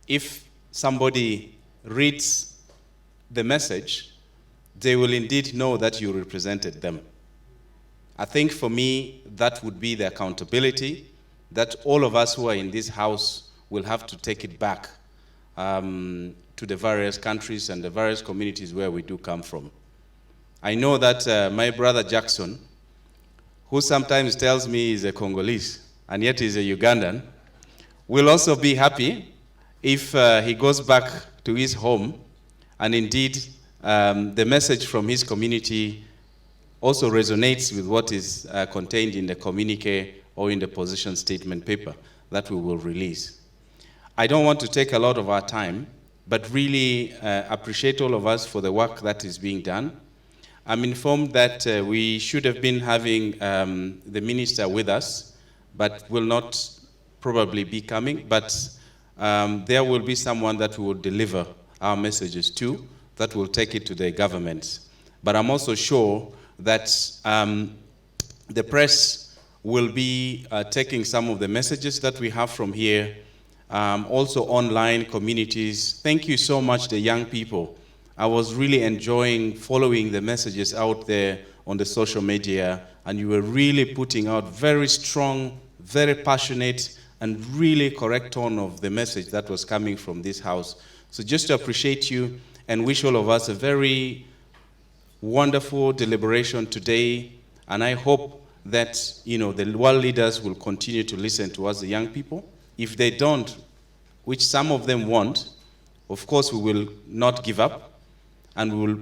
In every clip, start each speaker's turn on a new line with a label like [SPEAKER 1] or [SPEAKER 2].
[SPEAKER 1] if somebody reads the message, they will indeed know that you represented them. I think for me, that would be the accountability that all of us who are in this house will have to take it back to the various countries and the various communities where we do come from. I know that my brother Jackson, who sometimes tells me he's a Congolese and yet he's a Ugandan, will also be happy if he goes back to his home and indeed the message from his community also resonates with what is contained in the communique or in the position statement paper that we will release. I don't want to take a lot of our time, but really appreciate all of us for the work that is being done. I'm informed that we should have been having the minister with us, but will not probably be coming, but there will be someone that will deliver our messages to, that will take it to the government. But I'm also sure that the press will be taking some of the messages that we have from here, also online communities. Thank you so much, the young people. I was really enjoying following the messages out there on the social media, and you were really putting out very strong, very passionate, and really correct tone of the message that was coming from this house. So just to appreciate you and wish all of us a very wonderful deliberation today, and I hope that the world leaders will continue to listen to us, the young people. If they don't, which some of them won't, of course we will not give up, and we will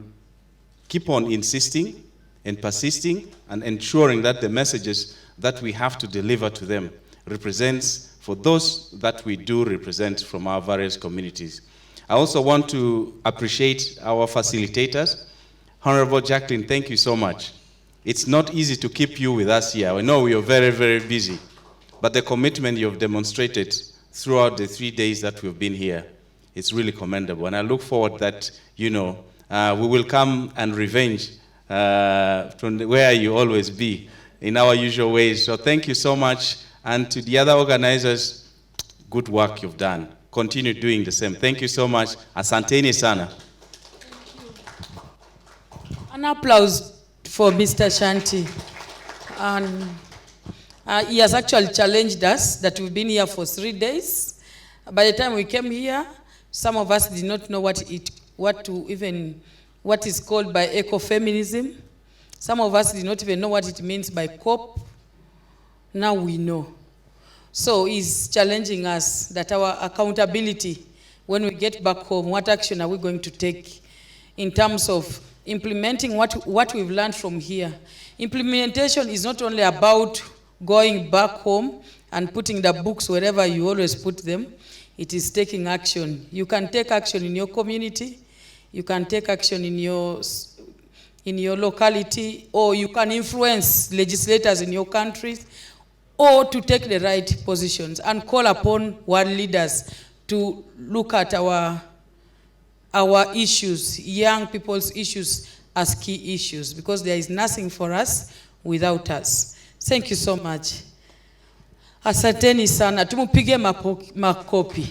[SPEAKER 1] keep on insisting and persisting and ensuring that the messages that we have to deliver to them represents for those that we do represent from our various communities. I also want to appreciate our facilitators. Honorable Jacqueline, thank you so much. It's not easy to keep you with us here. I know we are very, very busy, but the commitment you have demonstrated throughout the 3 days that we've been here, it's really commendable. And I look forward that, we will come and revenge from where you always be in our usual ways. So thank you so much. And to the other organizers, good work you've done. Continue doing the same. Thank you so much. Asanteni sana.
[SPEAKER 2] An applause for Mr. Shanti. And he has actually challenged us that we've been here for 3 days. By the time we came here, some of us did not know what is called by ecofeminism. Some of us did not even know what it means by COP. Now we know. So he's challenging us that our accountability, when we get back home, what action are we going to take in terms of implementing what we've learned from here. Implementation is not only about going back home and putting the books wherever you always put them. It is taking action. You can take action in your community, you can take action in your locality, or you can influence legislators in your countries, or to take the right positions and call upon world leaders to look at our issues, young people's issues, as key issues, because there is nothing for us without us. Thank you so much. Asanteni sana, tumupige makopi.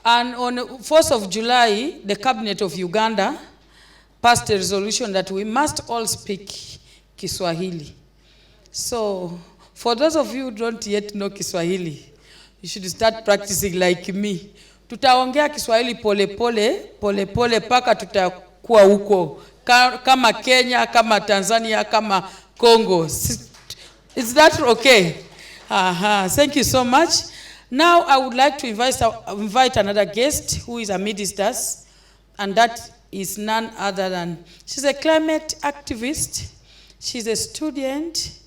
[SPEAKER 2] And on 4th of July, the Cabinet of Uganda passed a resolution that we must all speak Kiswahili. So, for those of you who don't yet know Kiswahili, you should start practicing like me. Tutaongea Kiswahili pole pole paka tutakuwa huko. Kama Kenya, kama Tanzania, kama Congo. Is that okay? Thank you so much. Now I would like to invite another guest who is amidst us, and that is none other than, she's a climate activist, she's a student,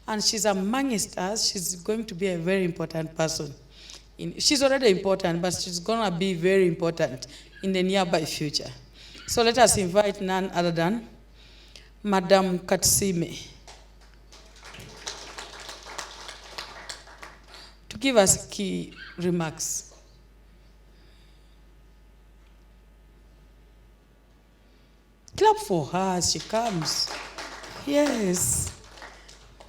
[SPEAKER 2] and she's amongst us. She's going to be a very important person. She's already important, but she's going to be very important in the nearby future. So let us invite none other than Madam Katsime to give us key remarks. Clap for her as she comes. Yes.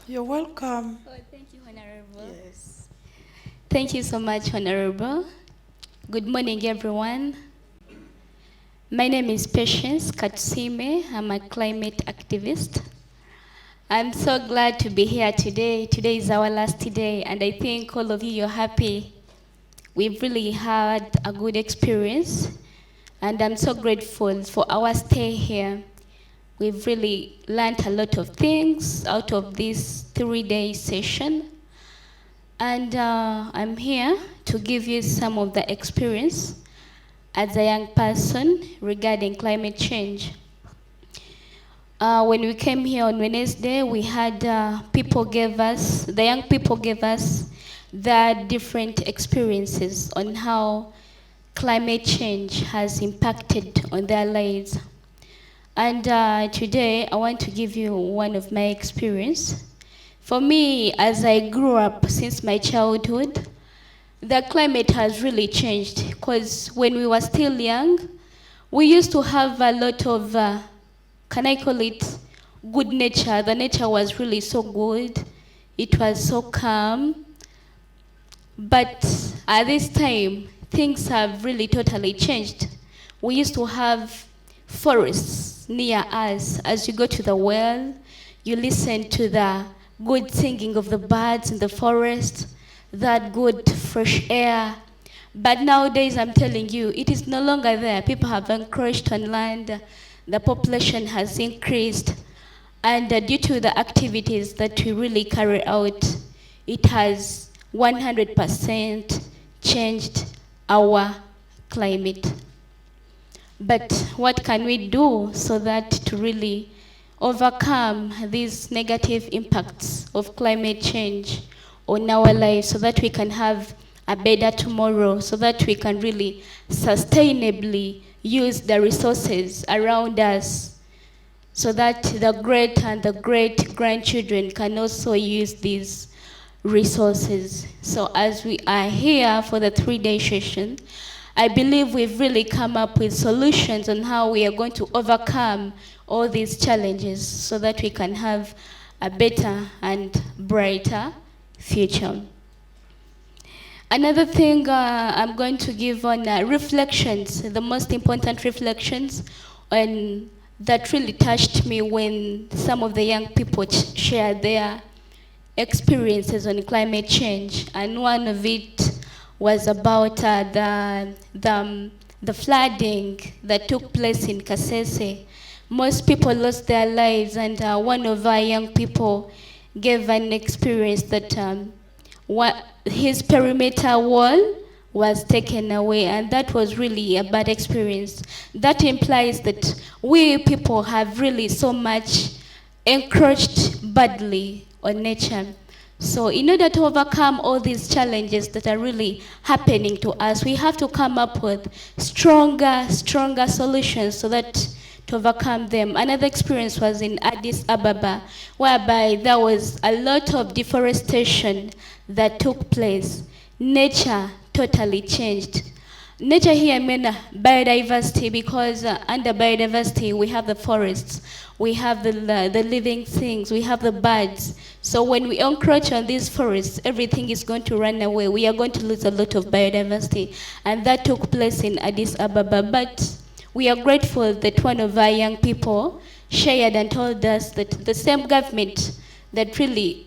[SPEAKER 2] You're welcome.
[SPEAKER 3] Oh, thank you, Honorable.
[SPEAKER 2] Yes.
[SPEAKER 3] Thank you so much, Honorable. Good morning, everyone. My name is Patience Katsime. I'm a climate activist. I'm so glad to be here today. Today is our last day, and I think all of you are happy. We've really had a good experience, and I'm so grateful for our stay here. We've really learned a lot of things out of this 3-day session. And I'm here to give you some of the experience as a young person regarding climate change. When we came here on Wednesday, we had the young people gave us their different experiences on how climate change has impacted on their lives. And today, I want to give you one of my experience. For me, as I grew up since my childhood, the climate has really changed, because when we were still young, we used to have a lot of, can I call it, good nature. The nature was really so good. It was so calm. But at this time, things have really totally changed. We used to have forests near us. As you go to the well, you listen to the good singing of the birds in the forest, that good fresh air. But nowadays, I'm telling you, it is no longer there. People have encroached on land, the population has increased, and due to the activities that we really carry out, it has 100% changed our climate. But what can we do so that to really overcome these negative impacts of climate change on our lives, so that we can have a better tomorrow, so that we can really sustainably use the resources around us, so that the great and the great grandchildren can also use these resources. So as we are here for the 3-day session, I believe we've really come up with solutions on how we are going to overcome all these challenges so that we can have a better and brighter future. Another thing I'm going to give on reflections, the most important reflections on that really touched me when some of the young people shared their experiences on climate change. And one of it was about the flooding that took place in Kasese. Most people lost their lives, and one of our young people gave an experience that his perimeter wall was taken away, and that was really a bad experience. That implies that we people have really so much encroached badly on nature. So in order to overcome all these challenges that are really happening to us, we have to come up with stronger solutions so that to overcome them. Another experience was in Addis Ababa, whereby there was a lot of deforestation that took place. Nature totally changed. Nature here, I mean biodiversity, because under biodiversity we have the forests, we have the living things, we have the birds. So when we encroach on these forests, everything is going to run away. We are going to lose a lot of biodiversity. And that took place in Addis Ababa. But we are grateful that one of our young people shared and told us that the same government that really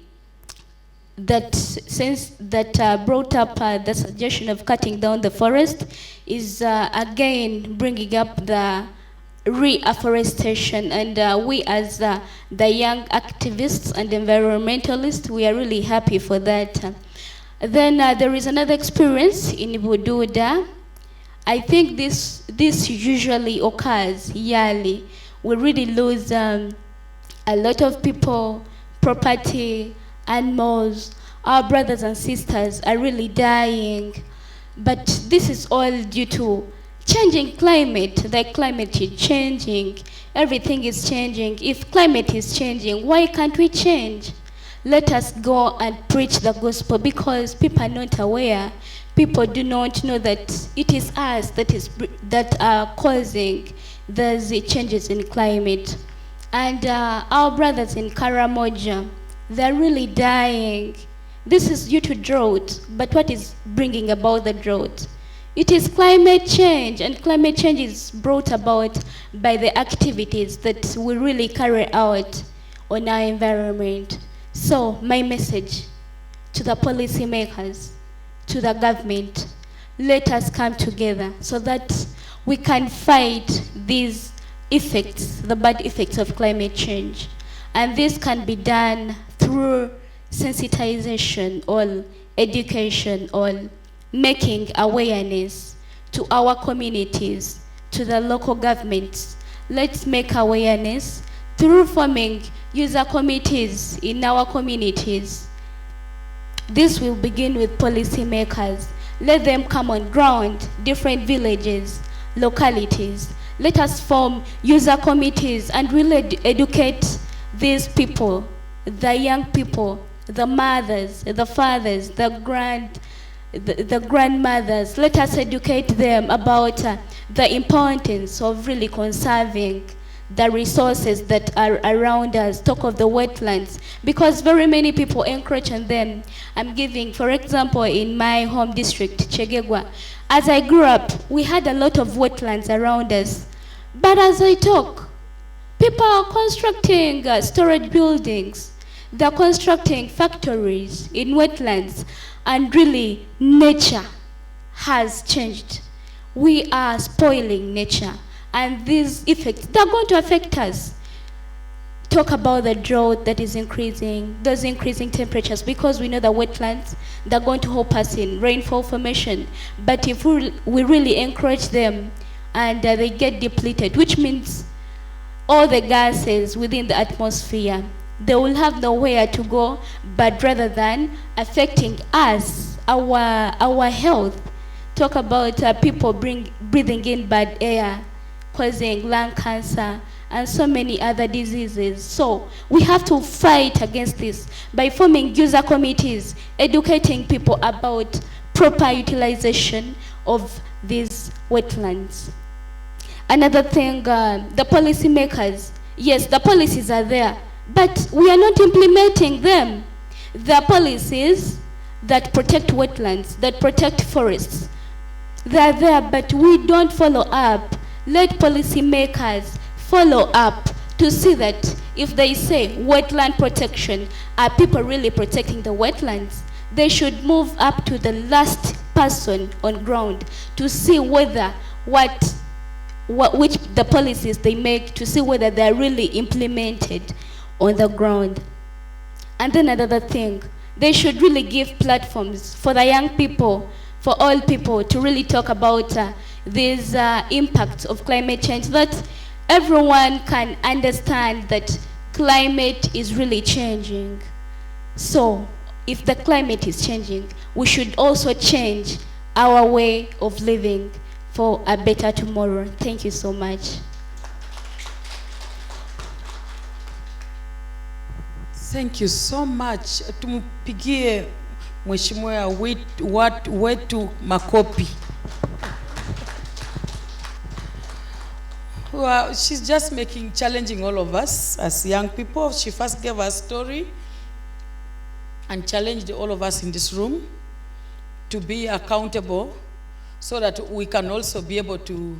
[SPEAKER 3] brought up the suggestion of cutting down the forest is again bringing up the reforestation. And we as the young activists and environmentalists, we are really happy for that. Then there is another experience in Bududa. I think this usually occurs yearly. We really lose a lot of people, property, animals. Our brothers and sisters are really dying. But this is all due to changing climate. The climate is changing. Everything is changing. If climate is changing, why can't we change? Let us go and preach the gospel, because people are not aware. People do not know that it is us that are causing those changes in climate. And our brothers in Karamoja, they're really dying. This is due to drought, but what is bringing about the drought? It is climate change, and climate change is brought about by the activities that we really carry out on our environment. So, my message to the policymakers, to the government, let us come together so that we can fight these effects, the bad effects of climate change. And this can be done through sensitization or education or making awareness to our communities, to the local governments. Let's make awareness through forming user committees in our communities. This will begin with policymakers. Let them come on ground, different villages, localities. Let us form user committees and really educate these people, the young people, the mothers, the fathers, the grandmothers. Let us educate them about the importance of really conserving the resources that are around us. Talk of the wetlands, because very many people encroach on them. I'm giving, for example, in my home district, Chegegwa, as I grew up, we had a lot of wetlands around us. But as I talk, people are constructing storage buildings. They're constructing factories in wetlands, and really nature has changed. We are spoiling nature, and these effects, they're going to affect us. Talk about the drought that is increasing, those increasing temperatures, because we know the wetlands, they're going to help us in rainfall formation. But if we really encourage them and they get depleted, which means all the gases within the atmosphere, they will have nowhere to go, but rather than affecting us, our health. Talk about people breathing in bad air, causing lung cancer, and so many other diseases. So we have to fight against this by forming user committees, educating people about proper utilization of these wetlands. Another thing, the policymakers, yes, the policies are there, but we are not implementing them. The policies that protect wetlands, that protect forests, they are there, but we don't follow up. Let policymakers follow up to see that if they say wetland protection, are people really protecting the wetlands? They should move up to the last person on ground to see whether which the policies they make, to see whether they are really implemented on the ground. And then another thing, they should really give platforms for the young people, for all people, to really talk about these impacts of climate change, that everyone can understand that climate is really changing. So if the climate is changing, we should also change our way of living for a better tomorrow. Thank you so much.
[SPEAKER 2] Thank you so much. Tumpigie Mheshimiwa wetu makopi. Well, she's just challenging all of us as young people. She first gave us a story and challenged all of us in this room to be accountable, so that we can also be able to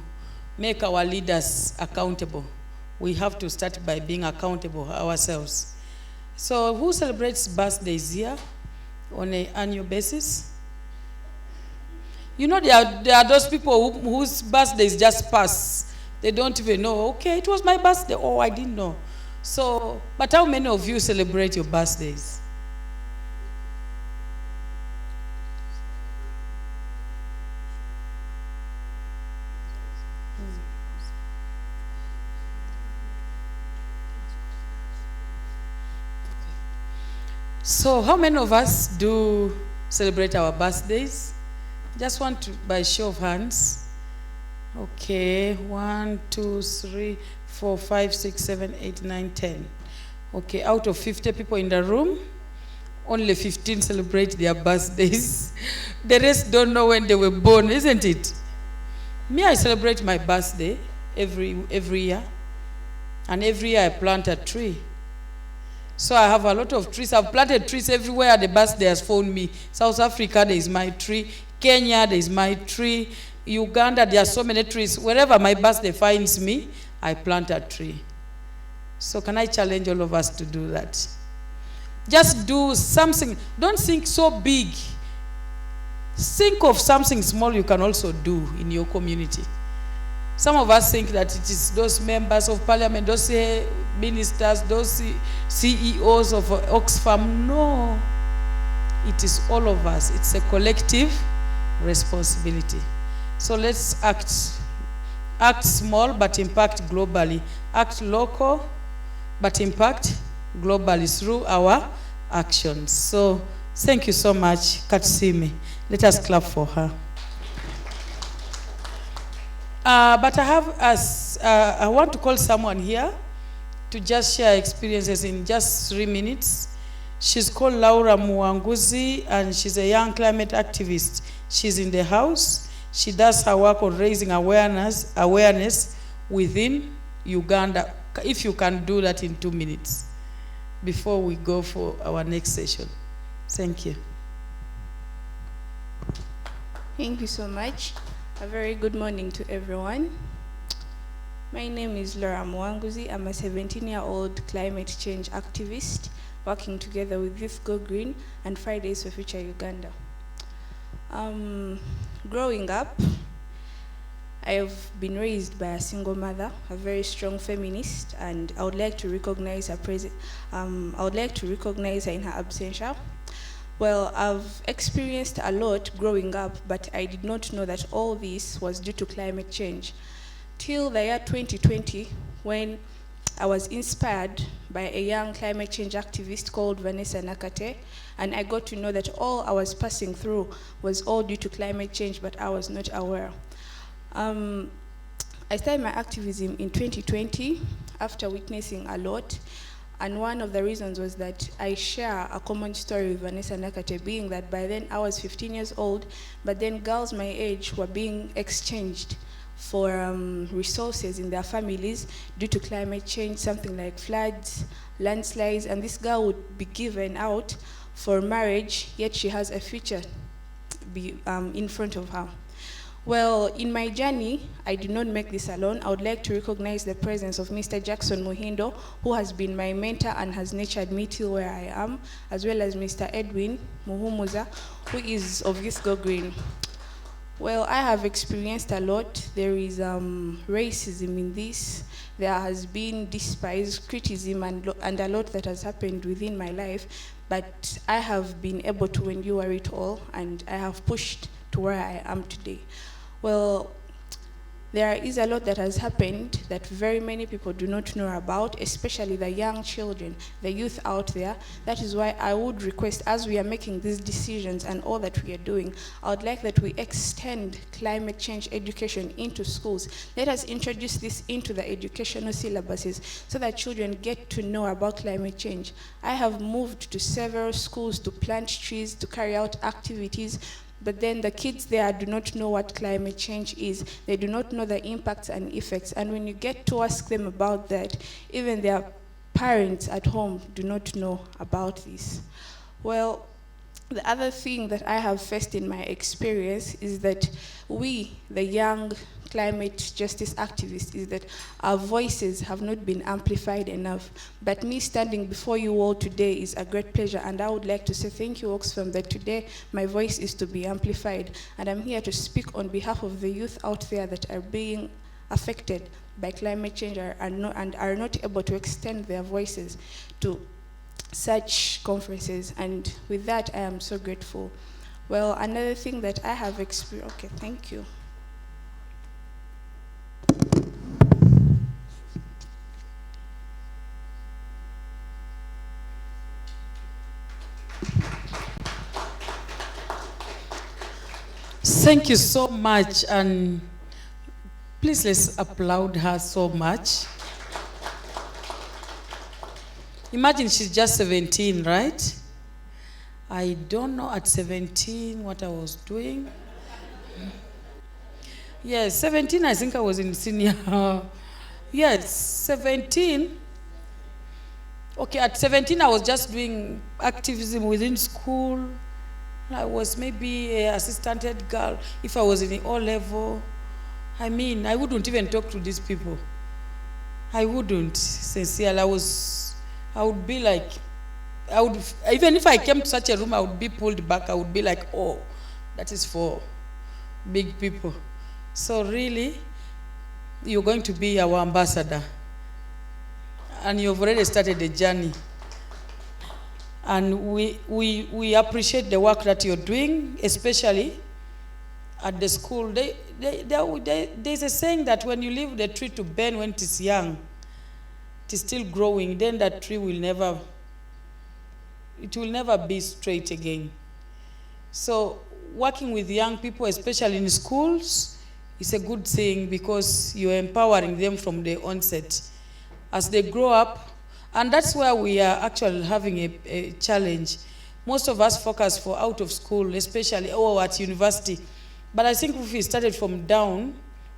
[SPEAKER 2] make our leaders accountable. We have to start by being accountable ourselves. So who celebrates birthdays here on an annual basis? You know, there are those people whose birthdays just pass. They don't even know, okay, it was my birthday. Oh, I didn't know. So, but how many of you celebrate your birthdays? So how many of us do celebrate our birthdays? Just want to, by show of hands. Okay, 1, 2, 3, 4, 5, 6, 7, 8, 9, 10. Okay, out of 50 people in the room, only 15 celebrate their birthdays. The rest don't know when they were born, isn't it? Me, I celebrate my birthday every year. And every year I plant a tree. So I have a lot of trees. I've planted trees everywhere. The birthday has phoned me. South Africa, there is my tree. Kenya, there is my tree. Uganda, there are so many trees. Wherever my birthday finds me, I plant a tree. So can I challenge all of us to do that? Just do something. Don't think so big. Think of something small you can also do in your community. Some of us think that it is those members of parliament, those ministers, those CEOs of Oxfam. No, it is all of us. It's a collective responsibility. So let's act small but impact globally. Act local but impact globally through our actions. So thank you so much, Katsimi. Let us clap for her. But I want to call someone here to just share experiences in just 3 minutes. She's called Laura Muanguzi, and she's a young climate activist. She's in the house. She does her work on raising awareness within Uganda. If you can do that in 2 minutes before we go for our next session. Thank you.
[SPEAKER 4] Thank you so much. A very good morning to everyone. My name is Laura Mwanguzi. I'm a 17-year-old climate change activist working together with Youth Go Green and Fridays for Future Uganda. Growing up, I've been raised by a single mother, a very strong feminist, and I would like to recognize her in her absentia. Well, I've experienced a lot growing up, but I did not know that all this was due to climate change. Till the year 2020, when I was inspired by a young climate change activist called Vanessa Nakate, and I got to know that all I was passing through was all due to climate change, but I was not aware. I started my activism in 2020 after witnessing a lot. And one of the reasons was that I share a common story with Vanessa Nakate, being that by then I was 15 years old, but then girls my age were being exchanged for resources in their families due to climate change, something like floods, landslides, and this girl would be given out for marriage, yet she has a future in front of her. Well, in my journey, I did not make this alone. I would like to recognize the presence of Mr. Jackson Muhindo, who has been my mentor and has nurtured me till where I am, as well as Mr. Edwin Muhumuza, who is of Youth Go Green. Well, I have experienced a lot. There is racism in this. There has been despise, criticism, and a lot that has happened within my life. But I have been able to endure it all, and I have pushed to where I am today. Well, there is a lot that has happened that very many people do not know about, especially the young children, the youth out there. That is why I would request, as we are making these decisions and all that we are doing, I would like that we extend climate change education into schools. Let us introduce this into the educational syllabuses so that children get to know about climate change. I have moved to several schools to plant trees, to carry out activities, but then the kids there do not know what climate change is. They do not know the impacts and effects. And when you get to ask them about that, even their parents at home do not know about this. Well, the other thing that I have faced in my experience is that we, the young climate justice activists, is that our voices have not been amplified enough. But me standing before you all today is a great pleasure, and I would like to say thank you, Oxfam, that today my voice is to be amplified. And I'm here to speak on behalf of the youth out there that are being affected by climate change and are not able to extend their voices to such conferences. And with that, I am so grateful. Well, another thing that I have experienced, okay, thank you.
[SPEAKER 2] Thank you so much, and please let's applaud her so much. Imagine she's just 17, right? I don't know at 17 what I was doing. Yes, 17, I think I was in senior. Yes, 17. Okay, at 17, I was just doing activism within school. I was maybe an assistant head girl. If I was in the O level, I mean, I wouldn't even talk to these people. I wouldn't, sincerely. I would be like, even if I came to such a room, I would be pulled back. I would be like, oh, that is for big people. So really, you're going to be our ambassador. And you've already started a journey. And we appreciate the work that you're doing, especially at the school. There's a saying that when you leave the tree to bend when it is young, it is still growing, then that tree will never be straight again. So working with young people, especially in schools, is a good thing because you're empowering them from the onset as they grow up. And that's where we are actually having a challenge. Most of us focus for out of school, especially at university. But I think if we started from down,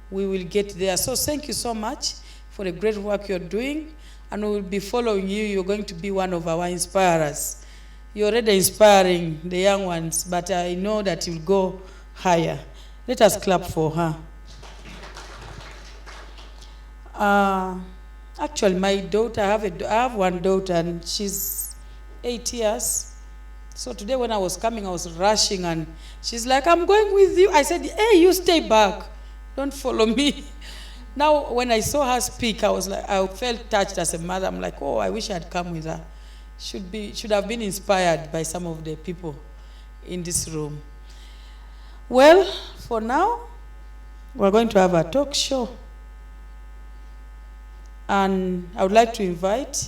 [SPEAKER 2] we will get there. So thank you so much for the great work you're doing. And we will be following you. You're going to be one of our inspirers. You're already inspiring the young ones, but I know that you'll go higher. Let us clap for her. Actually, my daughter, I have one daughter, and she's 8 years. So today when I was coming, I was rushing, and she's like, I'm going with you. I said, hey, you stay back. Don't follow me. Now, when I saw her speak, I was like, I felt touched as a mother. I'm like, oh, I wish I had come with her. Should have been inspired by some of the people in this room. Well, for now, we're going to have a talk show. And I would like to invite,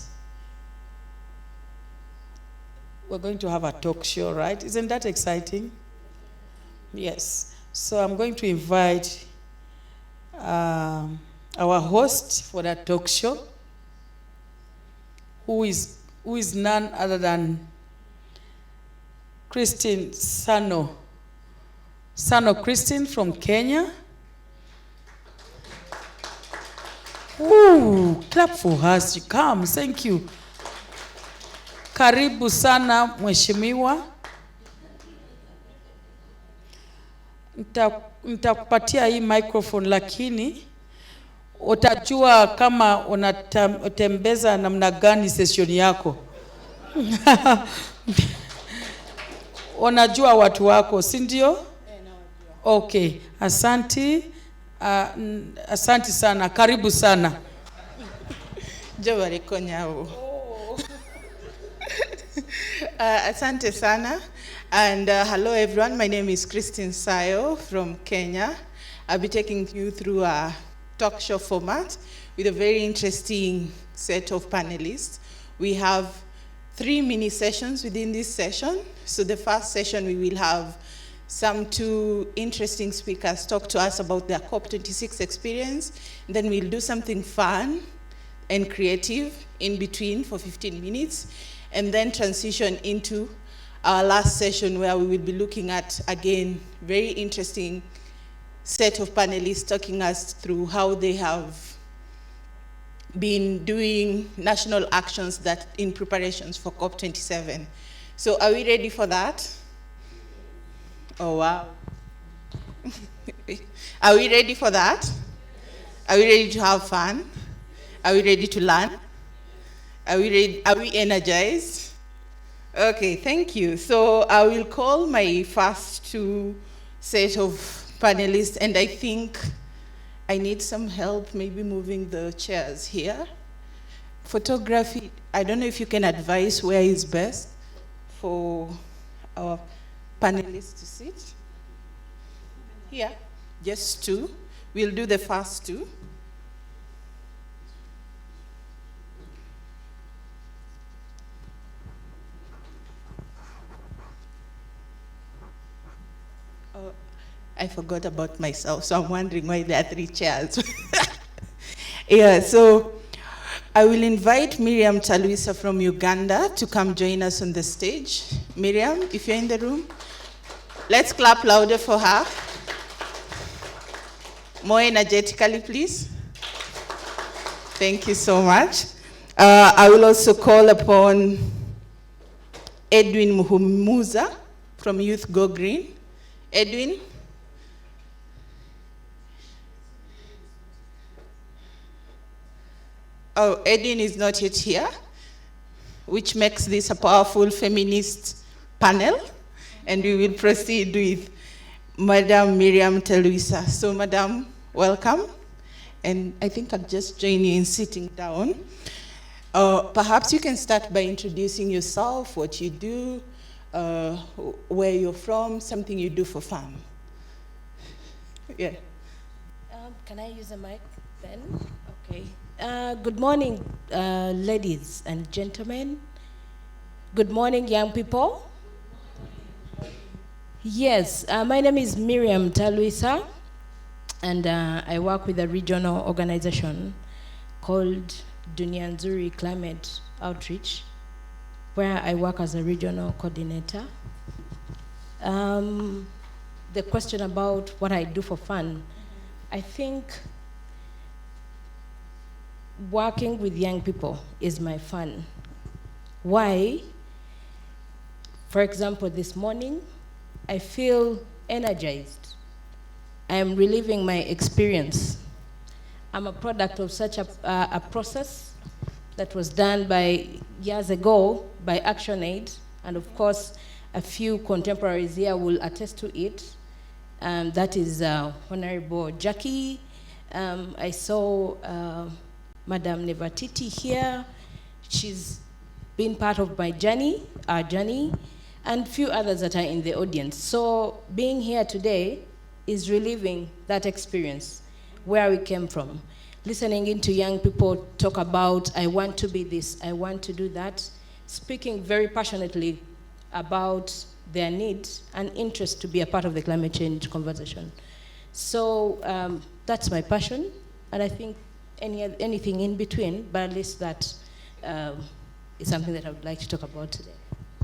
[SPEAKER 2] we're going to have a talk show, right? Isn't that exciting? Yes. So I'm going to invite our host for that talk show, who is none other than Christine Sano Christine from Kenya. Ooh, clap for her. She comes. Thank you. Karibu sana mheshimiwa. Nitakupatia hii microphone, lakini utajua kama unatembeza namna gani session yako. Unajua watu wako, si ndio? Okay, asanti. Asante sana, karibu sana.
[SPEAKER 5] Jawari konyao. Asante sana. And hello everyone, my name is Christine Sayo from Kenya. I'll be taking you through a talk show format with a very interesting set of panelists. We have 3 mini sessions within this session. So the first session we will have some 2 interesting speakers talk to us about their COP26 experience. Then we'll do something fun and creative in between for 15 minutes, and then transition into our last session where we will be looking at, again, very interesting set of panelists talking us through how they have been doing national actions that in preparations for COP27. So are we ready for that? Oh, wow. Are we ready for that? Are we ready to have fun? Are we ready to learn? Are we ready? Are we energized? Okay, thank you. So I will call my first 2 set of panelists, and I think I need some help maybe moving the chairs here. Photography, I don't know if you can advise where is best for our panelists to sit. Here, just 2. We'll do the first 2. Oh, I forgot about myself, so I'm wondering why there are 3 chairs. Yeah, so I will invite Miriam Talwisa from Uganda to come join us on the stage. Miriam, if you're in the room, let's clap louder for her. More energetically, please. Thank you so much. I will also call upon Edwin Muhumuza from Youth Go Green. Edwin? Oh, Edwin is not yet here, which makes this a powerful feminist panel. And we will proceed with Madam Miriam Teluisa. So, Madam, welcome. And I think I'll just join you in sitting down. Perhaps you can start by introducing yourself, what you do, where you're from, something you do for fun. Yeah.
[SPEAKER 6] Can I use a mic then? Okay. Good morning, ladies and gentlemen. Good morning, young people. Yes, my name is Miriam Taluisa, and I work with a regional organization called Dunia Nzuri Climate Outreach, where I work as a regional coordinator. The question about what I do for fun, I think working with young people is my fun. Why? For example, this morning, I feel energized. I am reliving my experience. I'm a product of such a process that was done years ago by ActionAid, and of course, a few contemporaries here will attest to it. That is Honorable Jackie. I saw Madam Nevatiti here. She's been part of my journey, our journey, and few others that are in the audience. So being here today is reliving that experience, where we came from. Listening into young people talk about, I want to be this, I want to do that, speaking very passionately about their need and interest to be a part of the climate change conversation. So that's my passion, and I think anything in between, but at least that is something that I would like to talk about today.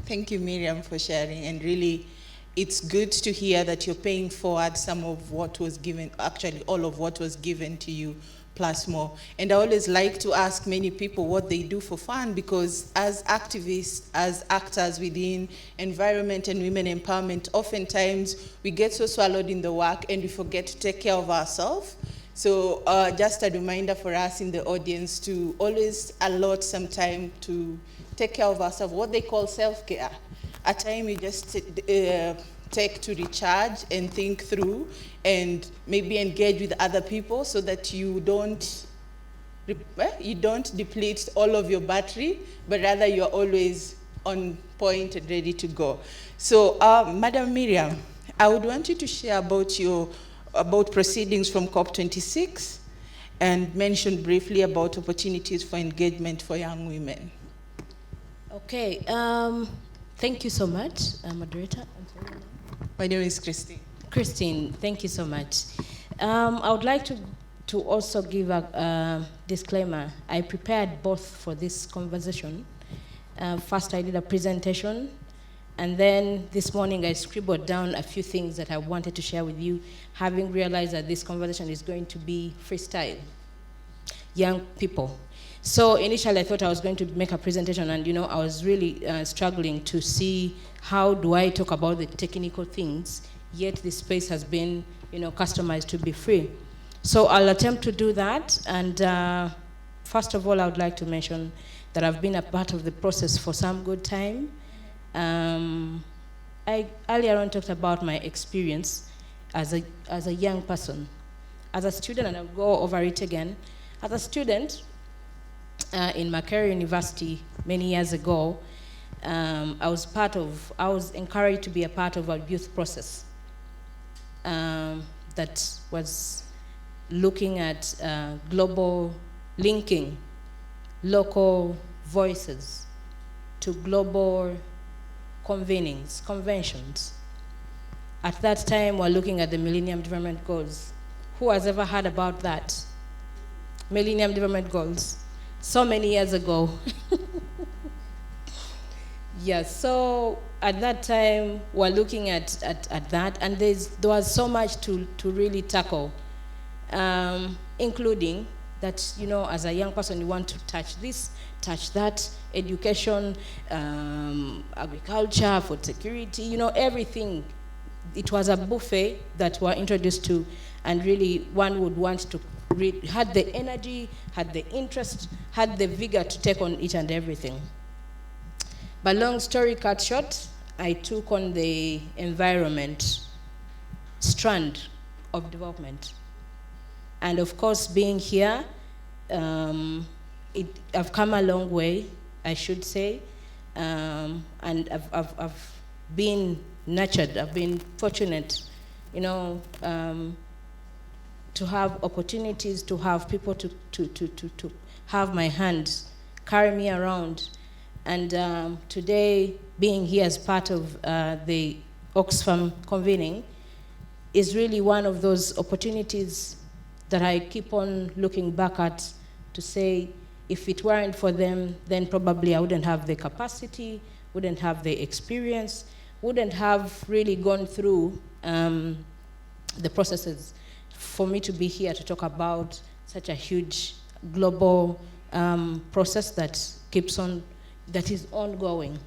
[SPEAKER 5] Thank you, Miriam, for sharing. And really, it's good to hear that you're paying forward some of what was given, actually all of what was given to you, plus more. And I always like to ask many people what they do for fun, because as activists, as actors within environment and women empowerment, oftentimes we get so swallowed in the work and we forget to take care of ourselves. So just a reminder for us in the audience to always allot some time to take care of ourselves, what they call self-care. A time you just take to recharge and think through and maybe engage with other people so that you don't deplete all of your battery, but rather you're always on point and ready to go. So Madam Miriam, I would want you to share about proceedings from COP26 and mention briefly about opportunities for engagement for young women.
[SPEAKER 6] Okay, thank you so much, moderator. I'm sorry.
[SPEAKER 5] My name is Christine.
[SPEAKER 6] Christine, thank you so much. I would like to also give a disclaimer. I prepared both for this conversation. First, I did a presentation, and then this morning I scribbled down a few things that I wanted to share with you, having realized that this conversation is going to be freestyle. Young people. So initially I thought I was going to make a presentation, and I was really struggling to see how do I talk about the technical things, yet this space has been customized to be free. So I'll attempt to do that, and first of all I would like to mention that I've been a part of the process for some good time. I earlier on talked about my experience as a young person, as a student, and I'll go over it again. As a student, in Makerere University many years ago, I was encouraged to be a part of a youth process that was looking at global linking local voices to global conventions. At that time, we're looking at the Millennium Development Goals. Who has ever heard about that? Millennium Development Goals. So many years ago. Yes, so at that time, we're looking at that, and there was so much to really tackle, including that, as a young person, you want to touch this, touch that, education, agriculture, food security, everything. It was a buffet that we're introduced to, and really one would want to had the energy, had the interest, had the vigor to take on each and everything. But long story cut short, I took on the environment strand of development. And of course, being here, I've come a long way, I should say, and I've been nurtured, I've been fortunate, to have opportunities, to have people to have my hand, carry me around. And today, being here as part of the Oxfam convening is really one of those opportunities that I keep on looking back at to say, if it weren't for them, then probably I wouldn't have the capacity, wouldn't have the experience, wouldn't have really gone through the processes for me to be here to talk about such a huge global process that is ongoing.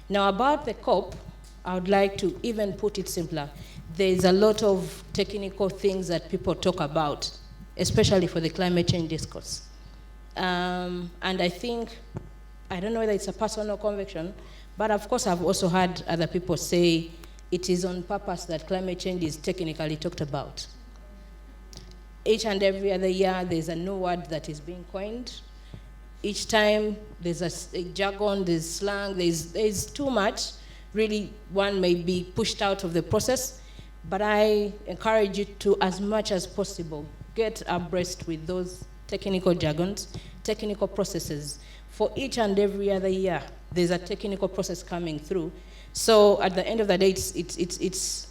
[SPEAKER 6] Now about the COP, I would like to even put it simpler. There's a lot of technical things that people talk about, especially for the climate change discourse. And I think, I don't know whether it's a personal conviction, but of course I've also heard other people say it is on purpose that climate change is technically talked about. Each and every other year, there's a new word that is being coined. Each time, there's a jargon, there's slang, there's too much. Really, one may be pushed out of the process, but I encourage you to, as much as possible, get abreast with those technical jargons, technical processes. For each and every other year, there's a technical process coming through. So at the end of the day, it's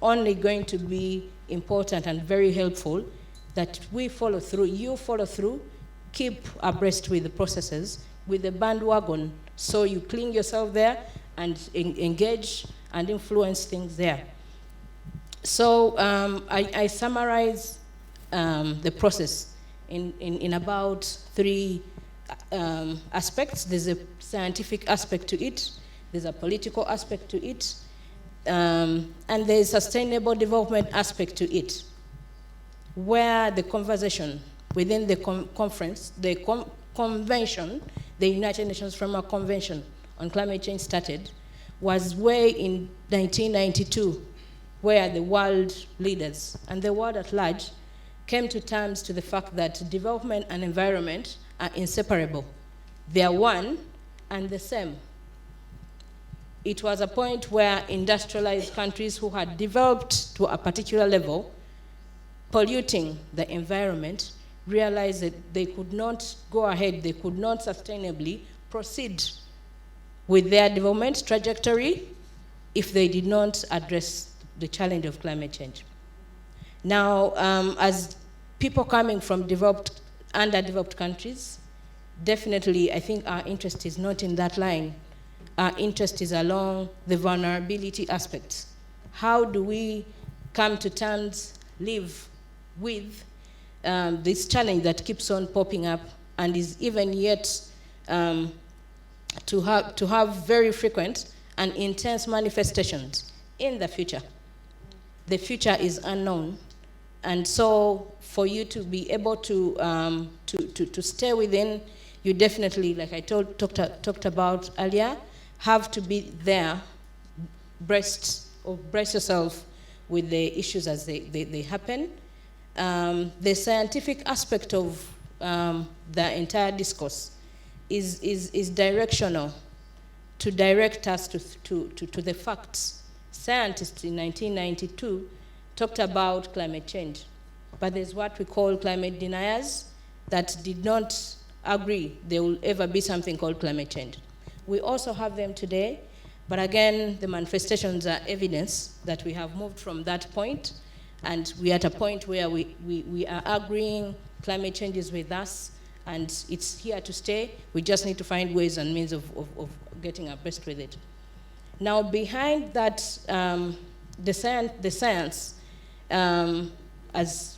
[SPEAKER 6] only going to be important and very helpful that we follow through, you follow through, keep abreast with the processes, with the bandwagon, so you cling yourself there and engage and influence things there. So I summarize the process in about three aspects. There's a scientific aspect to it, there's a political aspect to it, and there's a sustainable development aspect to it, where the conversation within the conference, the convention, the United Nations Framework Convention on Climate Change started, was way in 1992, where the world leaders and the world at large came to terms to the fact that development and environment are inseparable. They are one and the same. It was a point where industrialized countries who had developed to a particular level, polluting the environment, realized that they could not go ahead, they could not sustainably proceed with their development trajectory if they did not address the challenge of climate change. Now, as people coming from developed, underdeveloped countries, definitely I think our interest is not in that line. Our interest is along the vulnerability aspects. How do we come to terms, live with this challenge that keeps on popping up and is even yet to have very frequent and intense manifestations in the future. The future is unknown, and so for you to be able to stay within, you definitely, like I talked about earlier, have to be there, brace yourself with the issues as they happen. The scientific aspect of the entire discourse is directional, to direct us to the facts. Scientists in 1992 talked about climate change, but there's what we call climate deniers that did not agree there will ever be something called climate change. We also have them today, but again, the manifestations are evidence that we have moved from that point, and we're at a point where we are agreeing climate change is with us, and it's here to stay. We just need to find ways and means of getting abreast with it. Now, behind that, the science as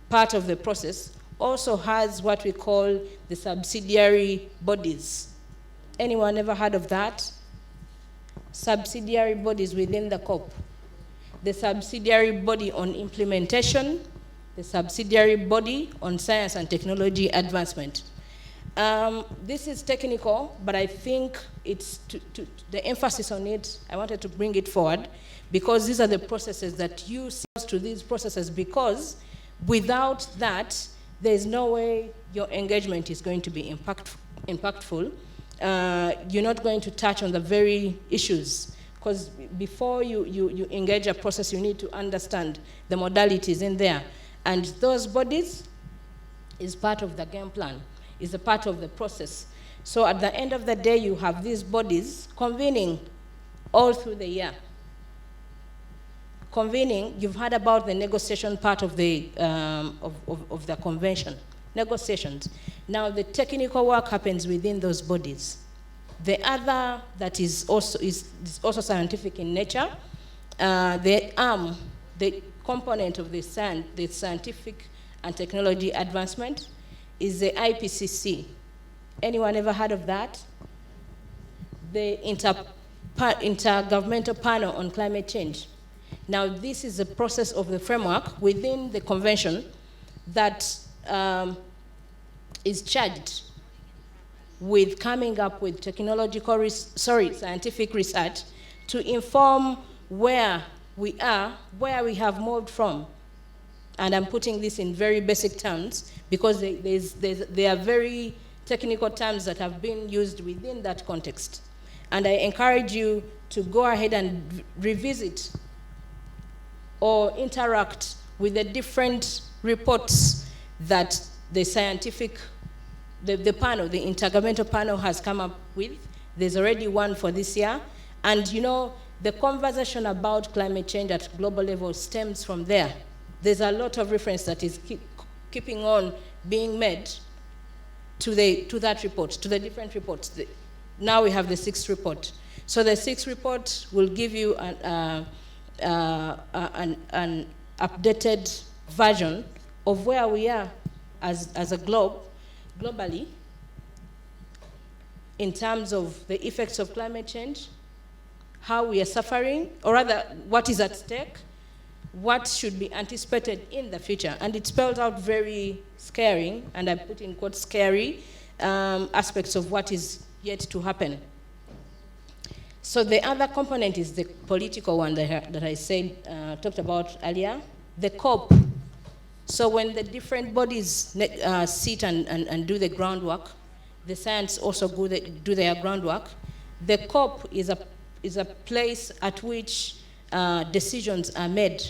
[SPEAKER 6] part of the process, also has what we call the subsidiary bodies. Anyone ever heard of that? Subsidiary bodies within the COP. The subsidiary body on implementation, the subsidiary body on science and technology advancement. This is technical, but I think it's the emphasis on it, I wanted to bring it forward, because these are the processes that you see to these processes, because without that, there's no way your engagement is going to be impactful. You're not going to touch on the very issues, because before you engage a process, you need to understand the modalities in there. And those bodies is part of the game plan, is a part of the process. So at the end of the day, you have these bodies convening all through the year. Convening, you've heard about the negotiation part of the convention, negotiations. Now the technical work happens within those bodies. The other that is also scientific in nature, the component of the scientific and technology advancement is the IPCC. Anyone ever heard of that? The Intergovernmental Panel on Climate Change. Now, this is a process of the framework within the convention that is charged with coming up with scientific research to inform where we are, where we have moved from. And I'm putting this in very basic terms because there are very technical terms that have been used within that context. And I encourage you to go ahead and revisit or interact with the different reports that the scientific, the panel, the Intergovernmental Panel has come up with. There's already one for this year. And you know, the conversation about climate change at global level stems from there. There's a lot of reference that is keeping on being made to that report, to the different reports. Now we have the 6th report. So the 6th report will give you an updated version of where we are as a globally, in terms of the effects of climate change, how we are suffering, or rather, what is at stake, what should be anticipated in the future. And it spells out very scary, and I put in quotes scary, aspects of what is yet to happen. So the other component is the political one that I said, talked about earlier, the COP. So when the different bodies sit and do the groundwork, the science also do their groundwork. The COP is a place at which decisions are made.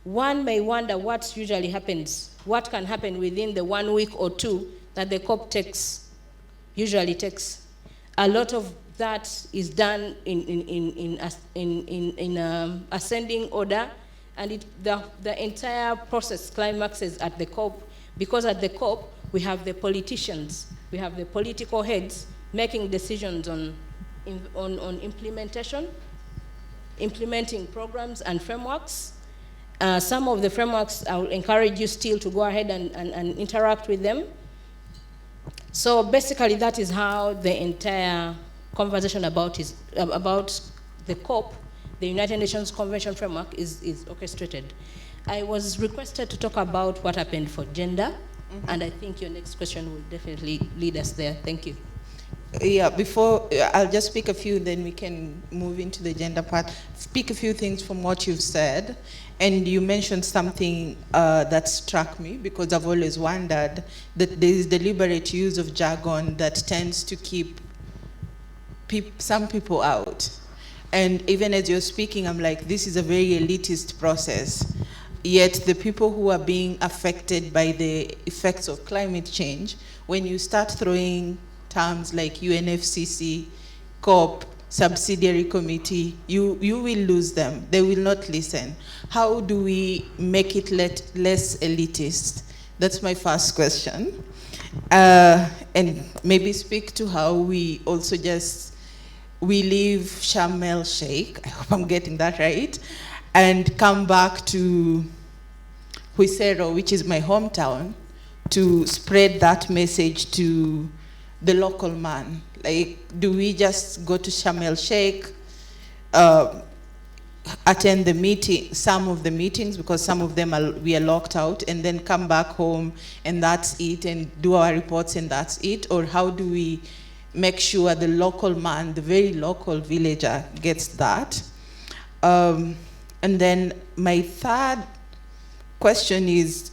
[SPEAKER 6] One may wonder what usually happens, what can happen within the 1 week or 2 that the COP usually takes. A lot of that is done in ascending order, and the entire process climaxes at the COP, because at the COP we have the politicians, we have the political heads making decisions on implementation, implementing programs and frameworks. Some of the frameworks, I will encourage you still to go ahead and interact with them. So basically, that is how the entire conversation about the COP, the United Nations Convention Framework, is orchestrated. I was requested to talk about what happened for gender, and I think your next question will definitely lead us there. Thank you.
[SPEAKER 5] Yeah, before, I'll just speak a few, then we can move into the gender part. Speak a few things from what you've said. And you mentioned something that struck me, because I've always wondered that there is deliberate use of jargon that tends to keep some people out. And even as you're speaking, I'm like, this is a very elitist process. Yet the people who are being affected by the effects of climate change, when you start throwing terms like UNFCCC, COP, subsidiary committee, you will lose them. They will not listen. How do we make it less elitist? That's my first question. And maybe speak to how we also we leave Sharm el Sheikh, I hope I'm getting that right, and come back to Huisero, which is my hometown, to spread that message to the local man? Like, do we just go to Sharm el Sheikh, attend the meeting, some of the meetings, because some of them we are locked out, and then come back home and that's it, and do our reports and that's it? Or how do we make sure the local man, the very local villager, gets that? And then my third question is,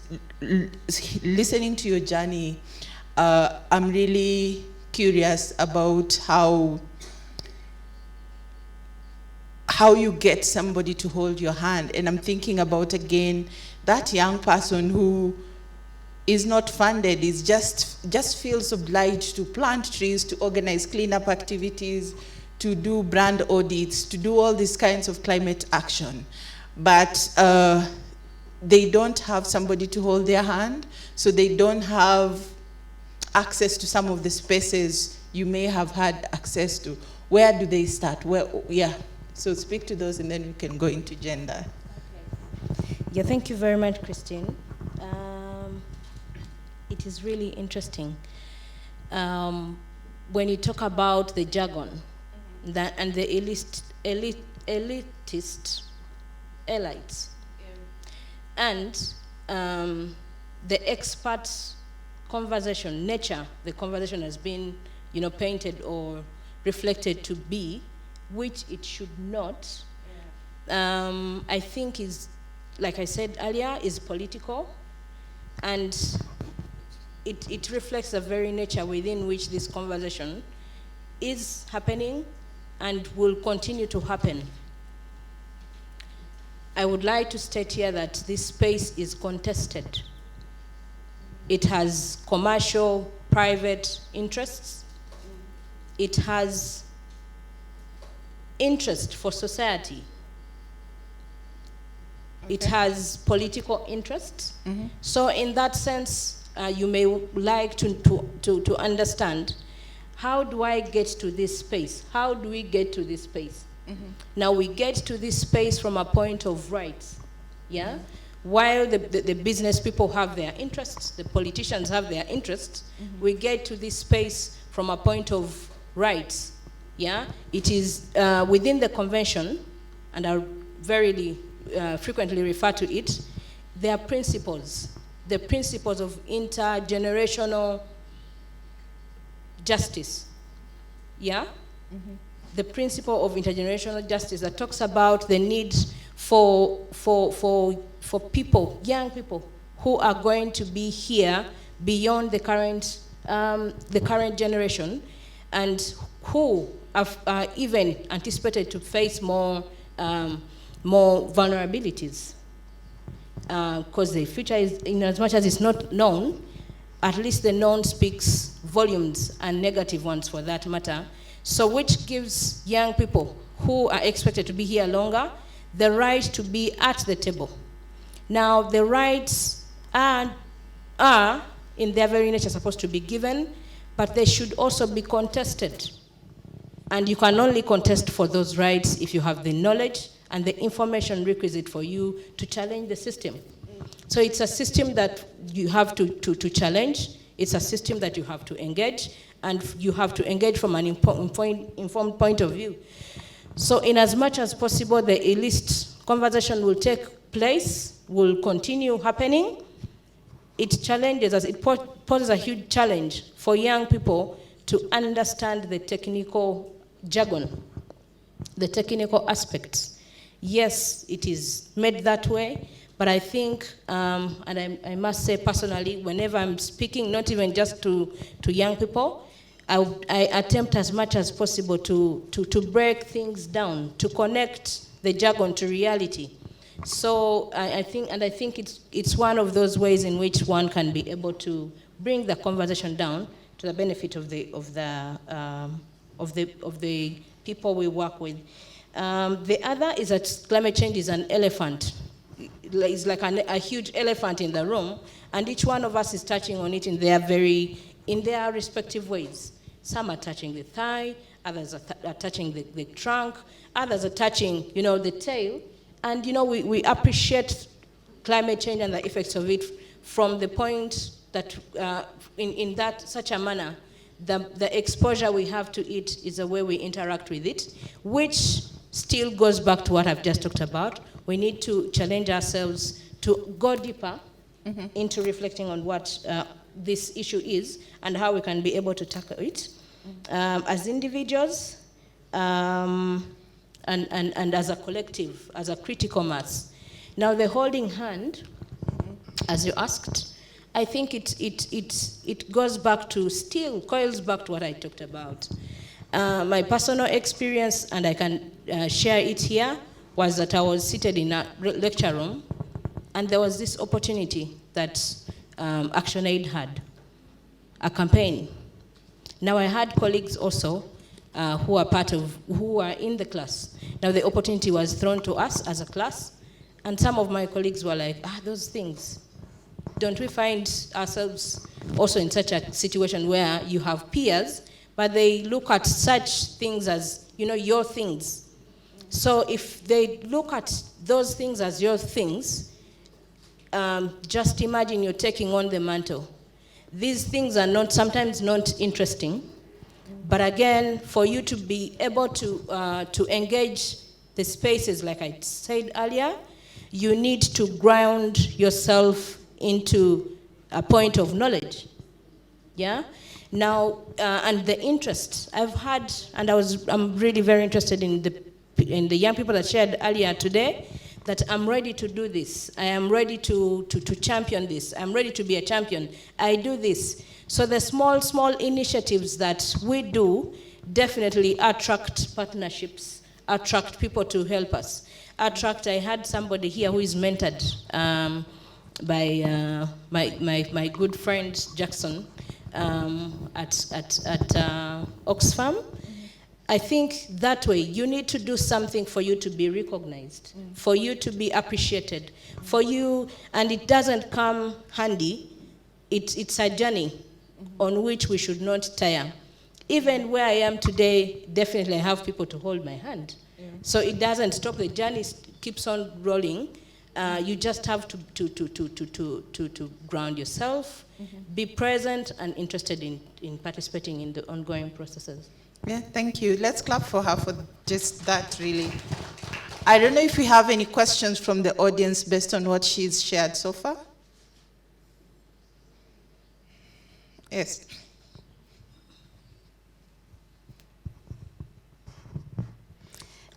[SPEAKER 5] listening to your journey, I'm really curious about how you get somebody to hold your hand. And I'm thinking about, again, that young person who is not funded, is just feels obliged to plant trees, to organize cleanup activities, to do brand audits, to do all these kinds of climate action. But they don't have somebody to hold their hand, so they don't have access to some of the spaces you may have had access to. Where do they start? So speak to those, and then we can go into gender.
[SPEAKER 6] Okay. Yeah, thank you very much, Christine. It is really interesting. When you talk about the jargon, and the elitist elites, and the expert conversation, the conversation has been, painted or reflected to be, which it should not, I think is, like I said earlier, is political, and it reflects the very nature within which this conversation is happening and will continue to happen. I would like to state here that this space is contested. It has commercial, private interests. It has interest for society. Okay. It has political interest. Mm-hmm. So in that sense, you may like to understand, how do I get to this space? How do we get to this space? Mm-hmm. Now we get to this space from a point of rights, yeah? Mm-hmm. While the business people have their interests, the politicians have their interests, mm-hmm. we get to this space from a point of rights, yeah? It is within the convention, and I very frequently refer to it, there are principles, the principles of intergenerational justice, yeah? Mm-hmm. The principle of intergenerational justice that talks about the need for people, young people, who are going to be here beyond the current generation, and who are even anticipated to face more vulnerabilities. Because the future is, in as much as it's not known, at least the known speaks volumes, and negative ones for that matter. So which gives young people who are expected to be here longer the right to be at the table. Now, the rights are in their very nature supposed to be given, but they should also be contested. And you can only contest for those rights if you have the knowledge and the information requisite for you to challenge the system. So it's a system that you have to challenge. It's a system that you have to engage, and you have to engage from an informed point of view. So in as much as possible, the elite conversation will take place, will continue happening. It challenges us, it poses a huge challenge for young people to understand the technical jargon, the technical aspects. Yes, it is made that way, but I think, and I must say personally, whenever I'm speaking, not even just to young people, I attempt as much as possible to break things down, to connect the jargon to reality. So I think it's one of those ways in which one can be able to bring the conversation down to the benefit of the people we work with. The other is that climate change is an elephant. It's like a huge elephant in the room, and each one of us is touching on it in their respective ways. Some are touching the thigh, others are touching the trunk, others are touching, the tail. And, we appreciate climate change and the effects of it from the point that in that such a manner, the exposure we have to it is the way we interact with it, which still goes back to what I've just talked about. We need to challenge ourselves to go deeper into reflecting on what this issue is and how we can be able to tackle it as individuals and as a collective, as a critical mass. Now, the holding hand, as you asked, I think it goes back to, still coils back to what I talked about. My personal experience, and I can share it here, was that I was seated in a lecture room, and there was this opportunity that ActionAid had, a campaign. Now, I had colleagues also who are in the class. Now, the opportunity was thrown to us as a class, and some of my colleagues were like, those things. Don't we find ourselves also in such a situation where you have peers, but they look at such things as, your things. So if they look at those things as your things, just imagine you're taking on the mantle. These things are sometimes not interesting, but again, for you to be able to engage the spaces, like I said earlier, you need to ground yourself into a point of knowledge. Yeah? Now, and the interest I've had, and I'm really very interested in the young people that shared earlier today, that I'm ready to do this. I am ready to champion this. I'm ready to be a champion. I do this. So the small initiatives that we do definitely attract partnerships, attract people to help us. I had somebody here who is mentored by my good friend Jackson at Oxfam. I think that way you need to do something for you to be recognized, for you to be appreciated, for you, and it doesn't come handy. It's a journey on which we should not tire. Even where I am today, definitely I have people to hold my hand. Yeah. So it doesn't stop. The journey keeps on rolling. You just have to ground yourself, be present and interested in participating in the ongoing processes.
[SPEAKER 5] Yeah, thank you. Let's clap for her for just that, really. I don't know if we have any questions from the audience based on what she's shared so far. Yes.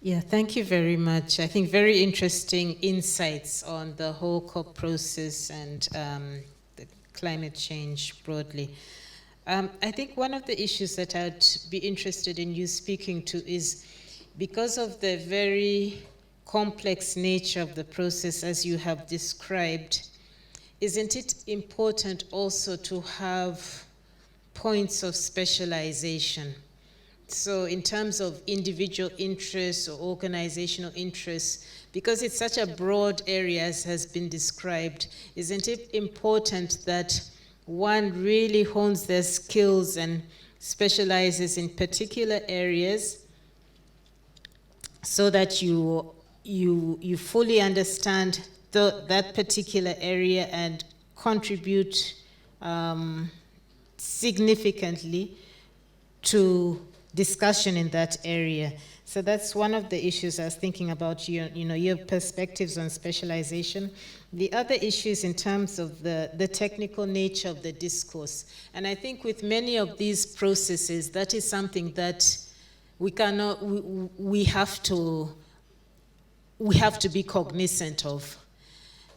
[SPEAKER 7] Yeah, thank you very much. I think very interesting insights on the whole COP process and the climate change broadly. I think one of the issues that I'd be interested in you speaking to is, because of the very complex nature of the process as you have described, isn't it important also to have points of specialization? So in terms of individual interests or organizational interests, because it's such a broad area as has been described, isn't it important that one really hones their skills and specializes in particular areas so that you fully understand that particular area and contribute significantly to discussion in that area? So that's one of the issues I was thinking about, your perspectives on specialization. The other issues in terms of the technical nature of the discourse. And I think with many of these processes, that is something that we have to be cognizant of.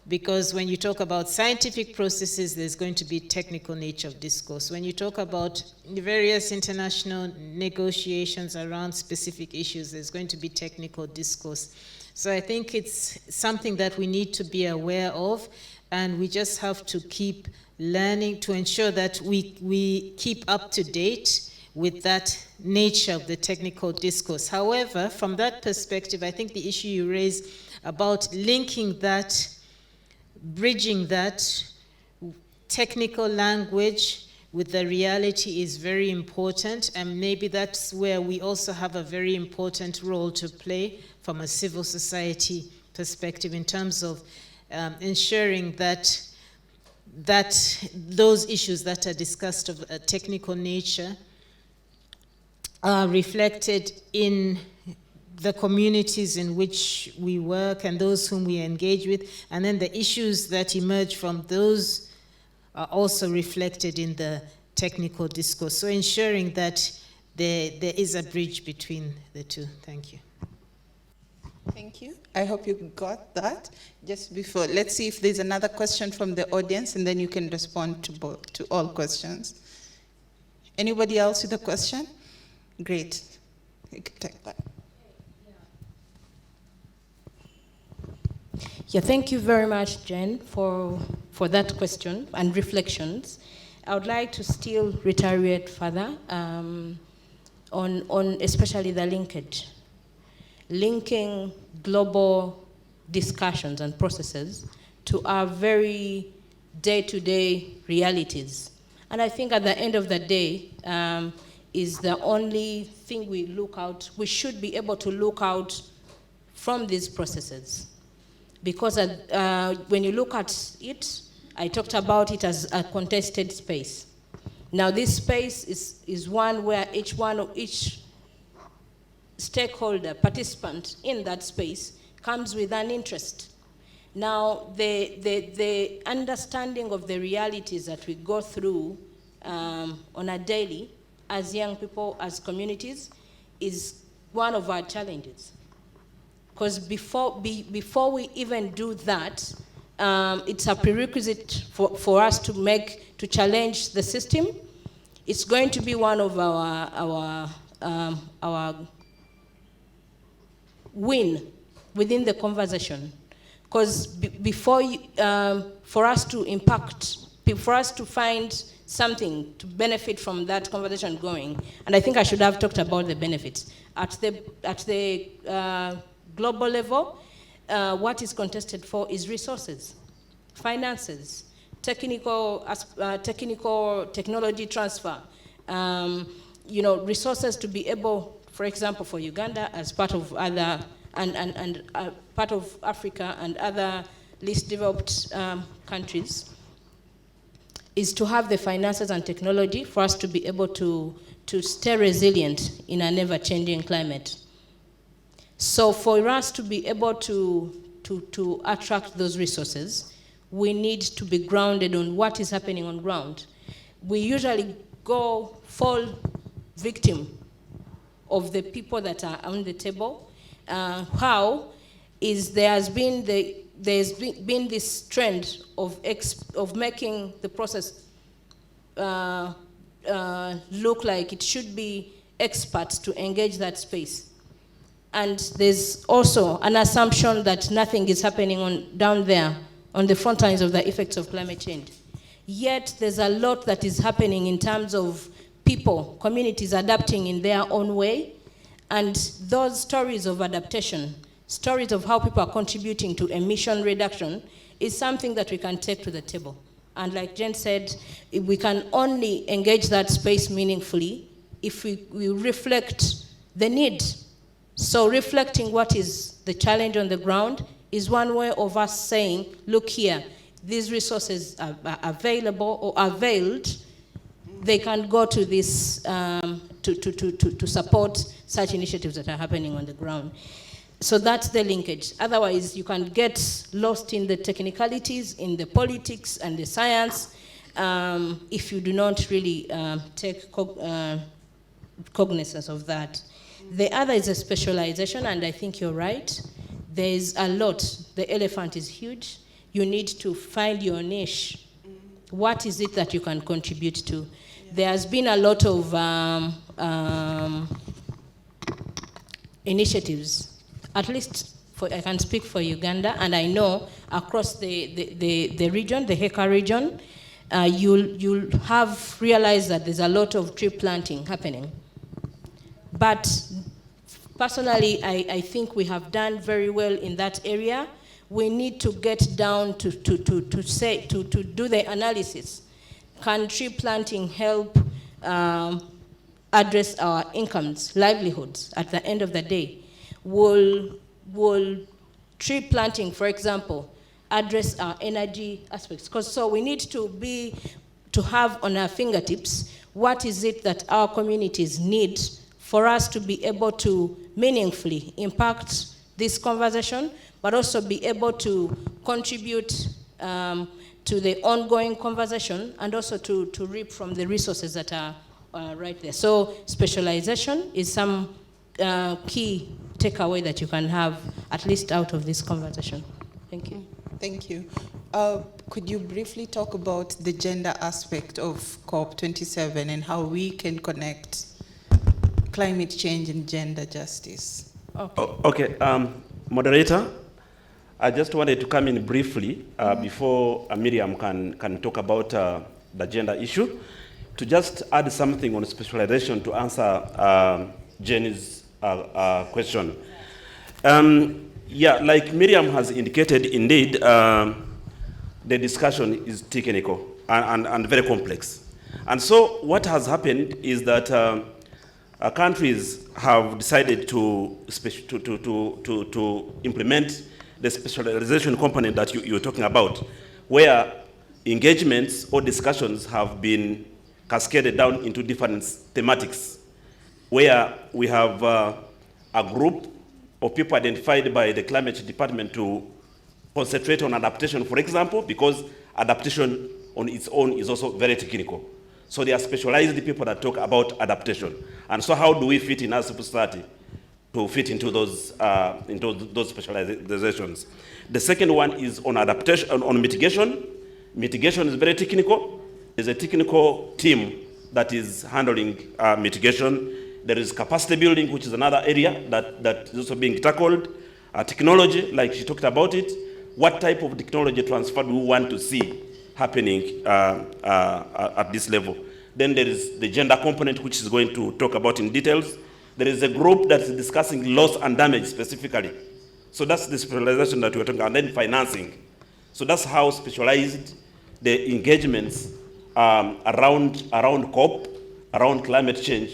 [SPEAKER 7] Because when you talk about scientific processes, there's going to be technical nature of discourse. When you talk about the various international negotiations around specific issues, there's going to be technical discourse. So I think it's something that we need to be aware of, and we just have to keep learning to ensure that we keep up to date with that nature of the technical discourse. However, from that perspective, I think the issue you raised about linking that, bridging that technical language with the reality is very important, and maybe that's where we also have a very important role to play from a civil society perspective in terms of ensuring that those issues that are discussed of a technical nature are reflected in the communities in which we work and those whom we engage with, and then the issues that emerge from those are also reflected in the technical discourse. So ensuring that there is a bridge between the two. Thank you.
[SPEAKER 5] Thank you. I hope you got that. Just before, let's see if there's another question from the audience, and then you can respond to all questions. Anybody else with a question? Great. You can take that.
[SPEAKER 6] Yeah, thank you very much, Jen, for that question and reflections. I would like to still reiterate further on especially the linkage. Linking global discussions and processes to our very day-to-day realities. And I think at the end of the day is the only thing we should be able to look out from these processes. Because when you look at it, I talked about it as a contested space. Now this space is one where each stakeholder, participant in that space comes with an interest. Now the understanding of the realities that we go through on a daily as young people, as communities, is one of our challenges. Because before we even do that, it's a prerequisite for us to challenge the system. It's going to be one of our win within the conversation. Because for us to impact, for us to find something to benefit from that conversation going, and I think I should have talked about the benefits at the global level. What is contested for is resources, finances, technology transfer, resources to be able, for example, for Uganda as part of other, and part of Africa and other least developed countries, is to have the finances and technology for us to be able to stay resilient in an ever-changing climate. So for us to be able to attract those resources, we need to be grounded on what is happening on ground. We usually fall victim of the people that are on the table. How is there's been this trend of making the process look like it should be experts to engage that space. And there's also an assumption that nothing is happening down there on the front lines of the effects of climate change. Yet there's a lot that is happening in terms of people, communities adapting in their own way. And those stories of adaptation, stories of how people are contributing to emission reduction, is something that we can take to the table. And like Jen said, we can only engage that space meaningfully if we reflect the need. So reflecting what is the challenge on the ground is one way of us saying, look here, these resources are available or availed. They can go to this to support such initiatives that are happening on the ground. So that's the linkage. Otherwise, you can get lost in the technicalities, in the politics and the science, if you do not really take cognizance of that. The other is a specialization, and I think you're right. There's a lot. The elephant is huge. You need to find your niche. What is it that you can contribute to? Yeah. There has been a lot of initiatives, at least I can speak for Uganda, and I know across the region, the Heka region, you'll have realized that there's a lot of tree planting happening. But personally, I think we have done very well in that area. We need to get down to do the analysis. Can tree planting help address our incomes, livelihoods at the end of the day? Will tree planting, for example, address our energy aspects. So we need to have on our fingertips what is it that our communities need for us to be able to meaningfully impact this conversation, but also be able to contribute to the ongoing conversation and also to reap from the resources that are right there. So specialization is some key takeaway that you can have at least out of this conversation. Thank you.
[SPEAKER 5] Thank you. Could you briefly talk about the gender aspect of COP27 and how we can connect climate change and gender justice?
[SPEAKER 8] Okay, moderator, I just wanted to come in briefly before Miriam can talk about the gender issue, to just add something on specialization to answer Jenny's question. Yeah, like Miriam has indicated, indeed, the discussion is technical and very complex. And so what has happened is that countries have decided to implement the specialization component that you're talking about, where engagements or discussions have been cascaded down into different thematics, where we have a group of people identified by the climate change department to concentrate on adaptation, for example, because adaptation on its own is also very technical. So they are specialized people that talk about adaptation. And so how do we fit in as civil society to fit into those specializations? The second one is on adaptation, on mitigation. Mitigation is very technical. There's a technical team that is handling mitigation. There is capacity building, which is another area that is also being tackled. Technology, like she talked about it. What type of technology transfer do we want to see happening at this level? Then there is the gender component, which is going to talk about in details. There is a group that is discussing loss and damage specifically. So that's the specialization that we're talking about. And then financing. So that's how specialized the engagements around COP, around climate change,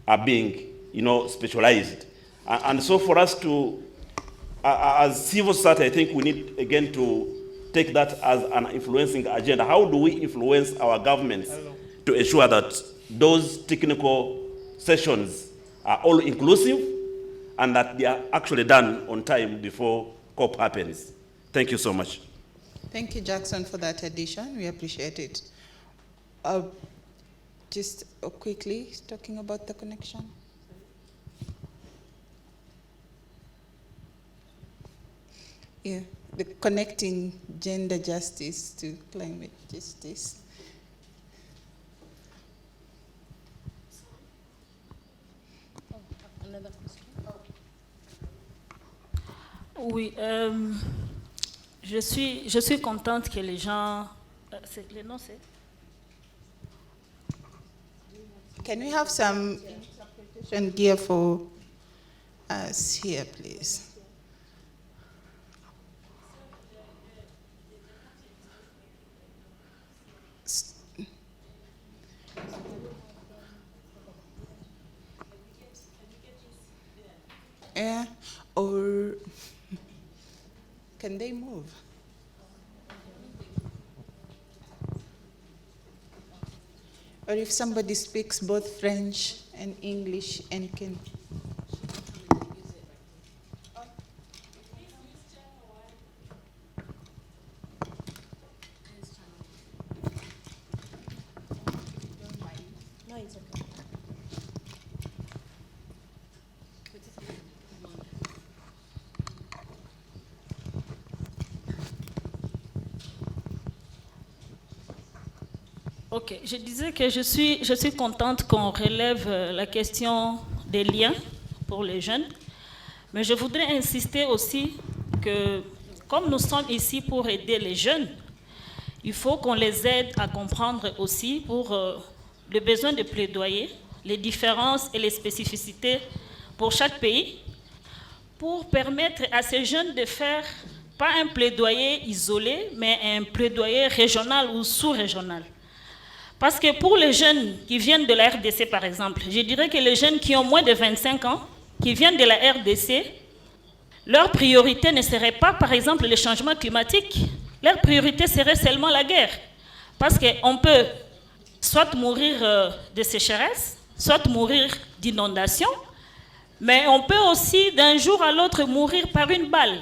[SPEAKER 8] are being, specialized. And so for us to, as civil society, I think we need, again, to take that as an influencing agenda. How do we influence our governments to ensure that those technical sessions are all inclusive and that they are actually done on time before COP happens? Thank you so much.
[SPEAKER 5] Thank you, Jackson, for that addition. We appreciate it. Just quickly, talking about the connection. Yeah, the connecting gender justice to climate justice.
[SPEAKER 6] Another question?
[SPEAKER 9] Oui, je suis contente que les gens... le nom c'est...
[SPEAKER 5] Can we have some interpretation gear for us here, please? Yeah, or can they move? Or if somebody speaks both French and English and can...
[SPEAKER 6] No, it's okay.
[SPEAKER 9] Ok, je disais que je suis contente qu'on relève la question des liens pour les jeunes, mais je voudrais insister aussi que comme nous sommes ici pour aider les jeunes, il faut qu'on les aide à comprendre aussi pour le besoin de plaidoyer, les différences et les spécificités pour chaque pays, pour permettre à ces jeunes de faire pas un plaidoyer isolé, mais un plaidoyer régional ou sous-régional. Parce que pour les jeunes qui viennent de la RDC, par exemple, je dirais que les jeunes qui ont moins de 25 ans, qui viennent de la RDC, leur priorité ne serait pas, par exemple, le changement climatique. Leur priorité serait seulement la guerre. Parce qu'on peut soit mourir de sécheresse, soit mourir d'inondation, mais on peut aussi d'un jour à l'autre mourir par une balle.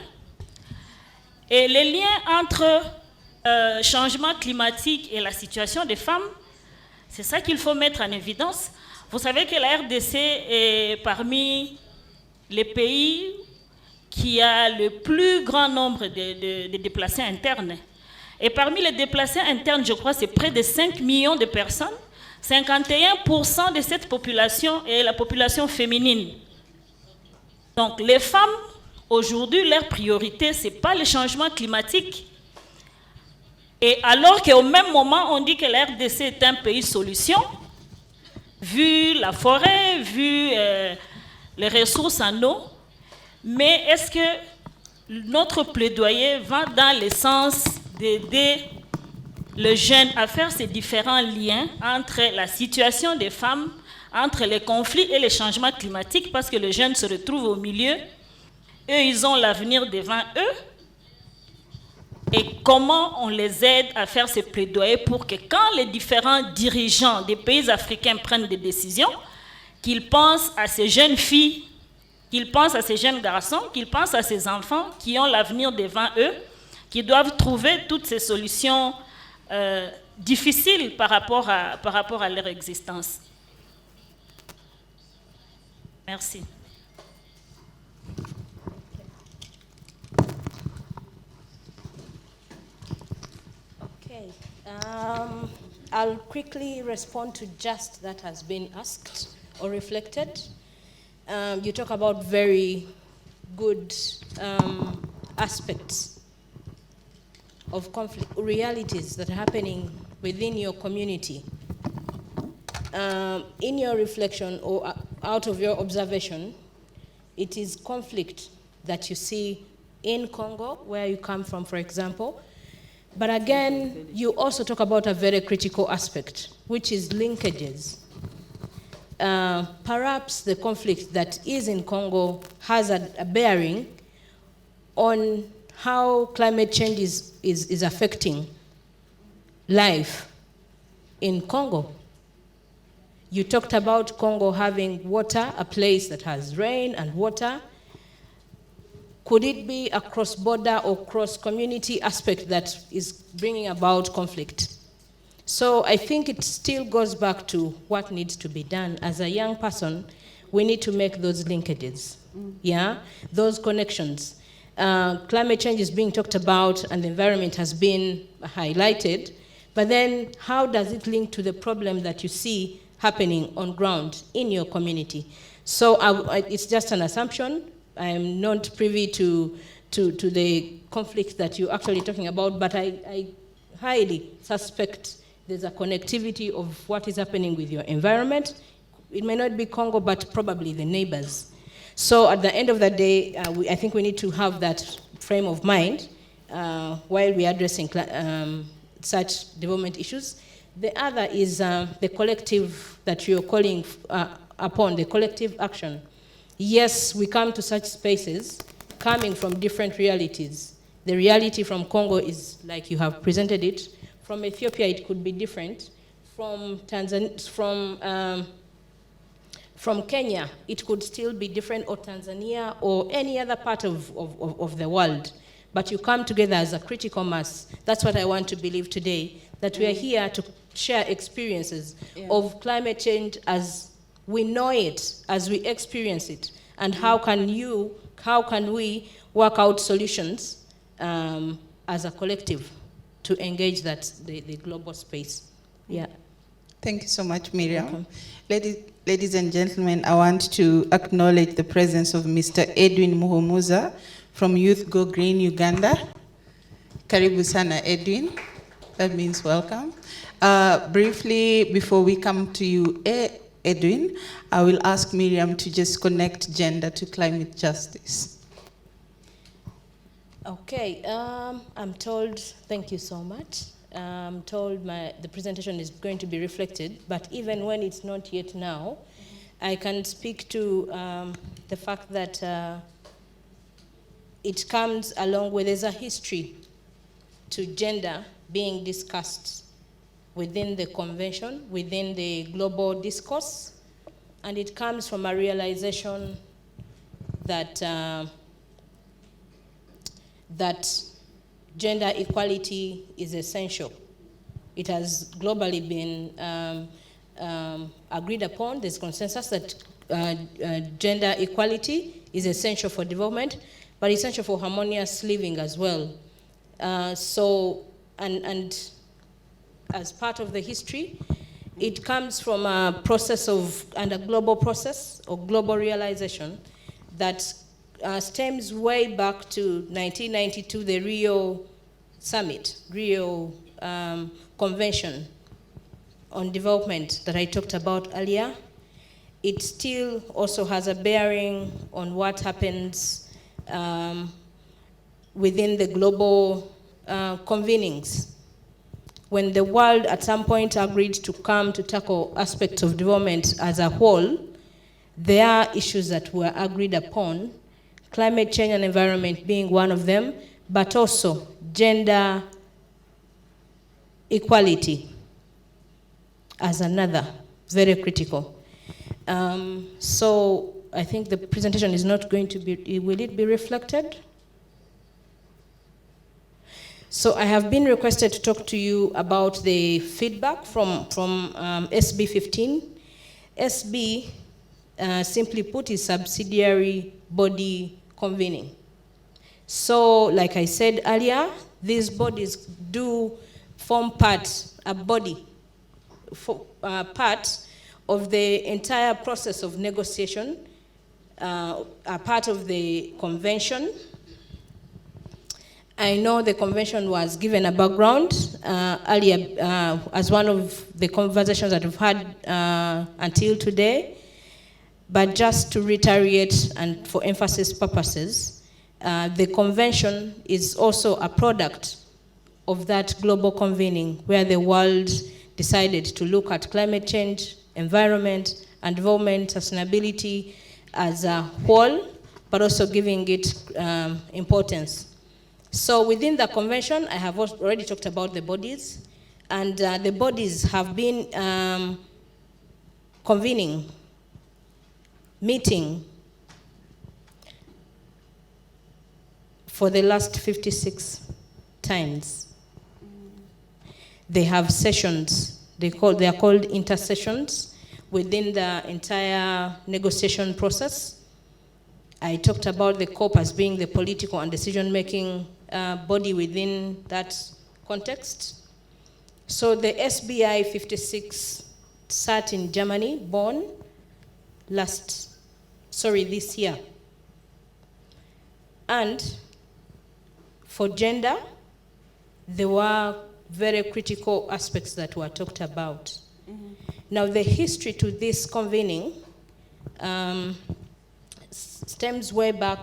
[SPEAKER 9] Et les liens entre changement climatique et la situation des femmes, c'est ça qu'il faut mettre en évidence. Vous savez que la RDC est parmi les pays qui a le plus grand nombre de déplacés internes. Et parmi les déplacés internes, je crois, c'est près de 5 millions de personnes. 51% de cette population est la population féminine. Donc les femmes, aujourd'hui, leur priorité, ce n'est pas le changement climatique. Et alors qu'au même moment, on dit que la RDC est un pays solution, vu la forêt, vu les ressources en eau, mais est-ce que notre plaidoyer va dans le sens d'aider les jeunes à faire ces différents liens entre la situation des femmes, entre les conflits et les changements climatiques, parce que les jeunes se retrouvent au milieu, eux, ils ont l'avenir devant eux, et comment on les aide à faire ces plaidoyers pour que quand les différents dirigeants des pays africains prennent des décisions, qu'ils pensent à ces jeunes filles, qu'ils pensent à ces jeunes garçons, qu'ils pensent à ces enfants qui ont l'avenir devant eux, qui doivent trouver toutes ces solutions difficiles par rapport à leur existence. Merci.
[SPEAKER 6] Okay. I'll quickly respond to just that has been asked or reflected. You talk about very good aspects of conflict, realities that are happening within your community. In your reflection or out of your observation, it is conflict that you see in Congo, where you come from, for example. But again, you also talk about a very critical aspect, which is linkages. Perhaps the conflict that is in Congo has a bearing on how climate change is affecting life in Congo. You talked about Congo having water, a place that has rain and water. Could it be a cross-border or cross-community aspect that is bringing about conflict? So I think it still goes back to what needs to be done. As a young person, we need to make those linkages, yeah, those connections. Climate change is being talked about and the environment has been highlighted, but then how does it link to the problem that you see happening on ground in your community? So it's just an assumption. I am not privy to the conflict that you're actually talking about, but I highly suspect there's a connectivity of what is happening with your environment. It may not be Congo, but probably the neighbors. So at the end of the day, I think we need to have that frame of mind while we're addressing such development issues. The other is the collective that you're calling upon, the collective action. Yes, we come to such spaces coming from different realities. The reality from Congo is like you have presented it. From Ethiopia, it could be different. From Tanzania, from Kenya, it could still be different, or Tanzania, or any other part of the world. But you come together as a critical mass. That's what I want to believe today, that we are here to share experiences of climate change as we know it, as we experience it, and how can we work out solutions as a collective to engage the global space. Yeah.
[SPEAKER 5] Thank you so much, Miriam. Ladies and gentlemen, I want to acknowledge the presence of Mr. Edwin Muhumuza from Youth Go Green Uganda. Karibu sana, Edwin. That means welcome. Briefly, before we come to you, Edwin, I will ask Miriam to just connect gender to climate justice.
[SPEAKER 6] Okay, I'm told, thank you so much. I'm told the presentation is going to be reflected, but even when it's not yet now, I can speak to the fact that it comes along with, there's a history to gender being discussed within the convention, within the global discourse, and it comes from a realization that that gender equality is essential. It has globally been agreed upon. There's consensus that gender equality is essential for development, but essential for harmonious living as well. And as part of the history, it comes from a process of, and a global process or global realization that stems way back to 1992, the Rio Summit, Rio Convention on Development that I talked about earlier. It still also has a bearing on what happens within the global convenings. When the world at some point agreed to come to tackle aspects of development as a whole, there are issues that were agreed upon, climate change and environment being one of them, but also gender equality as another, very critical. So I think the presentation is not going to be, will it be reflected? So I have been requested to talk to you about the feedback from SB 15. SB, simply put, is subsidiary body convening. So, like I said earlier, these bodies do form part, a body, part of the entire process of negotiation, a part of the convention. I know the convention was given a background earlier as one of the conversations that we've had until today, but just to reiterate and for emphasis purposes, the convention is also a product of that global convening where the world decided to look at climate change, environment, and development, sustainability as a whole, but also giving it importance. So within the convention, I have already talked about the bodies, and the bodies have been convening, meeting for the last 56 times. They have sessions, they are called intersessions within the entire negotiation process. I talked about the COP as being the political and decision-making body within that context. So the SBI 56 sat in Germany, Bonn, this year. And for gender, there were very critical aspects that were talked about. Mm-hmm. Now the history to this convening stems way back,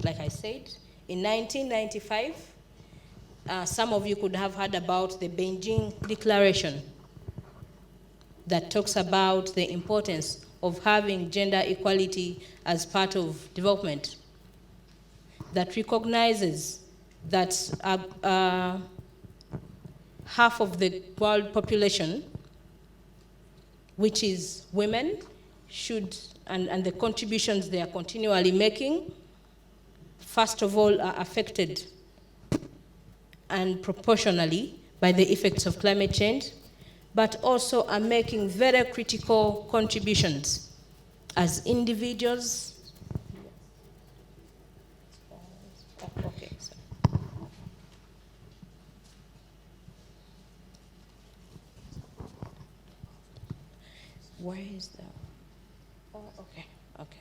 [SPEAKER 6] like I said, in 1995. Some of you could have heard about the Beijing Declaration that talks about the importance of having gender equality as part of development, that recognizes that half of the world population, which is women, should, and the contributions they are continually making, first of all, are affected and proportionally by the effects of climate change, but also are making very critical contributions as individuals. Okay. Where is that? Oh, okay, okay.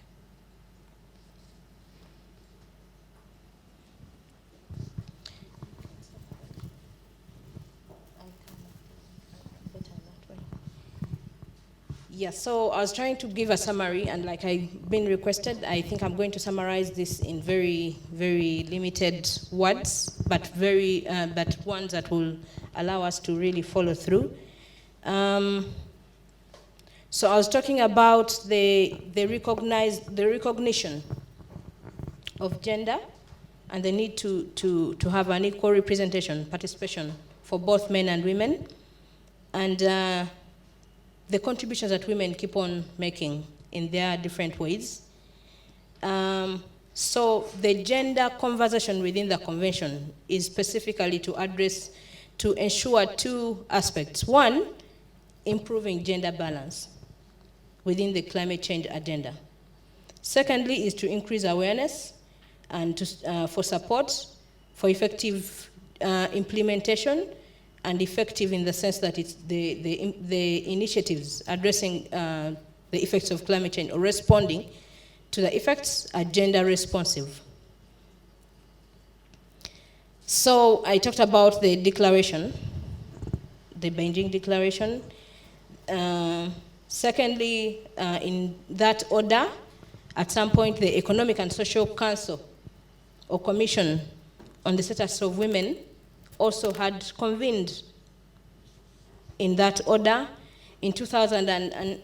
[SPEAKER 6] Yeah, so I was trying to give a summary, and like I've been requested, I think I'm going to summarize this in very, very limited words, but but ones that will allow us to really follow through. So I was talking about the recognition of gender and the need to have an equal representation, participation for both men and women, and the contributions that women keep on making in their different ways. So the gender conversation within the convention is specifically to ensure two aspects. One, improving gender balance within the climate change agenda. Secondly is to increase awareness and for support for effective implementation, and effective in the sense that it's the initiatives addressing the effects of climate change or responding to the effects are gender responsive. So I talked about the declaration, the Beijing Declaration. Secondly, in that order, at some point the Economic and Social Council or Commission on the Status of Women also had convened in that order in 2000,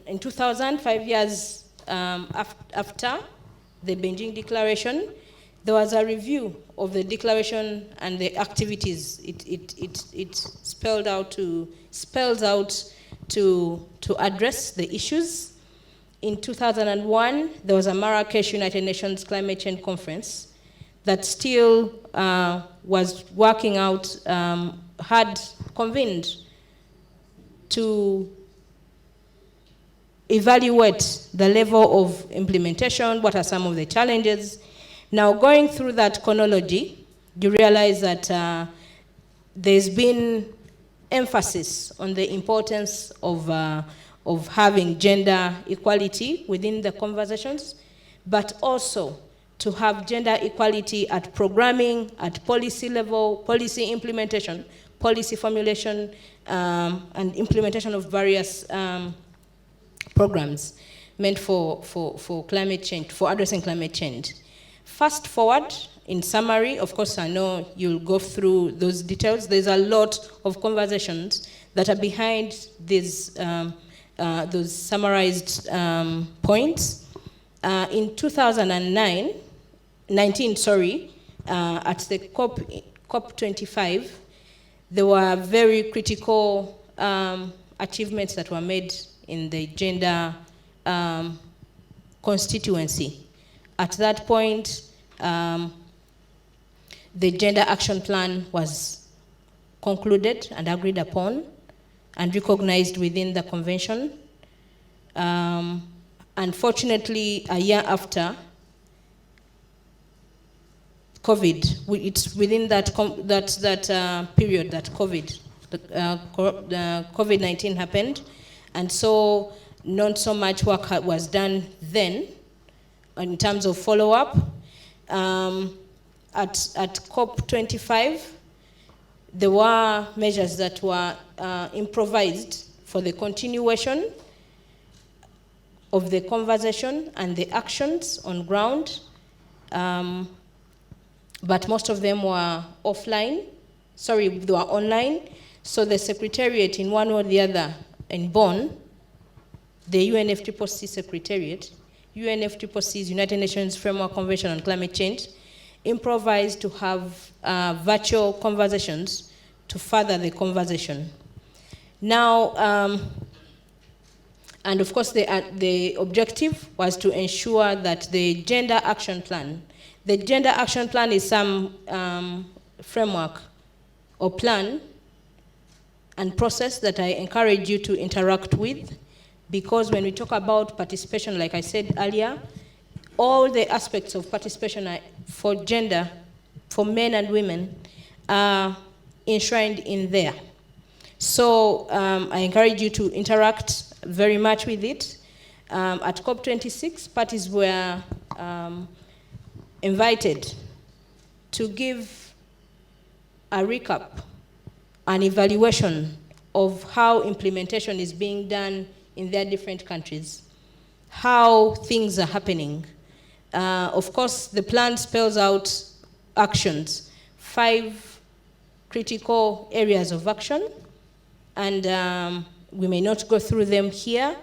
[SPEAKER 6] in 2000, 5 years after the Beijing Declaration. There was a review of the declaration and the activities it spells out to address the issues. In 2001, there was a Marrakesh United Nations Climate Change Conference that still was working out, had convened to evaluate the level of implementation, what are some of the challenges. Now, going through that chronology, you realize that there's been emphasis on the importance of having gender equality within the conversations, but also to have gender equality at programming, at policy level, policy implementation, policy formulation, and implementation of various programs meant for climate change, for addressing climate change. Fast forward, in summary, of course I know you'll go through those details. There's a lot of conversations that are behind these, those summarized points. In 2019, at the COP25, there were very critical achievements that were made in the gender constituency. At that point, the gender action plan was concluded and agreed upon and recognized within the convention. Unfortunately, a year after COVID, it's within that period that COVID-19 happened, and so not so much work was done then in terms of follow-up. At COP25, there were measures that were improvised for the continuation of the conversation and the actions on ground, but most of them were offline. Sorry, they were online. So the Secretariat, in one or the other, in Bonn, the UNFCCC Secretariat, UNFCCC's United Nations Framework Convention on Climate Change, improvised to have virtual conversations to further the conversation. Now, and of course the objective was to ensure that the gender action plan is some framework or plan and process that I encourage you to interact with, because when we talk about participation, like I said earlier, all the aspects of participation for gender, for men and women, are enshrined in there. So I encourage you to interact very much with it. At COP26, parties were invited to give a recap, an evaluation of how implementation is being done in their different countries, how things are happening. Of course, the plan spells out actions, 5 critical areas of action, and we may not go through them here,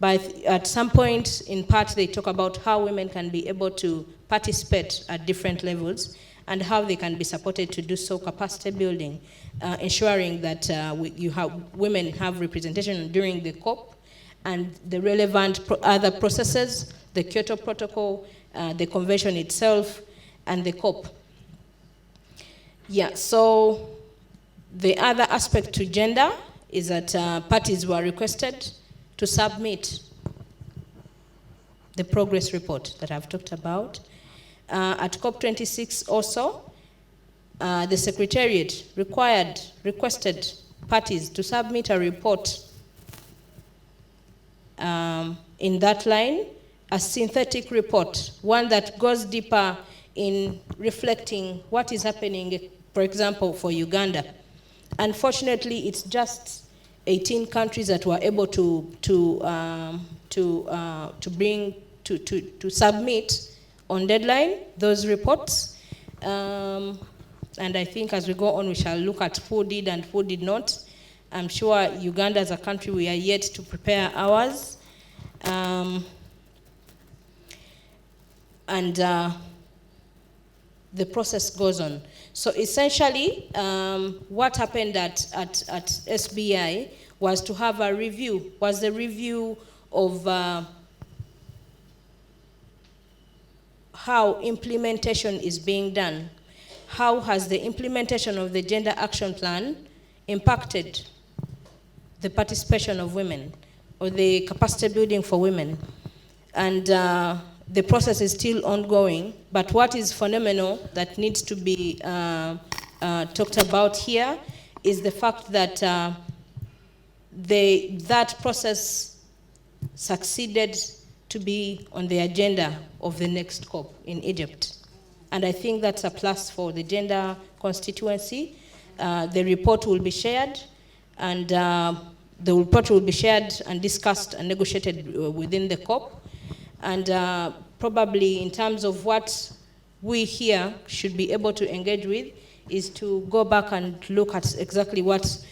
[SPEAKER 6] but at some point, in part, they talk about how women can be able to participate at different levels and how they can be supported to do so, capacity building, ensuring that women have representation during the COP, and the relevant other processes, the Kyoto Protocol, the convention itself, and the COP. Yeah, so the other aspect to gender is that parties were requested to submit the progress report that I've talked about. At COP26 also, the Secretariat requested parties to submit a report in that line, a synthetic report, one that goes deeper in reflecting what is happening, for example, for Uganda. Unfortunately, it's just 18 countries that were able to submit on deadline those reports. And I think as we go on, we shall look at who did and who did not. I'm sure Uganda as a country, we are yet to prepare ours. The process goes on. So essentially, what happened at SBI was to have a review, the review of how implementation is being done. How has the implementation of the Gender Action Plan impacted the participation of women or the capacity building for women? And the process is still ongoing, but what is phenomenal that needs to be talked about here is the fact that that process succeeded to be on the agenda of the next COP in Egypt. And I think that's a plus for the gender constituency. The report will be shared, and the report will be shared and discussed and negotiated within the COP. And probably in terms of what we here should be able to engage with is to go back and look at exactly what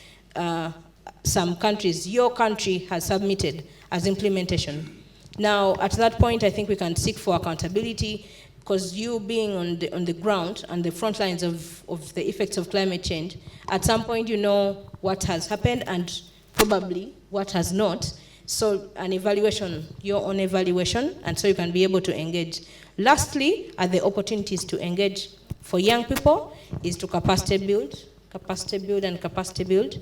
[SPEAKER 6] some countries, your country, has submitted as implementation. Now, at that point, I think we can seek for accountability, because you being on the ground and the front lines of the effects of climate change, at some point you know what has happened and probably what has not. So an evaluation, your own evaluation, and so you can be able to engage. Lastly, are the opportunities to engage for young people is to capacity build, and capacity build.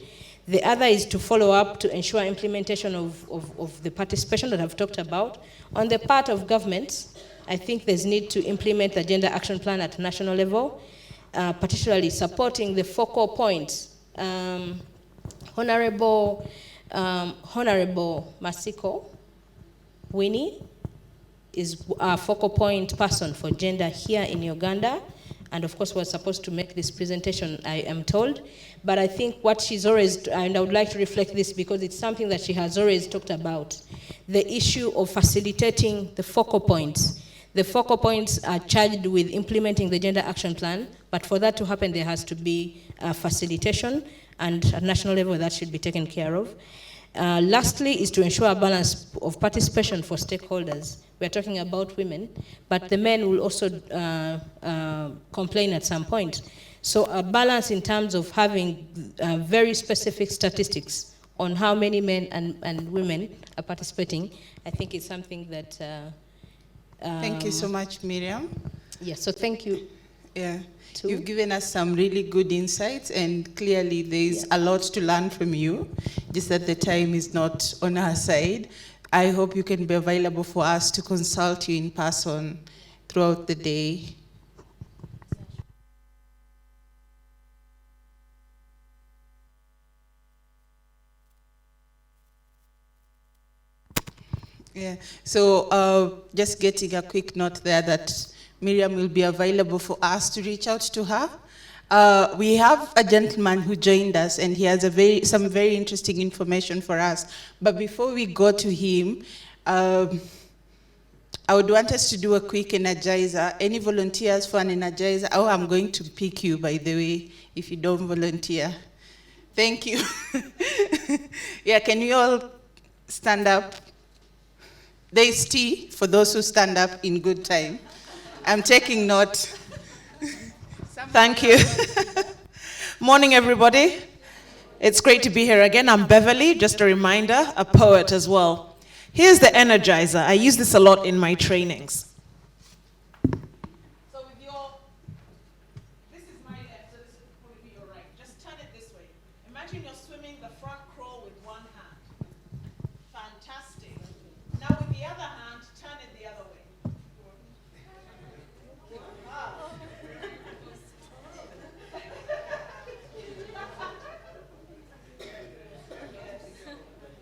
[SPEAKER 6] The other is to follow up to ensure implementation of the participation that I've talked about. On the part of governments, I think there's need to implement the Gender Action Plan at national level, particularly supporting the focal points. Honorable Masiko Winnie is a focal point person for gender here in Uganda, and of course was supposed to make this presentation, I am told. But I think what she's always, and I would like to reflect this because it's something that she has always talked about, the issue of facilitating the focal points. The focal points are charged with implementing the Gender Action Plan, but for that to happen, there has to be facilitation, and at national level, that should be taken care of. Lastly, is to ensure a balance of participation for stakeholders. We're talking about women, but the men will also complain at some point. So a balance in terms of having very specific statistics on how many men and women are participating, I think is something that...
[SPEAKER 5] Thank you so much, Miriam.
[SPEAKER 6] Yeah, so thank you.
[SPEAKER 5] Yeah, you've given us some really good insights, and clearly there is a lot to learn from you, just that the time is not on our side. I hope you can be available for us to consult you in person throughout the day. Yeah, so just getting a quick note there that Miriam will be available for us to reach out to her. We have a gentleman who joined us, and he has some very interesting information for us. But before we go to him, I would want us to do a quick energizer. Any volunteers for an energizer? Oh, I'm going to pick you, by the way, if you don't volunteer. Thank you. Yeah, can you all stand up? There is tea for those who stand up in good time. I'm taking note. Thank you. Morning, everybody. It's great to be here again. I'm Beverly, just a reminder, a poet as well. Here's the energizer. I use this a lot in my trainings. So with your, this is my left, so this will be your right. Just turn it this way. Imagine you're swimming the front crawl with one hand. Fantastic. Now with the other hand, turn it the other way.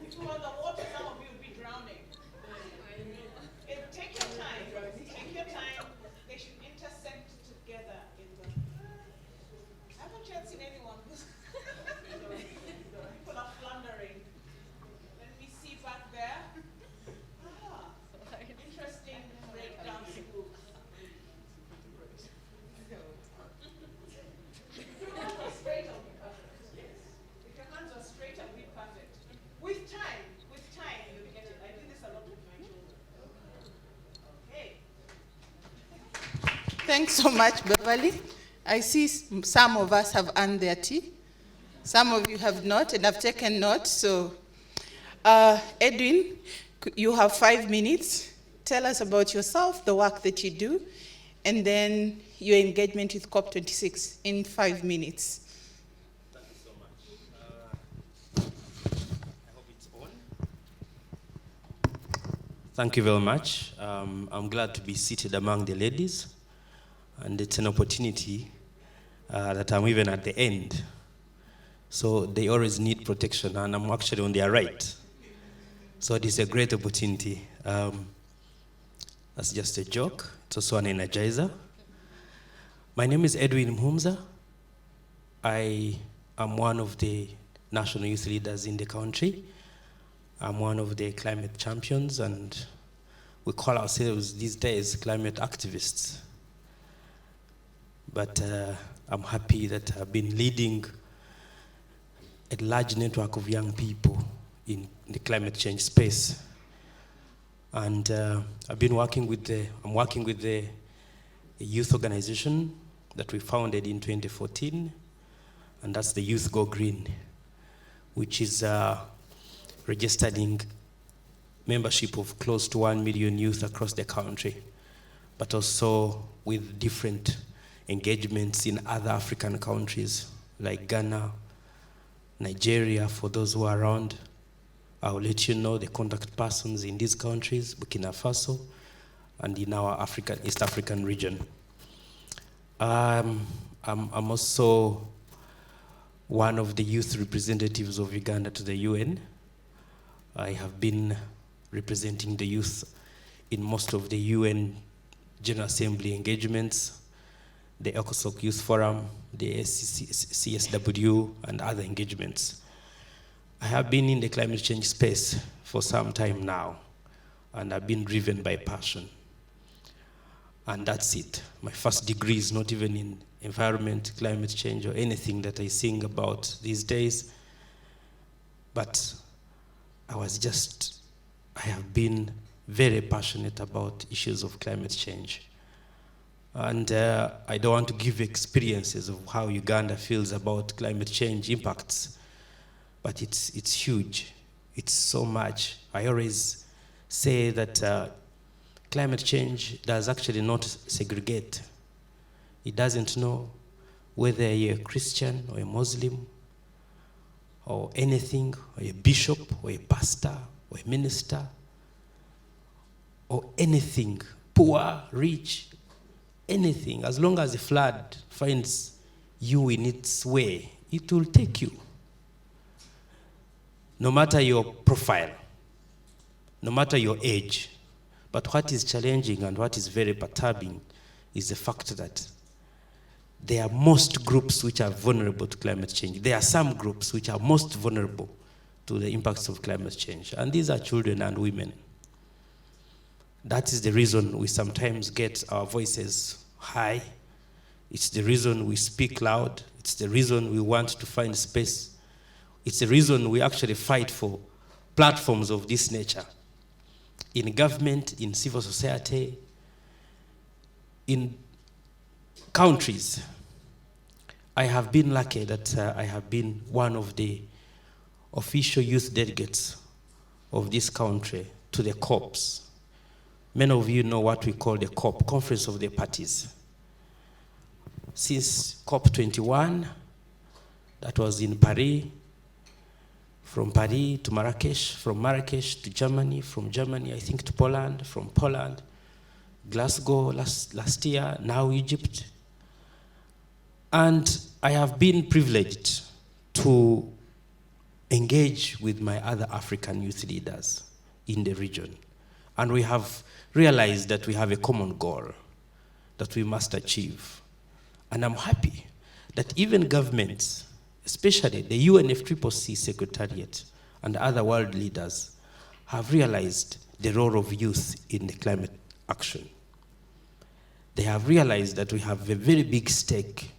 [SPEAKER 5] If you were the water, some of you would be drowning. Take your time. Take your time. They should intersect together in the. I haven't yet seen anyone. People are floundering. Let me see back there. Interesting breakdance move. If your hands are straight, I'll be perfect. Yes. If your hands are straight, I'll be perfect. With time, you'll get it. I do this a lot with my children. Okay. Thanks so much, Beverly. I see some of us have earned their tea. Some of you have not, and have taken note. So, Edwin, you have 5 minutes. Tell us about yourself, the work that you do, and then your engagement with COP26 in 5 minutes.
[SPEAKER 10] Thank you so much. I hope it's on. Thank you very much. I'm glad to be seated among the ladies, and it's an opportunity that I'm even at the end. So they always need protection, and I'm actually on their right. So it is a great opportunity. That's just a joke. It's also an energizer. My name is Edwin Mhumza. I am one of the national youth leaders in the country. I'm one of the climate champions, and we call ourselves these days climate activists. But I'm happy that I've been leading a large network of young people in the climate change space. And I'm working with the youth organization that we founded in 2014, and that's the Youth Go Green, which is registering membership of close to 1 million youth across the country, but also with different engagements in other African countries like Ghana, Nigeria, for those who are around. I'll let you know the contact persons in these countries, Burkina Faso, and in our East African region. I'm also one of the youth representatives of Uganda to the UN. I have been representing the youth in most of the UN General Assembly engagements, the ECOSOC Youth Forum, the CSW, and other engagements. I have been in the climate change space for some time now, and I've been driven by passion. And that's it. My first degree is not even in environment, climate change, or anything that I sing about these days. But I have been very passionate about issues of climate change. And I don't want to give experiences of how Uganda feels about climate change impacts, but it's huge. It's so much. I always say that climate change does actually not segregate. It doesn't know whether you're a Christian or a Muslim or anything, or a bishop or a pastor or a minister or anything, poor, rich, anything. As long as the flood finds you in its way, it will take you. No matter your profile, no matter your age. But what is challenging and what is very perturbing is the fact that there are most groups which are vulnerable to climate change. There are some groups which are most vulnerable to the impacts of climate change, and these are children and women. That is the reason we sometimes get our voices high. It's the reason we speak loud. It's the reason we want to find space. It's the reason we actually fight for platforms of this nature. In government, in civil society, in countries. I have been lucky that I have been one of the official youth delegates of this country to the COPs. Many of you know what we call the COP, Conference of the Parties. Since COP27, that was in Paris, from Paris to Marrakesh, from Marrakesh to Germany, from Germany, I think, to Poland, from Poland, Glasgow last year, now Egypt. And I have been privileged to engage with my other African youth leaders in the region. And we have realized that we have a common goal that we must achieve. And I'm happy that even governments, especially the UNFCCC Secretariat and other world leaders, have realized the role of youth in the climate action. They have realized that we have a very big stake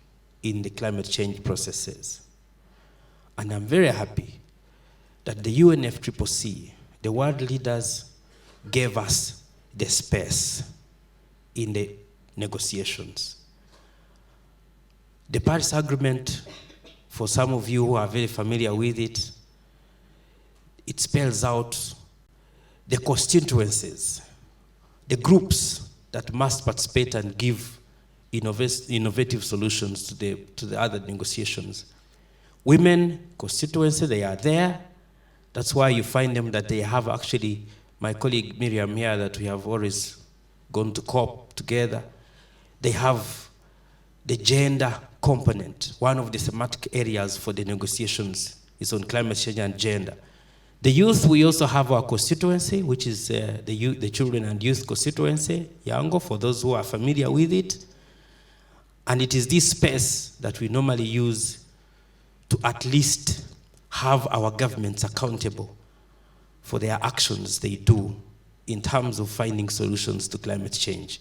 [SPEAKER 10] in the climate change processes. And I'm very happy that the UNFCCC, the world leaders, gave us the space in the negotiations. The Paris Agreement, for some of you who are very familiar with it, it spells out the constituencies, the groups that must participate and give innovative solutions to the other negotiations. Women constituency, they are there. That's why you find them that they have actually, my colleague Miriam here, that we have always gone to COP together. They have the gender component. One of the thematic areas for the negotiations is on climate change and gender. The youth, we also have our constituency, which is the children and youth constituency, Yango, for those who are familiar with it. And it is this space that we normally use to at least have our governments accountable for their actions they do in terms of finding solutions to climate change.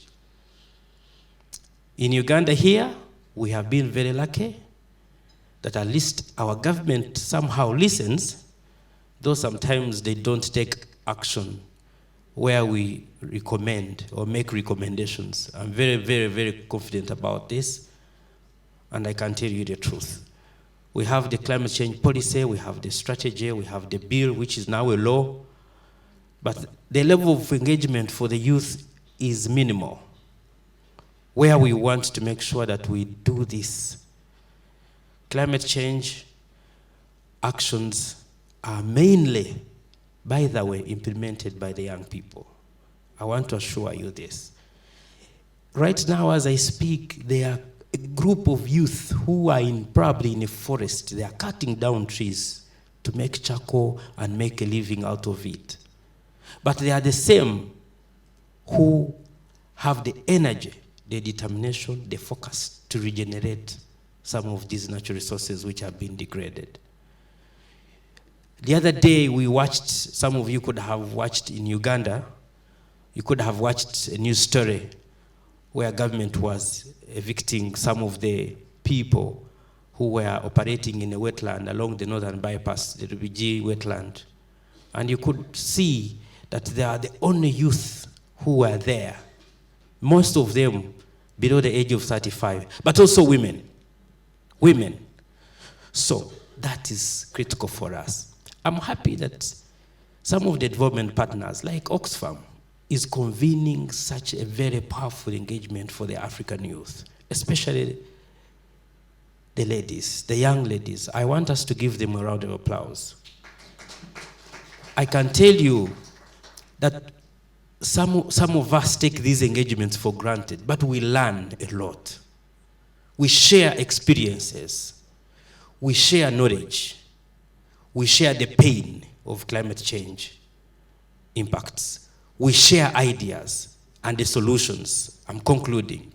[SPEAKER 10] In Uganda here, we have been very lucky that at least our government somehow listens, though sometimes they don't take action where we recommend or make recommendations. I'm very, very, very confident about this, and I can tell you the truth. We have the climate change policy, we have the strategy, we have the bill, which is now a law, but the level of engagement for the youth is minimal, where we want to make sure that we do this. Climate change actions are mainly, by the way, implemented by the young people. I want to assure you this. Right now, as I speak, there are a group of youth who are probably in a forest. They are cutting down trees to make charcoal and make a living out of it. But they are the same who have the energy, the determination, the focus to regenerate some of these natural resources which have been degraded. The other day we watched, some of you could have watched in Uganda, you could have watched a news story where government was evicting some of the people who were operating in a wetland along the northern bypass, the refugee wetland. And you could see that they are the only youth who were there. Most of them below the age of 35, but also women. Women. So that is critical for us. I'm happy that some of the development partners, like Oxfam, is convening such a very powerful engagement for the African youth, especially the ladies, the young ladies. I want us to give them a round of applause. I can tell you that some of us take these engagements for granted, but we learn a lot. We share experiences. We share knowledge. We share the pain of climate change impacts. We share ideas and the solutions. I'm concluding.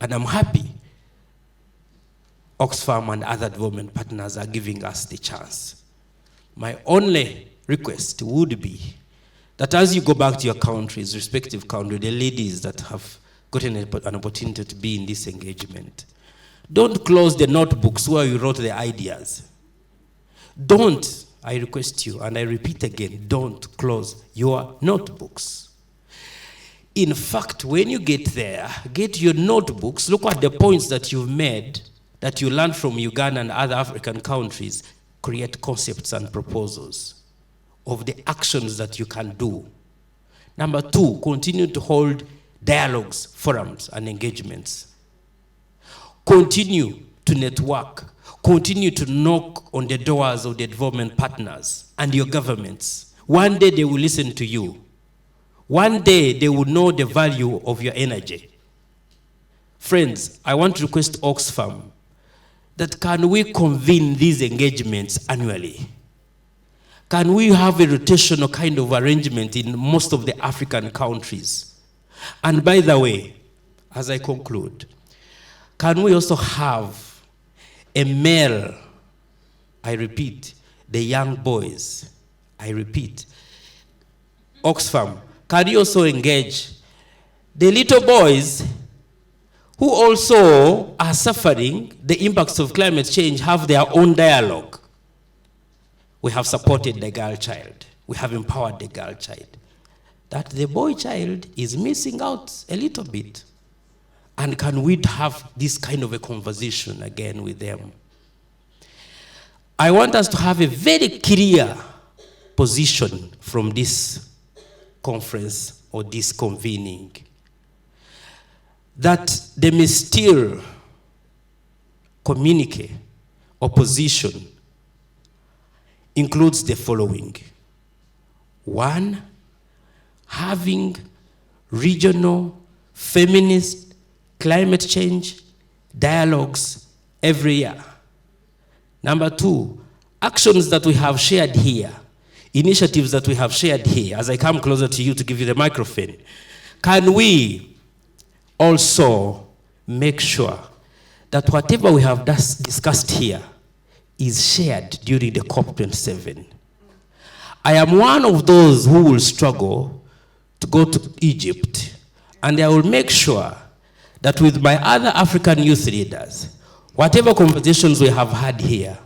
[SPEAKER 10] And I'm happy Oxfam and other development partners are giving us the chance. My only request would be that as you go back to your countries, respective countries, the ladies that have gotten an opportunity to be in this engagement, don't close the notebooks where you wrote the ideas. Don't, I request you, and I repeat again, don't close your notebooks. In fact, when you get there, get your notebooks, look at the points that you've made, that you learn from Uganda and other African countries, create concepts and proposals of the actions that you can do. Number 2, continue to hold dialogues, forums, and engagements. Continue to network. Continue to knock on the doors of the development partners and your governments. One day they will listen to you. One day they will know the value of your energy. Friends, I want to request Oxfam that can we convene these engagements annually? Can we have a rotational kind of arrangement in most of the African countries? And by the way, as I conclude, can we also have a male, I repeat, the young boys, I repeat, Oxfam, can you also engage the little boys who also are suffering the impacts of climate change, have their own dialogue? We have supported the girl child. We have empowered the girl child. That the boy child is missing out a little bit. And can we have this kind of a conversation again with them? I want us to have a very clear position from this conference or this convening, that the Mystile communique or position includes the following. 1, having regional feminist climate change dialogues every year. Number 2, actions that we have shared here, initiatives that we have shared here. As I come closer to you to give you the microphone, can we also make sure that whatever we have discussed here is shared during the COP27? I am one of those who will struggle to go to Egypt, and I will make sure that with my other African youth leaders, whatever conversations we have had here,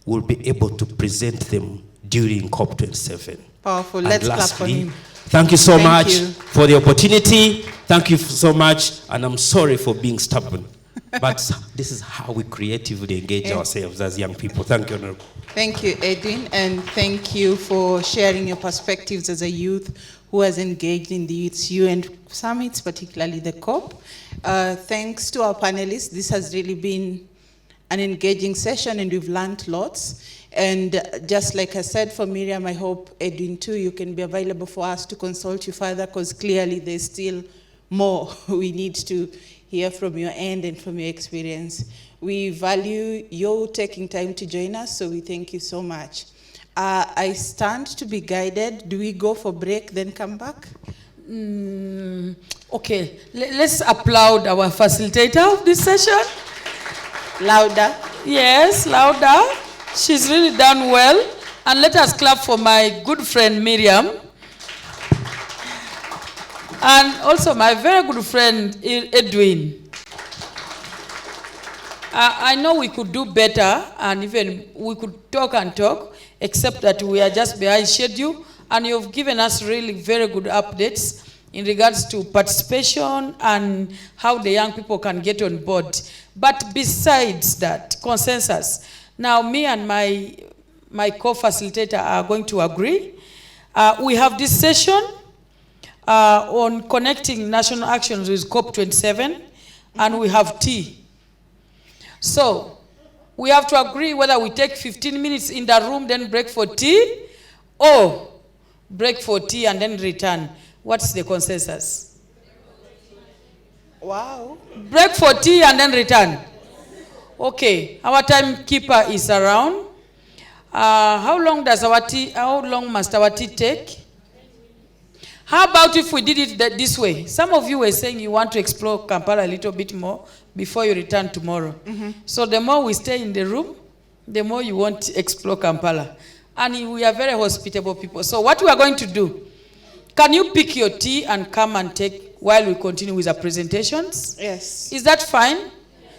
[SPEAKER 10] we'll be able to present them during COP27.
[SPEAKER 5] Powerful.
[SPEAKER 10] And
[SPEAKER 5] Let's
[SPEAKER 10] lastly,
[SPEAKER 5] clap for him.
[SPEAKER 10] Thank you so
[SPEAKER 5] Thank
[SPEAKER 10] much
[SPEAKER 5] you.
[SPEAKER 10] for the opportunity. Thank you so much, and I'm sorry for being stubborn. But this is how we creatively engage ourselves as young people. Thank you, Honorable.
[SPEAKER 5] Thank you, Edwin, and thank you for sharing your perspectives as a youth who has engaged in the Youth UN summits, particularly the COP. Thanks to our panelists. This has really been an engaging session, and we've learned lots. And just like I said for Miriam, I hope, Edwin, too, you can be available for us to consult you further, because clearly there's still more we need to hear from your end and from your experience. We value you taking time to join us, so we thank you so much. I stand to be guided. Do we go for break, then come back?
[SPEAKER 2] Okay, let's applaud our facilitator of this session.
[SPEAKER 5] Louder.
[SPEAKER 2] Yes, louder. She's really done well. And let us clap for my good friend Miriam. And also my very good friend Edwin. I know we could do better, and even we could talk and talk, except that we are just behind schedule. And you've given us really very good updates in regards to participation and how the young people can get on board. But besides that, consensus. Now, me and my co-facilitator are going to agree. We have this session on connecting national actions with COP27, and we have tea. So, we have to agree whether we take 15 minutes in the room, then break for tea, or break for tea and then return. What's the consensus?
[SPEAKER 5] Wow.
[SPEAKER 2] Break for tea and then return. Okay, our timekeeper is around. How long must our tea take? How about if we did it this way? Some of you were saying you want to explore Kampala a little bit more before you return tomorrow. So the more we stay in the room, the more you want to explore Kampala. And we are very hospitable people. So what we are going to do, can you pick your tea and come and take while we continue with our presentations?
[SPEAKER 5] Yes.
[SPEAKER 2] Is that fine?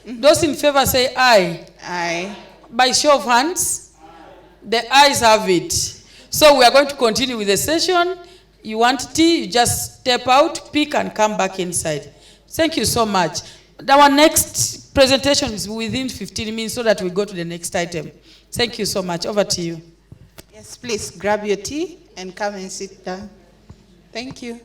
[SPEAKER 2] Those in favor say aye.
[SPEAKER 5] Aye.
[SPEAKER 2] By show of hands, the ayes have it. So we are going to continue with the session. You want tea, you just step out, pick, and come back inside. Thank you so much. Our next presentation is within 15 minutes so that we go to the next item. Thank you so much. Over to you.
[SPEAKER 5] Yes, please grab your tea and come and sit down. Thank you.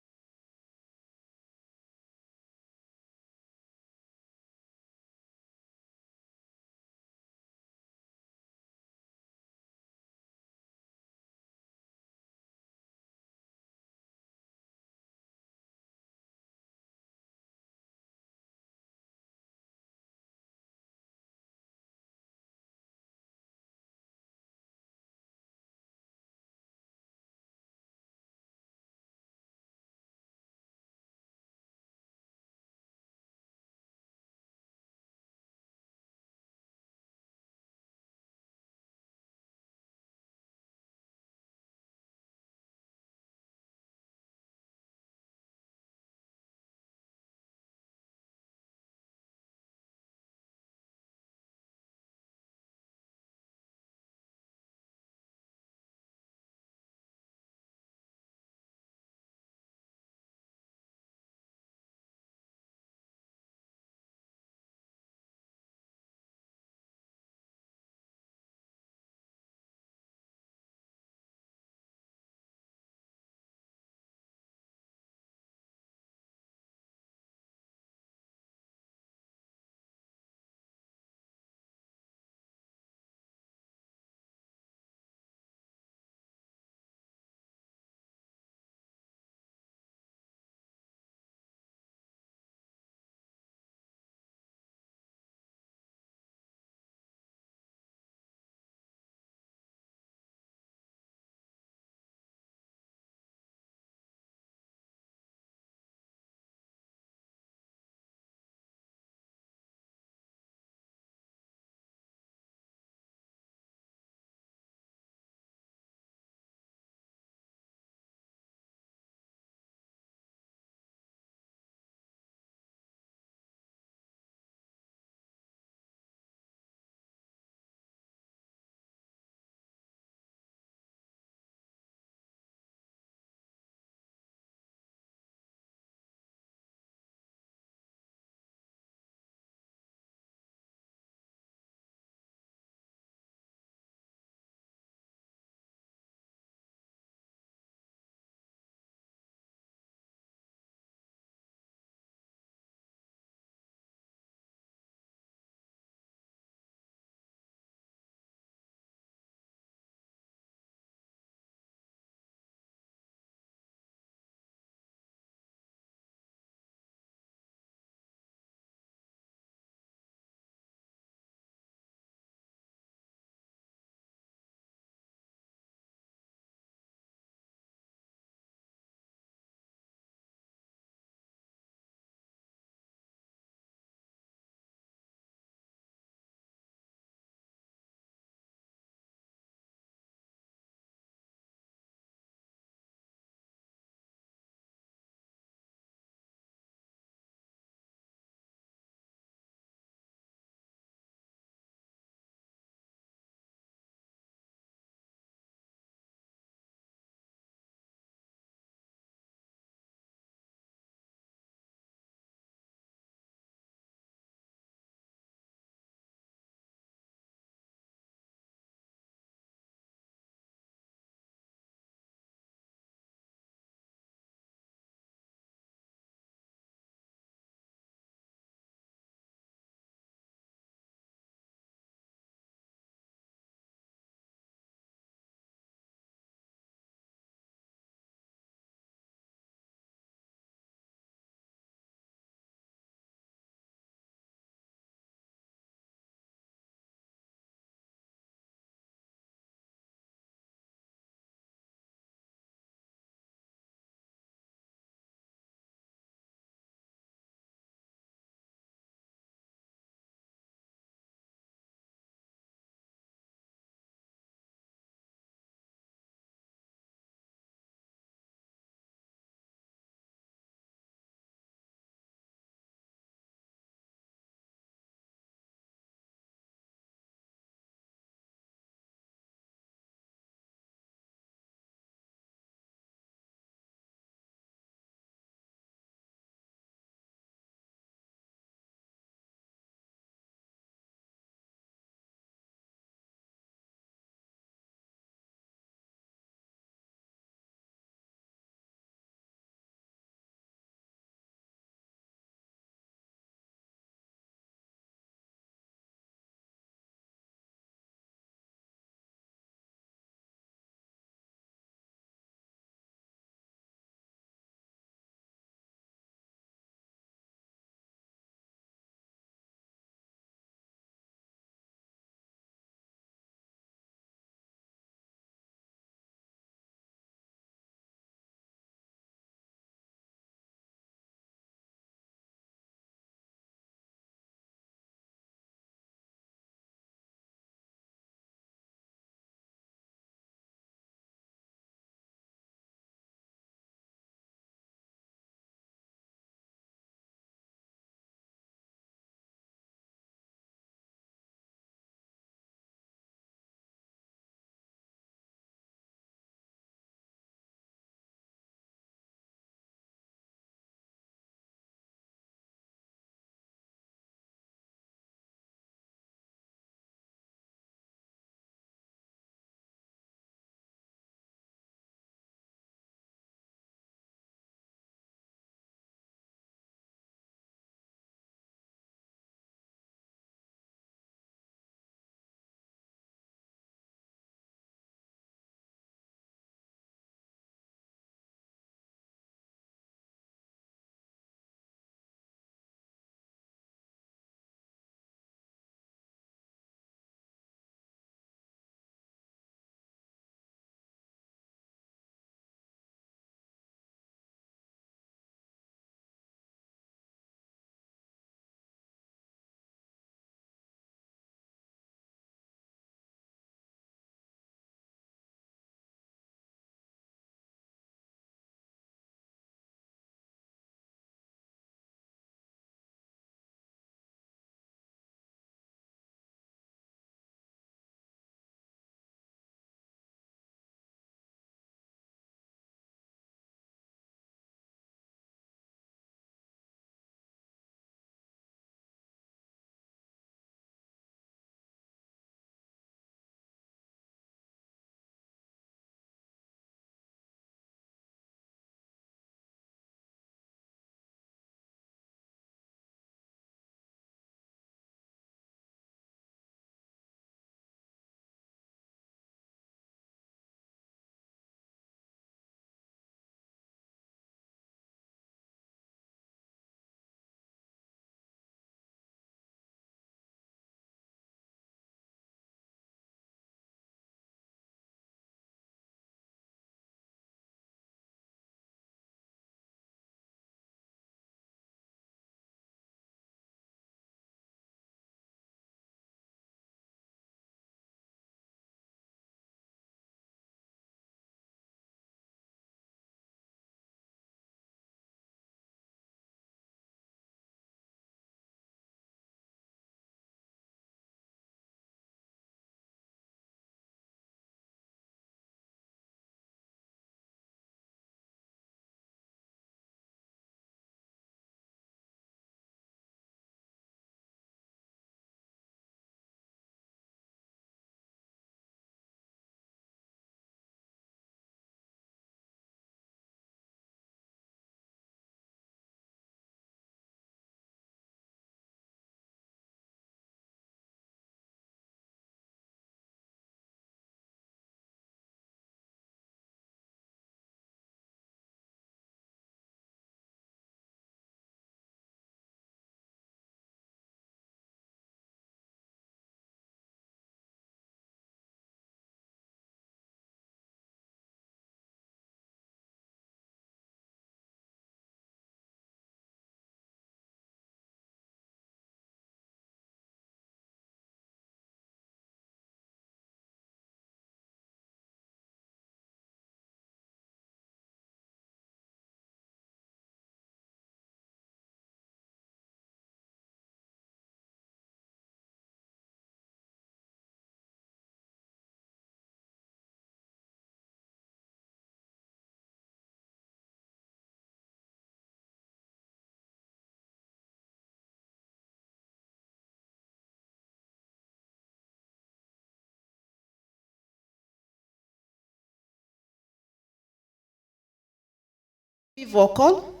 [SPEAKER 5] Be vocal,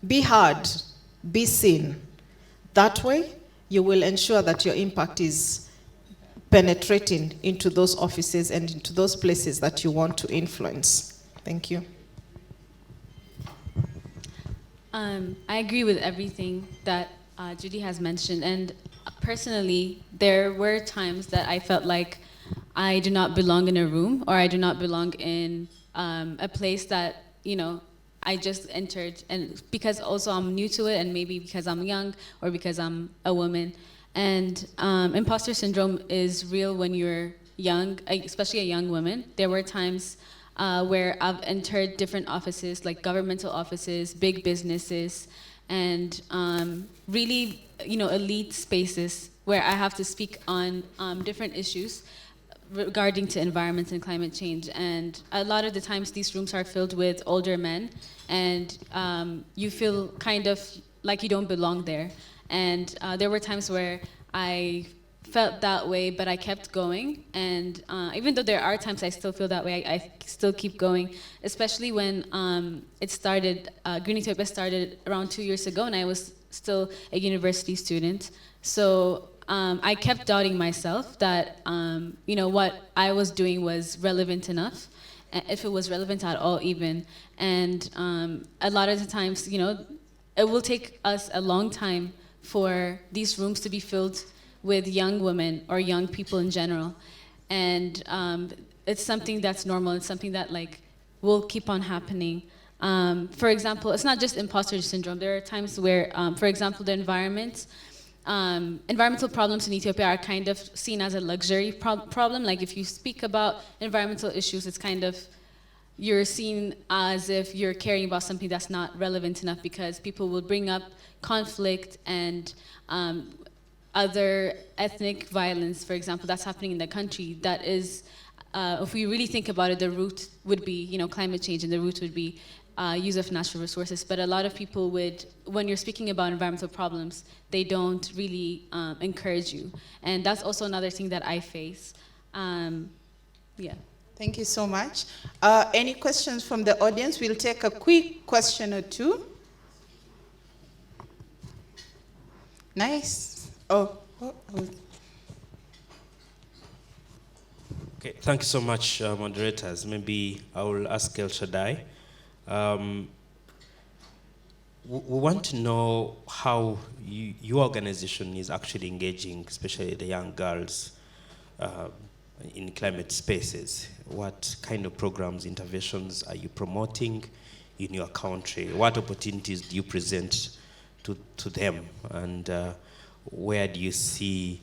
[SPEAKER 5] be heard, be seen. That way, you will ensure that your impact is penetrating into those offices and into those places that you want to influence. Thank you.
[SPEAKER 11] I agree with everything that Judy has mentioned, and personally, there were times that I felt like I do not belong in a room, or I do not belong in a place that, you know, I just entered, and because also I'm new to it, and maybe because I'm young, or because I'm a woman. And imposter syndrome is real when you're young, especially a young woman. There were times where I've entered different offices, like governmental offices, big businesses, and really, you know, elite spaces where I have to speak on different issues regarding to environment and climate change. And a lot of the times these rooms are filled with older men, and you feel kind of like you don't belong there. And there were times where I felt that way, but I kept going. And even though there are times I still feel that way, I still keep going, especially when it started, Green Ethiopia started around 2 years ago, and I was still a university student. So I kept doubting myself that, you know, what I was doing was relevant enough, if it was relevant at all even. And a lot of the times, you know, it will take us a long time for these rooms to be filled with young women or young people in general. And it's something that's normal. It's something that like will keep on happening. For example, it's not just imposter syndrome. There are times where, for example, the environmental problems in Ethiopia are kind of seen as a luxury problem. Like if you speak about environmental issues, it's kind of, you're seen as if you're caring about something that's not relevant enough, because people will bring up conflict and other ethnic violence, for example, that's happening in the country. That is, if we really think about it, the root would be, you know, climate change, and the root would be use of natural resources. But a lot of people would, when you're speaking about environmental problems, they don't really encourage you. And that's also another thing that I face. Yeah.
[SPEAKER 5] Thank you so much. Any questions from the audience? We'll take a quick question or two. Nice.
[SPEAKER 10] Okay, thank you so much, moderators. Maybe I will ask El Shaddai. We want to know how your organization is actually engaging, especially the young girls, in climate spaces. What kind of programs, interventions are you promoting in your country? What opportunities do you present to them? And where do you see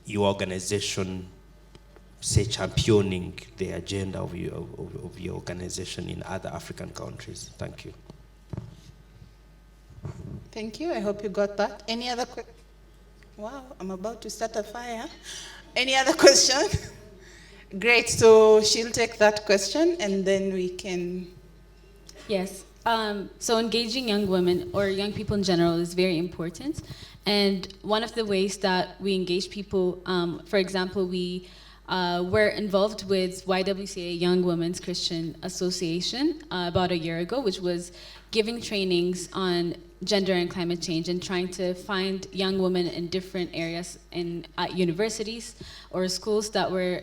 [SPEAKER 10] your organization, say, championing the agenda of your organization in other African countries? Thank you.
[SPEAKER 5] Thank you. I hope you got that. Any other questions? Wow, I'm about to start a fire. Any other question? Great. So she'll take that question, and then we can.
[SPEAKER 11] Yes. So engaging young women or young people in general is very important. And one of the ways that we engage people, for example, we were involved with YWCA, Young Women's Christian Association, about a year ago, which was giving trainings on gender and climate change, and trying to find young women in different areas at universities or schools that were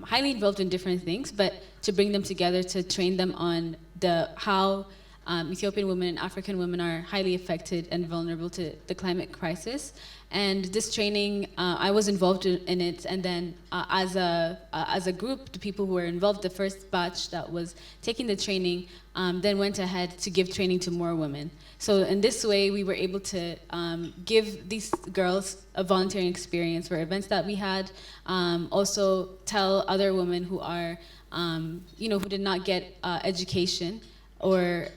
[SPEAKER 11] highly involved in different things, but to bring them together to train them on how Ethiopian women and African women are highly affected and vulnerable to the climate crisis. And this training, I was involved in it, and then as a group, the people who were involved, the first batch that was taking the training, then went ahead to give training to more women. So in this way, we were able to give these girls a volunteering experience for events that we had, also tell other women who are, who did not get education or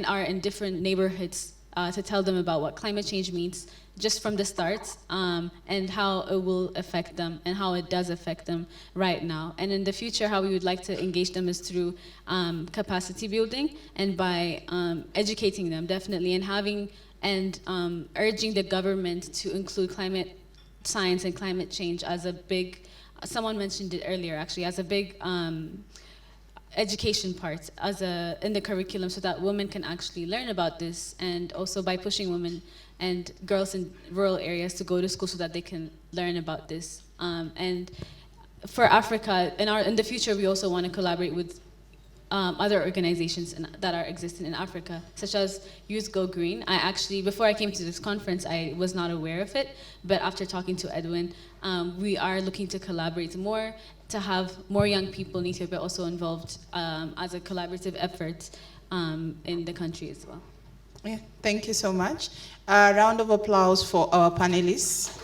[SPEAKER 11] are in different neighborhoods, to tell them about what climate change means just from the start, and how it will affect them and how it does affect them right now. And in the future, how we would like to engage them is through capacity building and by educating them, definitely, and urging the government to include climate science and climate change as a big, someone mentioned it earlier actually, as a big education part in the curriculum so that women can actually learn about this, and also by pushing women and girls in rural areas to go to school so that they can learn about this. And for Africa, in the future, we also want to collaborate with other organizations that are existing in Africa, such as Youth Go Green. I actually, before I came to this conference, I was not aware of it, but after talking to Edwin, we are looking to collaborate more, to have more young people in Ethiopia also involved as a collaborative effort in the country as well.
[SPEAKER 5] Yeah, thank you so much. A round of applause for our panelists.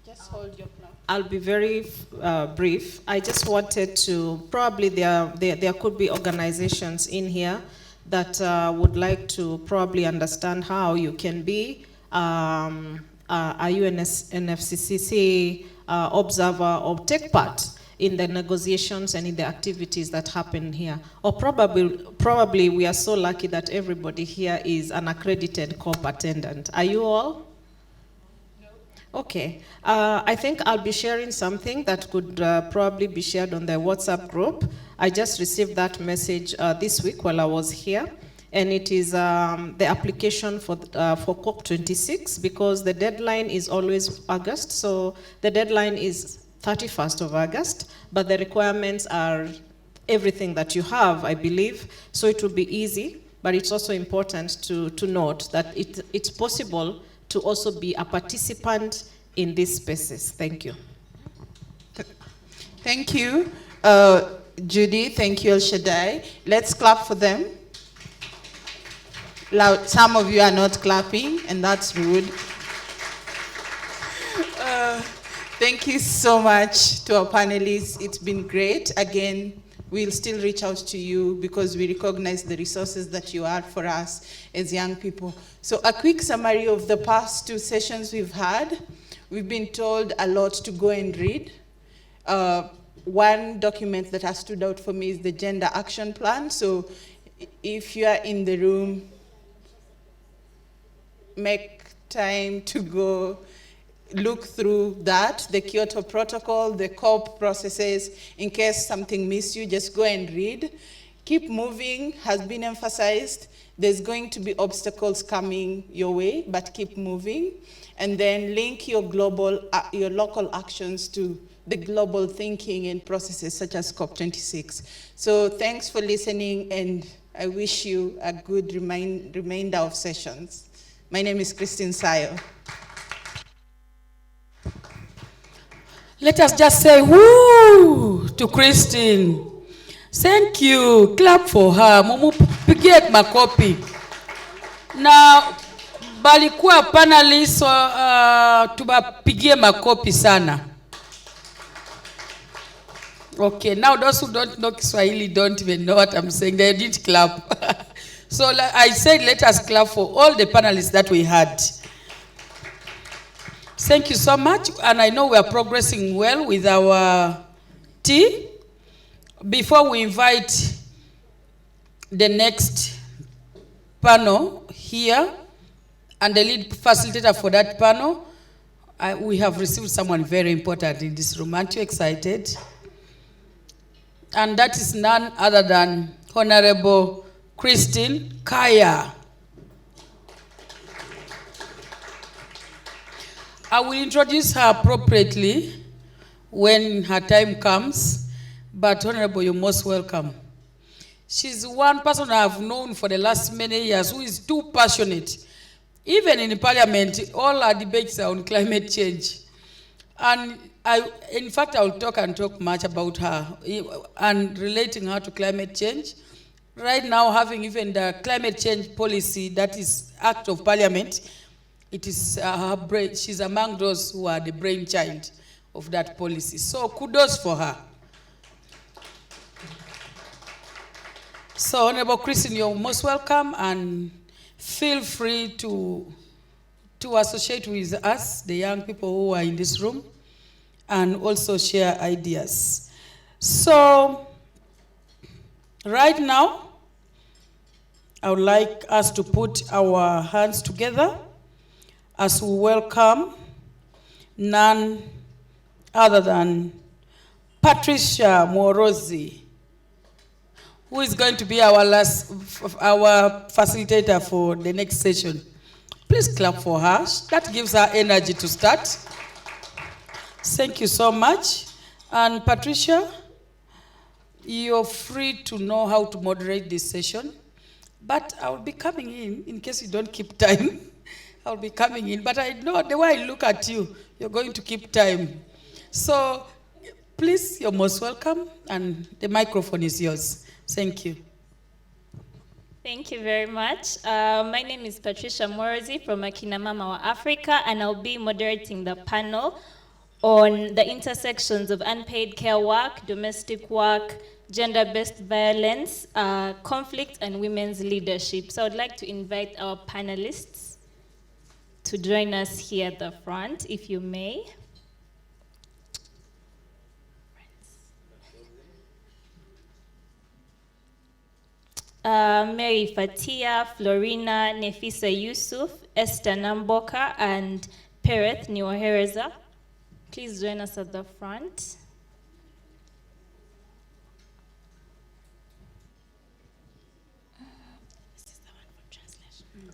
[SPEAKER 5] Just hold your applause.
[SPEAKER 12] I'll be very brief. I just wanted to, probably there could be organizations in here that would like to probably understand how you can be a UNFCCC observer or take part in the negotiations and in the activities that happen here. Or probably we are so lucky that everybody here is an accredited COP attendant. Are you all? Okay, I think I'll be sharing something that could probably be shared on the WhatsApp group. I just received that message this week while I was here, and it is the application for COP26, because the deadline is always August, so the deadline is 31st of August, but the requirements are everything that you have, I believe, so it will be easy, but it's also important to note that it's possible to also be a participant in these spaces. Thank you.
[SPEAKER 5] Thank you, Judy. Thank you, El Shaddai. Let's clap for them. Loud. Some of you are not clapping, and that's rude. Thank you so much to our panelists. It's been great. Again, we'll still reach out to you because we recognize the resources that you are for us as young people. So a quick summary of the past 2 sessions we've had. We've been told a lot to go and read. One document that has stood out for me is the Gender Action Plan. So if you are in the room, make time to go look through that, the Kyoto Protocol, the COP processes. In case something missed you, just go and read. Keep moving has been emphasized. There's going to be obstacles coming your way, but keep moving. And then link your local actions to the global thinking and processes such as COP26. So thanks for listening, and I wish you a good remainder of sessions. My name is Christine Sayo.
[SPEAKER 2] Let us just say woo to Christine. Thank you. Clap for her. Mumupigie makopi. Na balikuwa panelists tubapigie makopi sana. Okay, now those who don't know Kiswahili don't even know what I'm saying. They didn't clap. So I said let us clap for all the panelists that we had. Thank you so much, and I know we are progressing well with our tea. Before we invite the next panel here, and the lead facilitator for that panel, we have received someone very important in this room. Aren't you excited? And that is none other than Honorable Christine Kaya. I will introduce her appropriately when her time comes, but Honorable, you're most welcome. She's one person I've known for the last many years who is too passionate. Even in Parliament, all our debates are on climate change. And in fact, I will talk much about her and relating her to climate change. Right now, having even the climate change policy, that is Act of Parliament, it is her brain. She's among those who are the brainchild of that policy. So kudos for her. So Honorable Christine, you're most welcome, and feel free to associate with us, the young people who are in this room, and also share ideas. So right now, I would like us to put our hands together as we welcome none other than Patricia Morozi, who is going to be our facilitator for the next session. Please clap for her. That gives her energy to start. Thank you so much. And Patricia, you're free to know how to moderate this session, but I'll be coming in case you don't keep time. I'll be coming in, but I know the way I look at you, you're going to keep time. So please, you're most welcome, and the microphone is yours. Thank you.
[SPEAKER 13] Thank you very much. My name is Patricia Morozi from Akina Mama wa Africa, and I'll be moderating the panel on the intersections of unpaid care work, domestic work, gender-based violence, conflict, and women's leadership. So I'd like to invite our panelists to join us here at the front, if you may. Mary Fatia, Florina Nefisa Yusuf, Esther Namboka, and Pereth Niwahereza. Please join us at the front. This is the one for translation.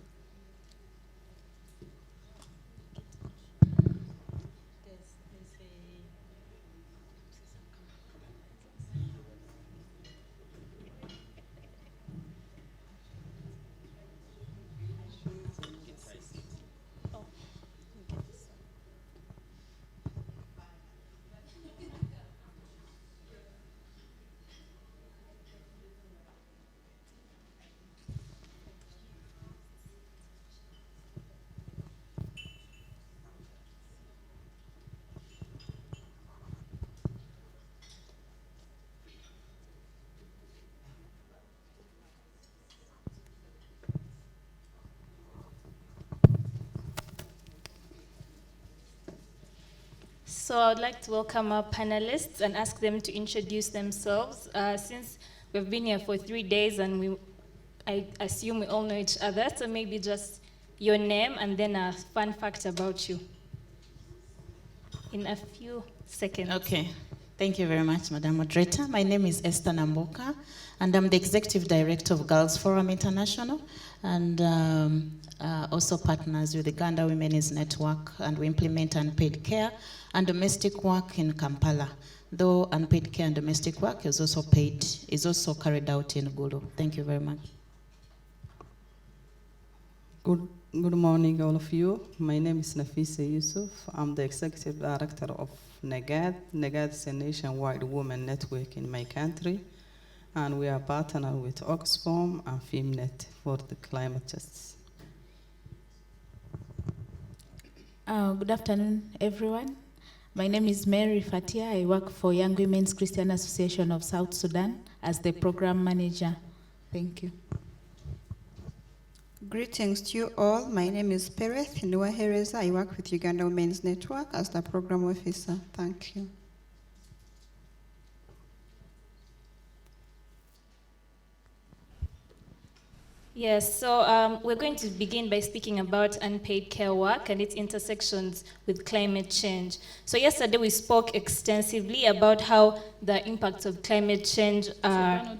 [SPEAKER 13] So I would like to welcome our panelists and ask them to introduce themselves. Since we've been here for 3 days and I assume we all know each other, so maybe just your name and then a fun fact about you in a few seconds.
[SPEAKER 14] Okay. Thank you very much, Madam Moderator. My name is Esther Namboka, and I'm the Executive Director of Girls Forum International, and also partners with the Uganda Women's Network, and we implement unpaid care and domestic work in Kampala, though unpaid care and domestic work is also carried out in Gulu. Thank you very much.
[SPEAKER 15] Good morning, all of you. My name is Nafisa Yusuf. I'm the Executive Director of NEGAD. NEGAD is a nationwide women network in my country, and we are partnered with Oxfam and FEMNET for the climate justice.
[SPEAKER 16] Good afternoon, everyone. My name is Mary Fatia. I work for Young Women's Christian Association of South Sudan as the program manager. Thank you.
[SPEAKER 17] Greetings to you all. My name is Pereth Niwahereza. I work with Uganda Women's Network as the program officer. Thank you.
[SPEAKER 13] Yes, so we're going to begin by speaking about unpaid care work and its intersections with climate change. So yesterday we spoke extensively about how the impacts of climate change are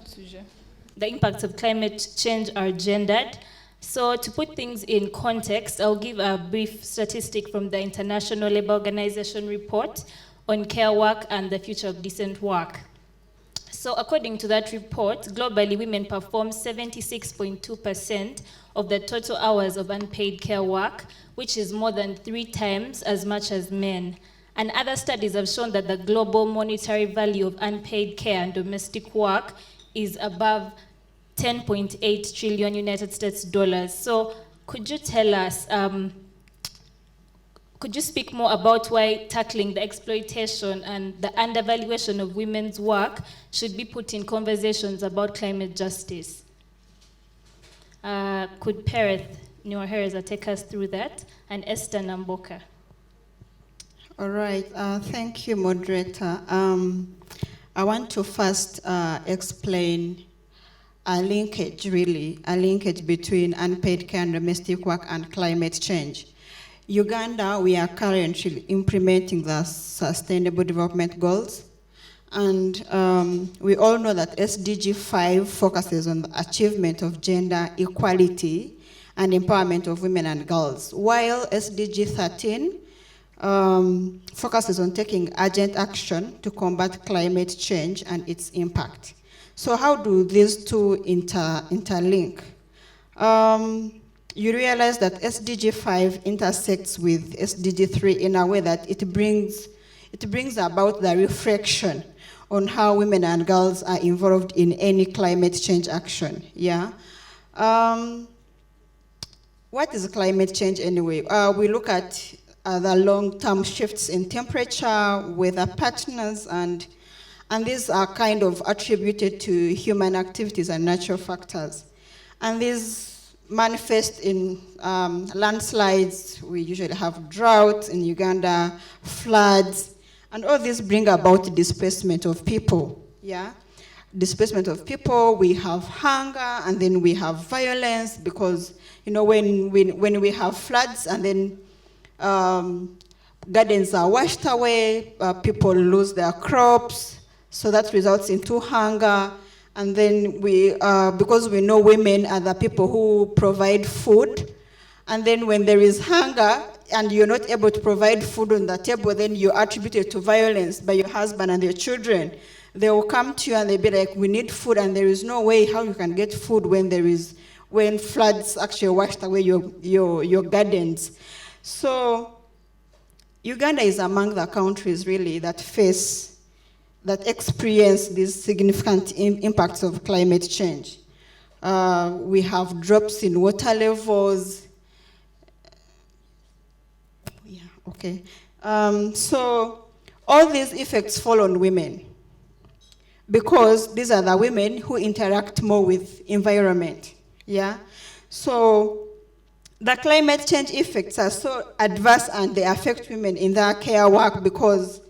[SPEAKER 13] gendered. So to put things in context, I'll give a brief statistic from the International Labour Organization report on care work and the future of decent work. So according to that report, globally women perform 76.2% of the total hours of unpaid care work, which is more than 3 times as much as men. And other studies have shown that the global monetary value of unpaid care and domestic work is above 10.8 trillion United States dollars. So could you tell us, could you speak more about why tackling the exploitation and the undervaluation of women's work should be put in conversations about climate justice? Could Pereth Niwahereza take us through that? And Esther Namboka.
[SPEAKER 17] All right. Thank you, moderator. I want to first explain a linkage between unpaid care and domestic work and climate change. Uganda, we are currently implementing the Sustainable Development Goals, And we all know that SDG 5 focuses on the achievement of gender equality and empowerment of women and girls, while SDG 13 focuses on taking urgent action to combat climate change and its impact. So how do these two interlink? You realize that SDG 5 intersects with SDG 3 in a way that it brings about the reflection on how women and girls are involved in any climate change action. Yeah. What is climate change anyway? We look at the long-term shifts in temperature, weather patterns, and these are kind of attributed to human activities and natural factors. And these manifest in landslides. We usually have droughts in Uganda, floods, and all these bring about displacement of people. Yeah, displacement of people. We have hunger, and then we have violence, because when we have floods and then gardens are washed away, people lose their crops, so that results into hunger. And then because we know women are the people who provide food, and then when there is hunger and you're not able to provide food on the table, then you attribute it to violence by your husband and your children. They will come to you and they'll be like, we need food, and there is no way how you can get food when floods actually washed away your gardens. So Uganda is among the countries really that experience these significant impacts of climate change. We have drops in water levels. Yeah, okay. So all these effects fall on women, because these are the women who interact more with environment. Yeah. So the climate change effects are so adverse, and they affect women in their care work because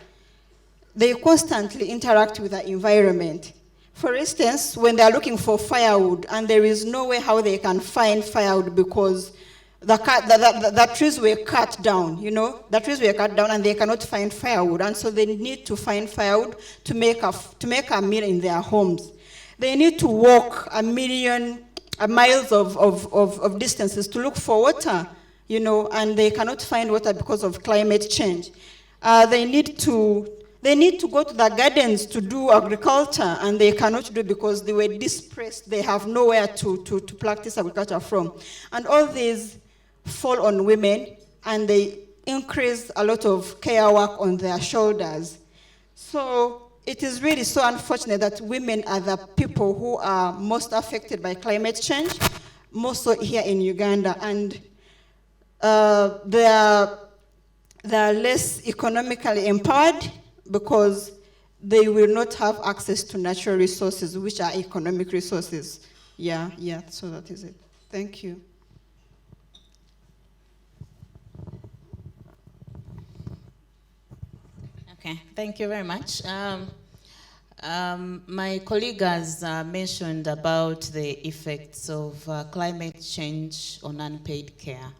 [SPEAKER 17] they constantly interact with the environment. For instance, when they're looking for firewood and there is no way how they can find firewood because the trees were cut down, the trees were cut down and they cannot find firewood, and so they need to find firewood to make a meal in their homes. They need to walk a million miles of distances to look for water, and they cannot find water because of climate change. They need to go to the gardens to do agriculture, and they cannot do because they were displaced. They have nowhere to practice agriculture from. And all these fall on women, and they increase a lot of care work on their shoulders. So it is really so unfortunate that women are the people who are most affected by climate change, most so here in Uganda. And they are less economically empowered because they will not have access to natural resources, which are economic resources. Yeah, so that is it. Thank you.
[SPEAKER 14] Okay, thank you very much. My colleague has mentioned about the effects of climate change on unpaid care.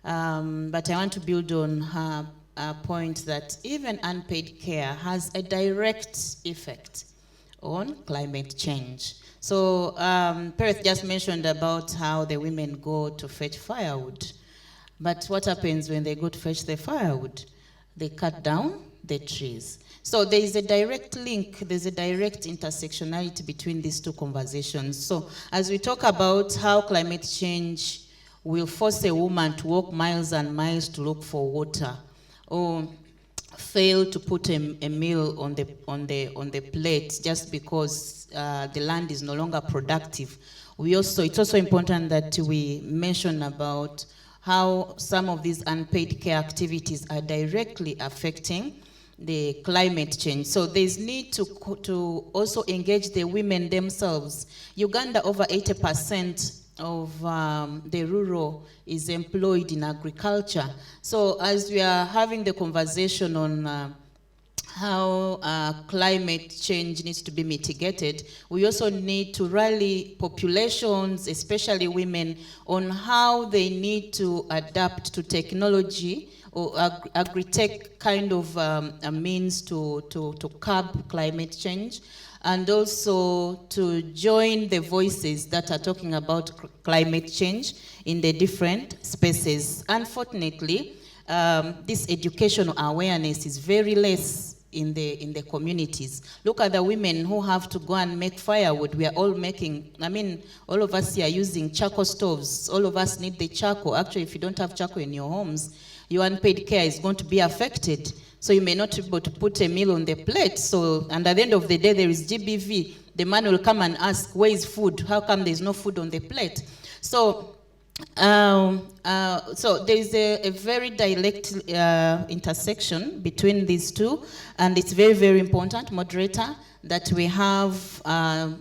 [SPEAKER 14] But I want to build on her point that even unpaid care has a direct effect on climate change. So Perth just mentioned about how the women go to fetch firewood. But what happens when they go to fetch the firewood? They cut down the trees. So there is a direct link, there's a direct intersectionality between these two conversations. So as we talk about how climate change will force a woman to walk miles and miles to look for water, or fail to put a meal on the plate just because the land is no longer productive. It's also important that we mention about how some of these unpaid care activities are directly affecting the climate change. So there's need to also engage the women themselves. Uganda, over 80% of the rural is employed in agriculture. So as we are having the conversation on how climate change needs to be mitigated, we also need to rally populations, especially women, on how they need to adapt to technology or agri-tech kind of a means to curb climate change, and also to join the voices that are talking about climate change in the different spaces. Unfortunately, this educational awareness is very less in the communities. Look at the women who have to go and make firewood. We are all making, all of us here are using charcoal stoves. All of us need the charcoal. Actually, if you don't have charcoal in your homes, your unpaid care is going to be affected. So you may not be able to put a meal on the plate. So, and at the end of the day, there is GBV. The man will come and ask, where is food? How come there's no food on the plate? So, so there is a very direct intersection between these two, and it's very, very important, moderator, that we have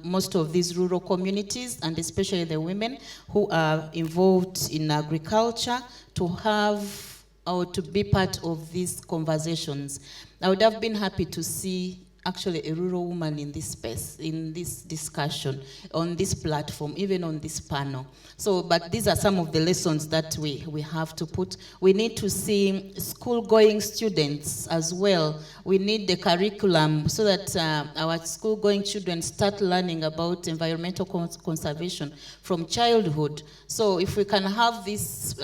[SPEAKER 14] most of these rural communities, and especially the women who are involved in agriculture, to have or to be part of these conversations. I would have been happy to see actually a rural woman in this space, in this discussion, on this platform, even on this panel. So, but these are some of the lessons that we have to put. We need to see school-going students as well. We need the curriculum so that our school-going children start learning about environmental conservation from childhood. So if we can have this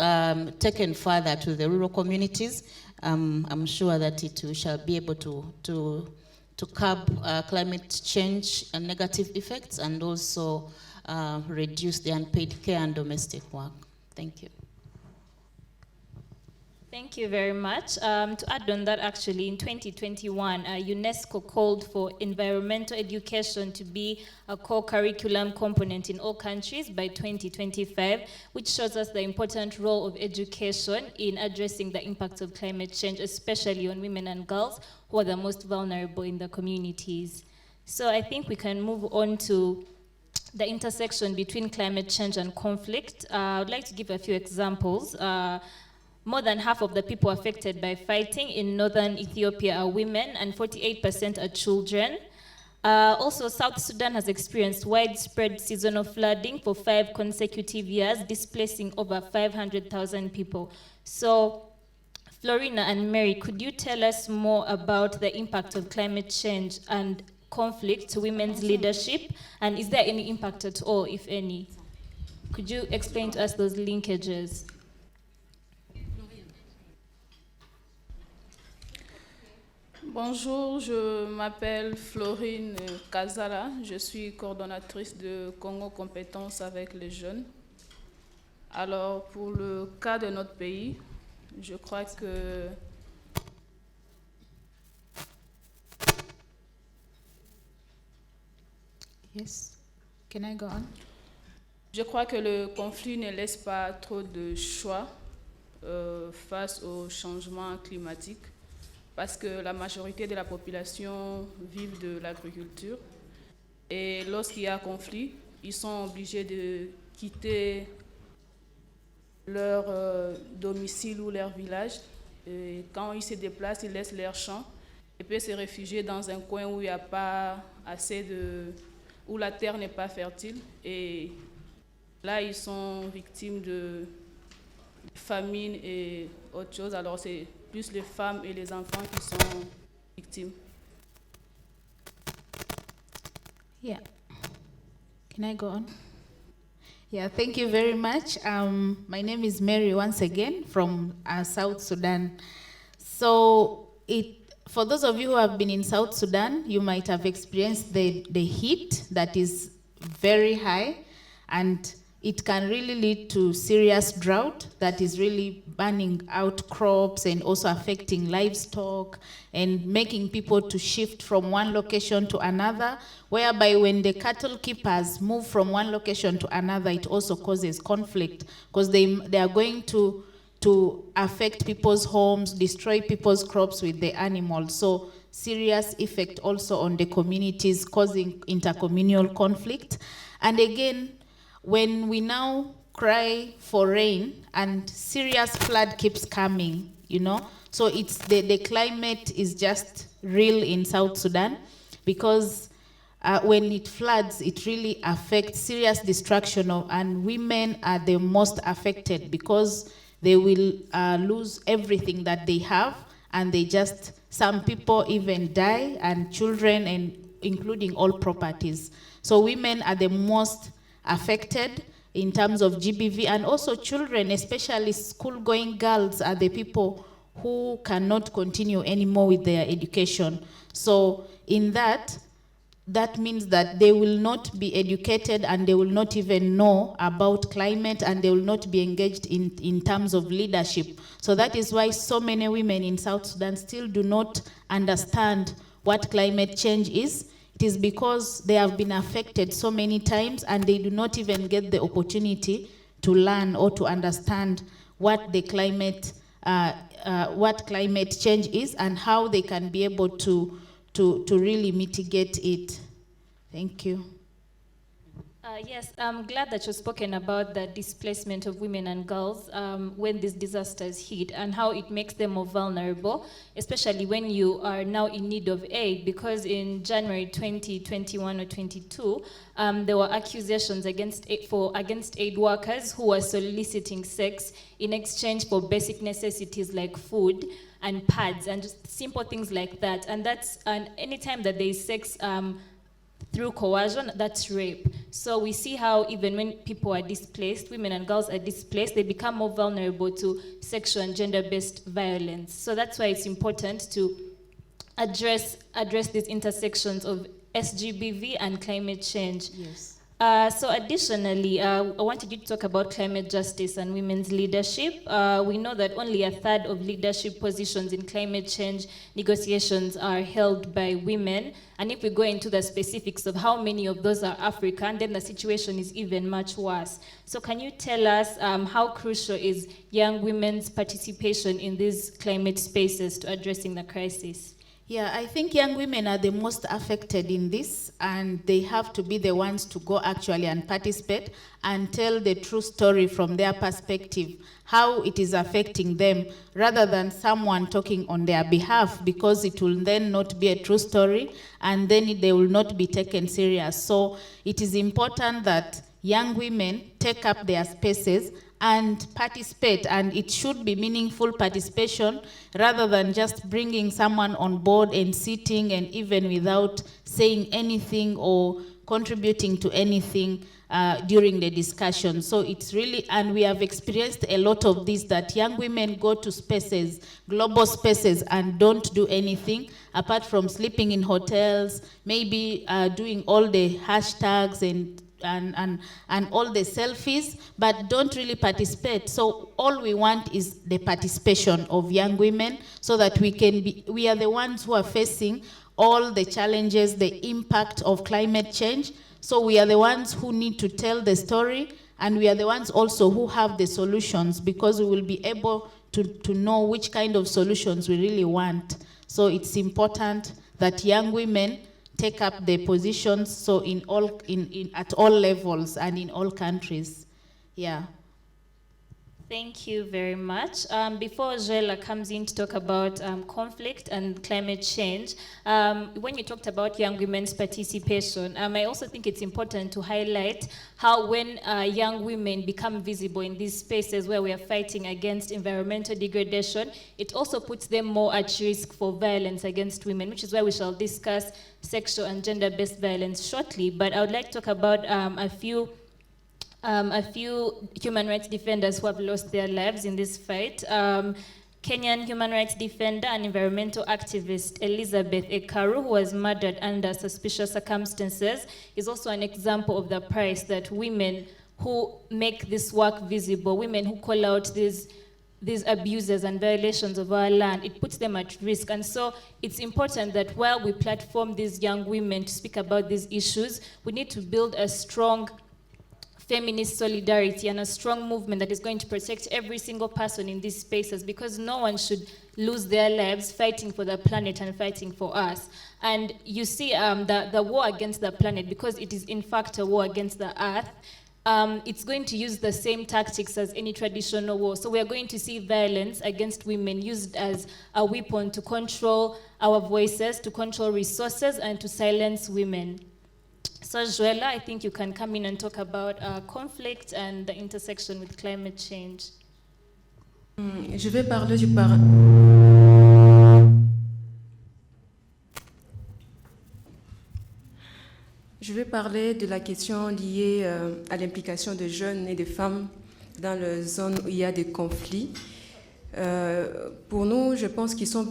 [SPEAKER 14] taken further to the rural communities, I'm sure that it shall be able to curb climate change and negative effects, and also reduce the unpaid care and domestic work. Thank you.
[SPEAKER 13] Thank you very much. To add on that, actually, in 2021, UNESCO called for environmental education to be a core curriculum component in all countries by 2025, which shows us the important role of education in addressing the impacts of climate change, especially on women and girls who are the most vulnerable in the communities. So I think we can move on to the intersection between climate change and conflict. I would like to give a few examples. More than half of the people affected by fighting in northern Ethiopia are women, and 48% are children. Also, South Sudan has experienced widespread seasonal flooding for 5 consecutive years, displacing over 500,000 people. So, Florina and Mary, could you tell us more about the impact of climate change and conflict to women's leadership? And is there any impact at all, if any? Could you explain to us those linkages?
[SPEAKER 18] Bonjour, je m'appelle Florine Kazala, je suis coordonnatrice de Congo Compétences avec les jeunes. Alors, pour le cas de notre pays, je crois que
[SPEAKER 16] Yes, can I go on?
[SPEAKER 18] Je crois que le conflit ne laisse pas trop de choix face au changement climatique, parce que la majorité de la population vit de l'agriculture. Et lorsqu'il y a conflit, ils sont obligés de quitter leur domicile ou leur village. Et quand ils se déplacent, ils laissent leurs champs et peuvent se réfugier dans un coin où il n'y a pas assez de... où la terre n'est pas fertile. Et là, ils sont victimes de famine et autre chose. Alors, c'est plus les femmes et les enfants qui sont victimes.
[SPEAKER 16] Yeah. Can I go on? Yeah, thank you very much. My name is Mary once again from South Sudan. So for those of you who have been in South Sudan, you might have experienced the heat that is very high, and it can really lead to serious drought that is really burning out crops and also affecting livestock and making people to shift from one location to another, whereby when the cattle keepers move from one location to another, it also causes conflict because they are going to affect people's homes, destroy people's crops with the animals. So serious effect also on the communities, causing intercommunal conflict. And again, when we now cry for rain and serious flood keeps coming, So it's the climate is just real in South Sudan, because when it floods, it really affects serious destruction of, and women are the most affected because they will lose everything that they have, and they just, some people even die, and children, and including all properties. So women are the most affected in terms of GBV, and also children, especially school-going girls, are the people who cannot continue anymore with their education. So in that means that they will not be educated, and they will not even know about climate, and they will not be engaged in terms of leadership. So that is why so many women in South Sudan still do not understand what climate change is. It is because they have been affected so many times, and they do not even get the opportunity to learn or to understand what the climate change is, and how they can be able to really mitigate it. Thank you.
[SPEAKER 13] Yes, I'm glad that you've spoken about the displacement of women and girls when these disasters hit, and how it makes them more vulnerable, especially when you are now in need of aid, because in January 2021 or 22, there were accusations against aid workers who were soliciting sex in exchange for basic necessities like food and pads and just simple things like that. And anytime that there is sex through coercion, that's rape. So we see how even when people are displaced, women and girls are displaced, they become more vulnerable to sexual and gender-based violence. So that's why it's important to address these intersections of SGBV and climate change.
[SPEAKER 16] Yes.
[SPEAKER 13] So additionally, I wanted you to talk about climate justice and women's leadership. We know that only a third of leadership positions in climate change negotiations are held by women. And if we go into the specifics of how many of those are African, then the situation is even much worse. So can you tell us how crucial is young women's participation in these climate spaces to addressing the crisis?
[SPEAKER 16] Yeah, I think young women are the most affected in this, and they have to be the ones to go actually and participate and tell the true story from their perspective, how it is affecting them, rather than someone talking on their behalf, because it will then not be a true story, and then they will not be taken serious. So it is important that young women take up their spaces and participate, and it should be meaningful participation rather than just bringing someone on board and sitting and even without saying anything or contributing to anything during the discussion. So it's really, and we have experienced a lot of this, that young women go to spaces, global spaces, and don't do anything apart from sleeping in hotels, maybe doing all the hashtags and all the selfies, but don't really participate. So all we want is the participation of young women, so that we are the ones who are facing all the challenges, the impact of climate change. So we are the ones who need to tell the story, and we are the ones also who have the solutions, because we will be able to know which kind of solutions we really want. So it's important that young women take up the positions, so at all levels and in all countries. Yeah.
[SPEAKER 13] Thank you very much. Before Joella comes in to talk about conflict and climate change, when you talked about young women's participation, I also think it's important to highlight how when young women become visible in these spaces where we are fighting against environmental degradation, it also puts them more at risk for violence against women, which is why we shall discuss sexual and gender-based violence shortly. But I would like to talk about a few human rights defenders who have lost their lives in this fight. Kenyan human rights defender and environmental activist Elizabeth Ekaru, who was murdered under suspicious circumstances, is also an example of the price that women who make this work visible, women who call out these abuses and violations of our land, it puts them at risk. And so it's important that while we platform these young women to speak about these issues, we need to build a strong feminist solidarity and a strong movement that is going to protect every single person in these spaces, because no one should lose their lives fighting for the planet and fighting for us. And you see the war against the planet, because it is in fact a war against the earth, it's going to use the same tactics as any traditional war. So we are going to see violence against women used as a weapon to control our voices, to control resources, and to silence women. So Joella, I think you can come in and talk about conflict and the intersection with climate change.
[SPEAKER 19] Je vais parler du Je vais parler de la question liée à l'implication de jeunes et de femmes dans les zones où il y a des conflits. Pour nous, je pense qu'ils sont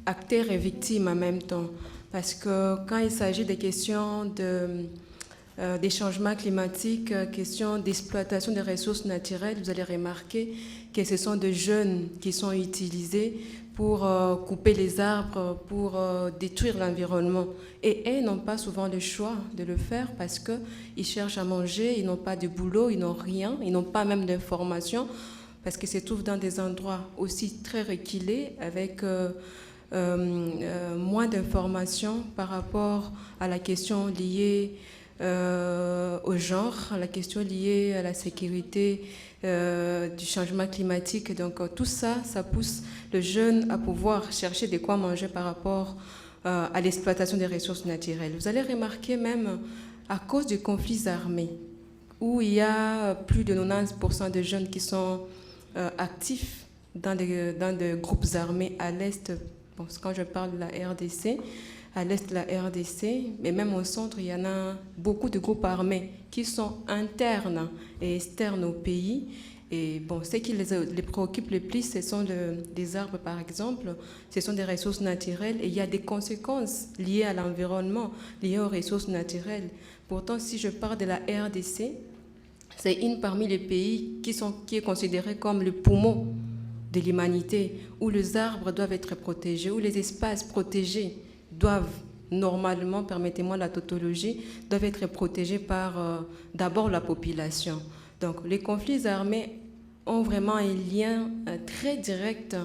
[SPEAKER 19] acteurs et victimes en même temps. Parce que quand il s'agit des questions des changements climatiques, questions d'exploitation des ressources naturelles, vous allez remarquer que ce sont des jeunes qui sont utilisés pour couper les arbres, pour détruire l'environnement. Et elles n'ont pas souvent le choix de le faire parce qu'ils cherchent à manger, ils n'ont pas de boulot, ils n'ont rien, ils n'ont pas même d'informations parce qu'ils se trouvent dans des endroits aussi très reculés avec moins d'informations par rapport à la question liée au genre, à la question liée à la sécurité du changement climatique. Donc tout ça, ça pousse le jeune à pouvoir chercher de quoi manger par rapport à l'exploitation des ressources naturelles. Vous allez remarquer même à cause des conflits armés, où il y a plus de 90% de jeunes qui sont actifs dans des groupes armés à l'Est. Bon, quand je parle de la RDC, à l'Est de la RDC, mais même au centre, il y en a beaucoup de groupes armés qui sont internes et externes au pays. Et bon, ce qui les préoccupe le plus, ce sont des arbres, par exemple, ce sont des ressources naturelles et il y a des conséquences liées à l'environnement, liées aux ressources naturelles. Pourtant, si je parle de la RDC, c'est une parmi les pays qui est considéré comme le poumon de l'humanité, où les arbres doivent être protégés, où les espaces protégés doivent normalement, permettez-moi la tautologie, doivent être protégés par d'abord la population. Donc les conflits armés ont vraiment un lien très direct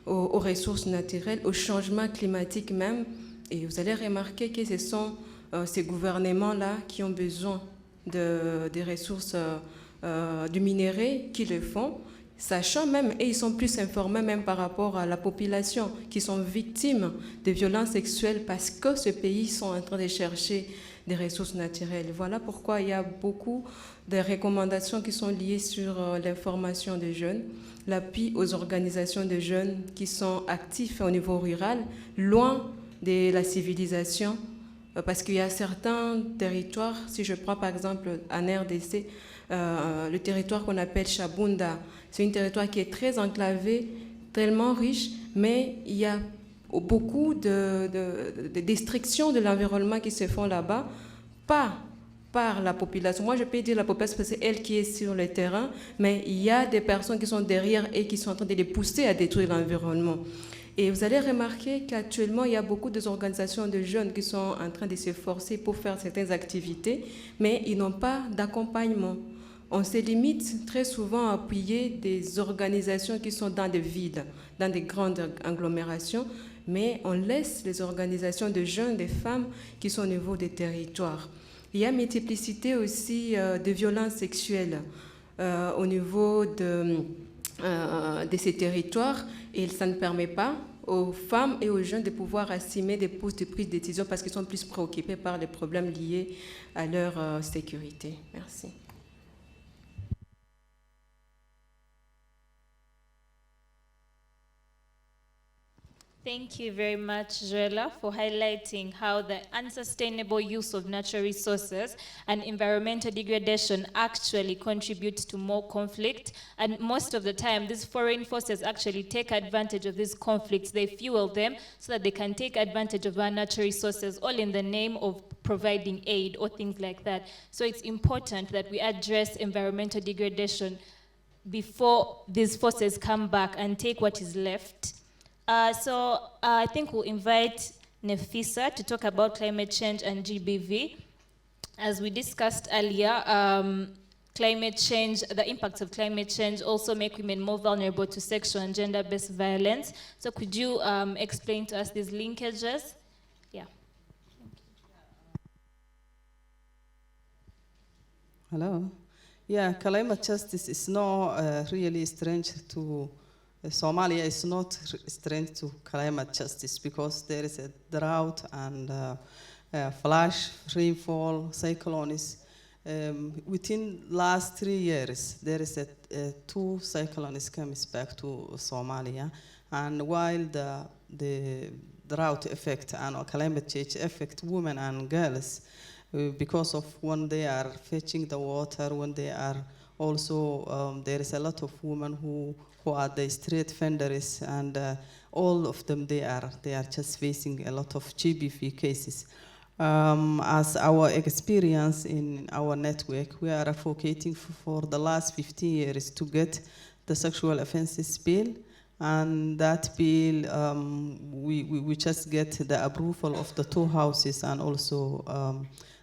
[SPEAKER 19] aux ressources naturelles, au changement climatique même. Et vous allez remarquer que ce sont ces gouvernements-là qui ont besoin des ressources du minerai qui le font, sachant même, et ils sont plus informés même par rapport à la population qui sont victimes de violences sexuelles parce que ces pays sont en train de chercher des ressources naturelles. Voilà pourquoi il y a beaucoup de recommandations qui sont liées sur l'information des jeunes, l'appui aux organisations de jeunes qui sont actifs au niveau rural, loin de la civilisation, parce qu'il y a certains territoires, si je prends par exemple en RDC, le territoire qu'on appelle Chabunda, c'est un territoire qui est très enclavé, tellement riche, mais il y a beaucoup de destruction de l'environnement qui se font là-bas, pas par la population. Moi, je peux dire la population parce que c'est elle qui est sur le terrain, mais il y a des personnes qui sont derrière et qui sont en train de les pousser à détruire l'environnement. Et vous allez remarquer qu'actuellement, il y a beaucoup d'organisations de jeunes qui sont en train de s'efforcer pour faire certaines activités, mais ils n'ont pas d'accompagnement. On se limite très souvent à appuyer des organisations qui sont dans des villes, dans des grandes agglomérations, mais on laisse les organisations de jeunes, des femmes qui sont au niveau des territoires. Il y a multiplicité aussi de violences sexuelles au niveau de ces territoires et ça ne permet pas aux femmes et aux jeunes de pouvoir assumer des postes de prise de décision parce qu'ils sont plus préoccupés par les problèmes liés à leur sécurité. Merci.
[SPEAKER 13] Thank you very much, Joella, for highlighting how the unsustainable use of natural resources and environmental degradation actually contribute to more conflict. And most of the time, these foreign forces actually take advantage of these conflicts. They fuel them so that they can take advantage of our natural resources, all in the name of providing aid or things like that. So it's important that we address environmental degradation before these forces come back and take what is left. So I think we'll invite Nefisa to talk about climate change and GBV. As we discussed earlier, climate change, the impacts of climate change also make women more vulnerable to sexual and gender-based violence. So could you explain to us these linkages? Yeah.
[SPEAKER 15] Hello. Yeah, climate justice is not really strange to Somalia. Is not strange to climate justice because there is a drought and flash rainfall, cyclones. Within last 3 years, there is a 2 cyclones comes back to Somalia, and while the drought effect and climate change affect women and girls, because of when they are fetching the water, when they are also, there is a lot of women who are the street vendors, and all of them, they are just facing a lot of GBV cases. As our experience in our network, we are advocating for the last 15 years to get the sexual offenses bill, and that bill, we just get the approval of the 2 houses and also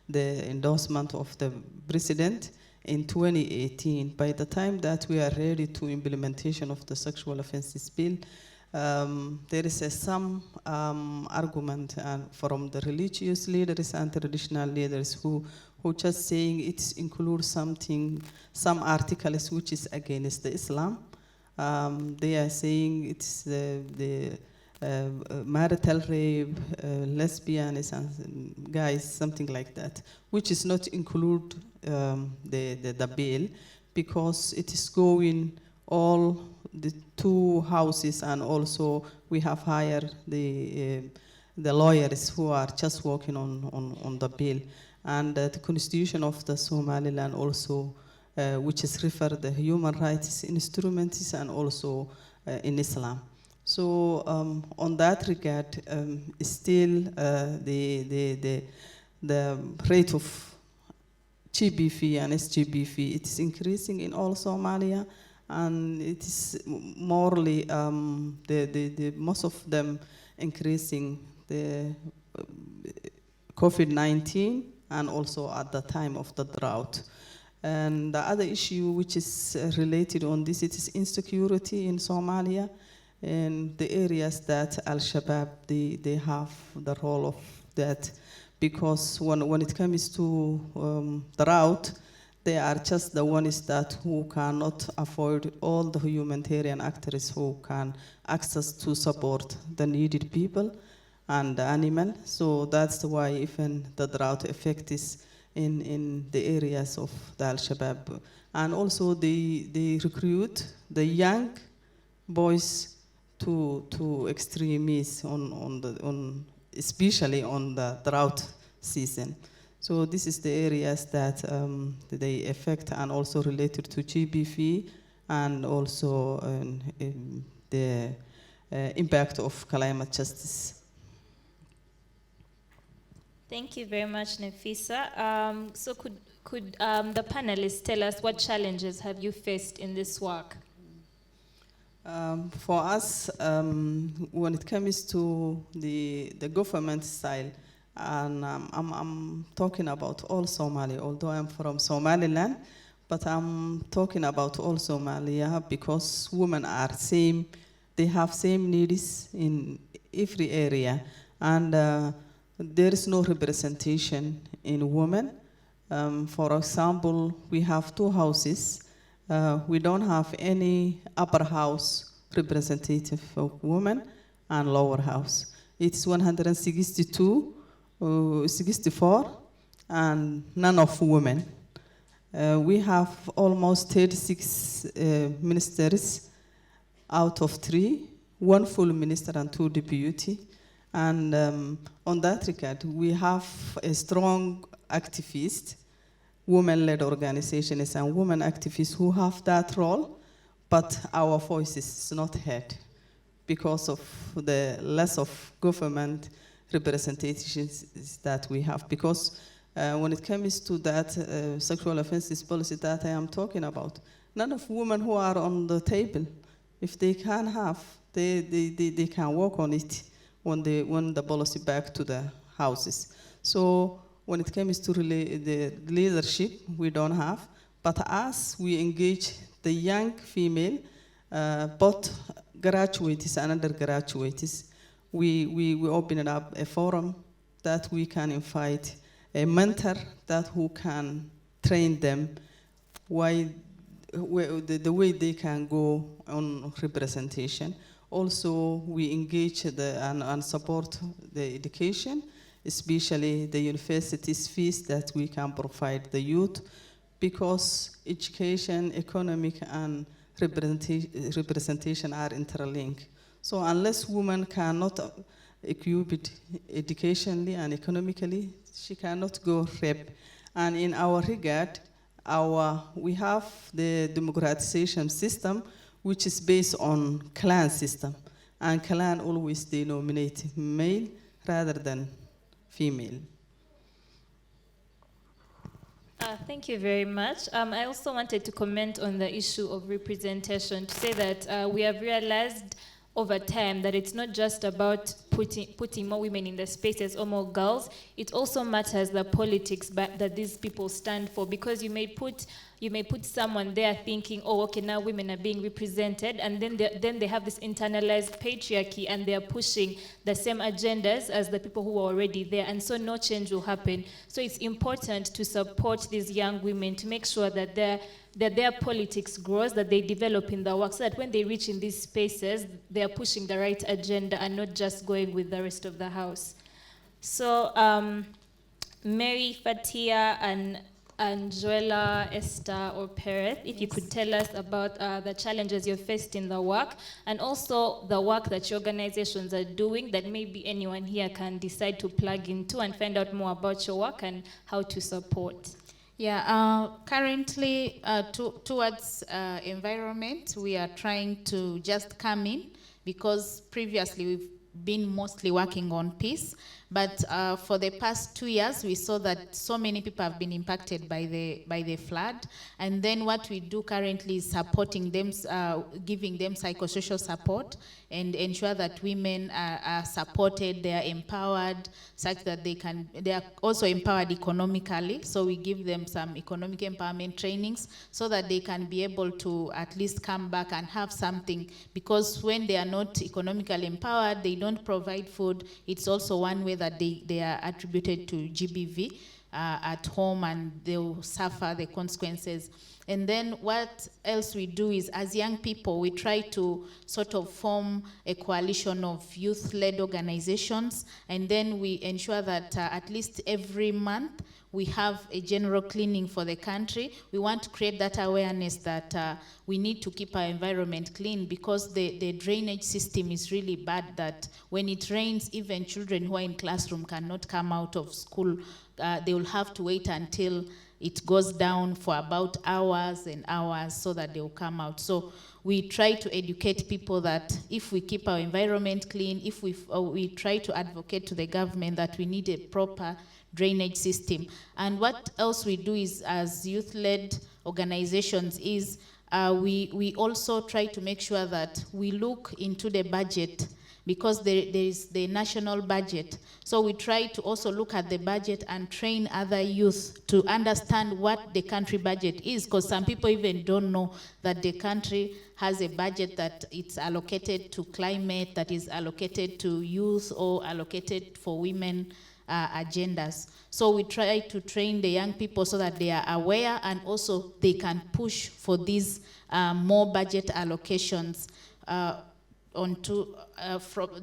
[SPEAKER 15] the endorsement of the president in 2018. By the time that we are ready to implementation of the sexual offenses bill, there is some argument from the religious leaders and traditional leaders who just saying it includes some articles which is against the Islam. They are saying it's the marital rape, lesbians and guys, something like that, which is not include the bill because it is going all the 2 houses, and also we have hired the lawyers who are just working on the bill, and the Constitution of the Somaliland also, which is referred the human rights instruments and also in Islam. So on that regard, still the rate of GBV and SGBV, it is increasing in all Somalia, and it is morely the most of them increasing the COVID-19 and also at the time of the drought. And the other issue which is related on this, it is insecurity in Somalia and the areas that Al-Shabaab, they have the role of that, because when it comes to drought, they are just the ones that who cannot afford all the humanitarian actors who can access to support the needed people and the animal. So that's why even the drought effect is in the areas of the Al-Shabaab. And also they recruit the young boys to extremists especially on the drought season. So this is the areas that they affect, and also related to GBV, and also the impact of climate justice.
[SPEAKER 13] Thank you very much, Nafisa. So could the panelists tell us what challenges have you faced in this work?
[SPEAKER 15] For us, when it comes to the government style, and I'm talking about all Somalia, although I'm from Somaliland, but I'm talking about all Somalia because women are same, they have same needs in every area, and there is no representation in women. For example, we have 2 houses. We don't have any upper house representative of women and lower house. It's 162, 64, and none of women. We have almost 36 ministers out of 3, 1 full minister and 2 deputy. And on that regard, we have a strong activist, women-led organizations and women activists who have that role, but our voice is not heard because of the less of government representations that we have. Because when it comes to that sexual offenses policy that I am talking about, none of women who are on the table, if they can have, they can work on it when the policy back to the houses. So when it comes to the leadership, we don't have. But as we engage the young female, both graduates and undergraduates, we open up a forum that we can invite a mentor that who can train them the way they can go on representation. Also, we engage and support the education, especially the university's fees that we can provide the youth, because education, economic, and representation are interlinked. So unless women cannot equip it educationally and economically, she cannot go rep. And in our regard, we have the democratization system, which is based on clan system. And clan always they nominate male rather than female.
[SPEAKER 13] Thank you very much. I also wanted to comment on the issue of representation, to say that we have realized over time that it's not just about putting more women in the spaces or more girls. It also matters the politics that these people stand for, because you may put someone there thinking, oh, okay, now women are being represented, and then they have this internalized patriarchy, and they are pushing the same agendas as the people who are already there, and so no change will happen. So it's important to support these young women to make sure that their politics grows, that they develop in the work, so that when they reach in these spaces, they are pushing the right agenda and not just going with the rest of the house. So Mary, Fatia, and Joella, Esther, or Pereth, if you could tell us about the challenges you've faced in the work, and also the work that your organizations are doing that maybe anyone here can decide to plug into and find out more about your work and how to support.
[SPEAKER 16] Yeah, currently towards environment, we are trying to just come in, because previously we've been mostly working on peace. But for the past 2 years, we saw that so many people have been impacted by the flood. And then what we do currently is supporting them, giving them psychosocial support, and ensure that women are supported, they are empowered, such that they are also empowered economically. So we give them some economic empowerment trainings so that they can be able to at least come back and have something. Because when they are not economically empowered, they don't provide food. It's also one way that they are attributed to GBV at home, and they'll suffer the consequences. And then what else we do is, as young people, we try to sort of form a coalition of youth-led organizations, and then we ensure that at least every month we have a general cleaning for the country. We want to create that awareness that we need to keep our environment clean, because the drainage system is really bad, that when it rains, even children who are in classroom cannot come out of school. They will have to wait until it goes down for about hours and hours so that they will come out. So we try to educate people that if we keep our environment clean, if we try to advocate to the government that we need a proper drainage system. And what else we do is, as youth-led organizations, is we also try to make sure that we look into the budget, because there is the national budget. So we try to also look at the budget and train other youth to understand what the country budget is, because some people even don't know that the country has a budget that it's allocated to climate, that is allocated to youth, or allocated for women agendas. So we try to train the young people so that they are aware, and also they can push for these more budget allocations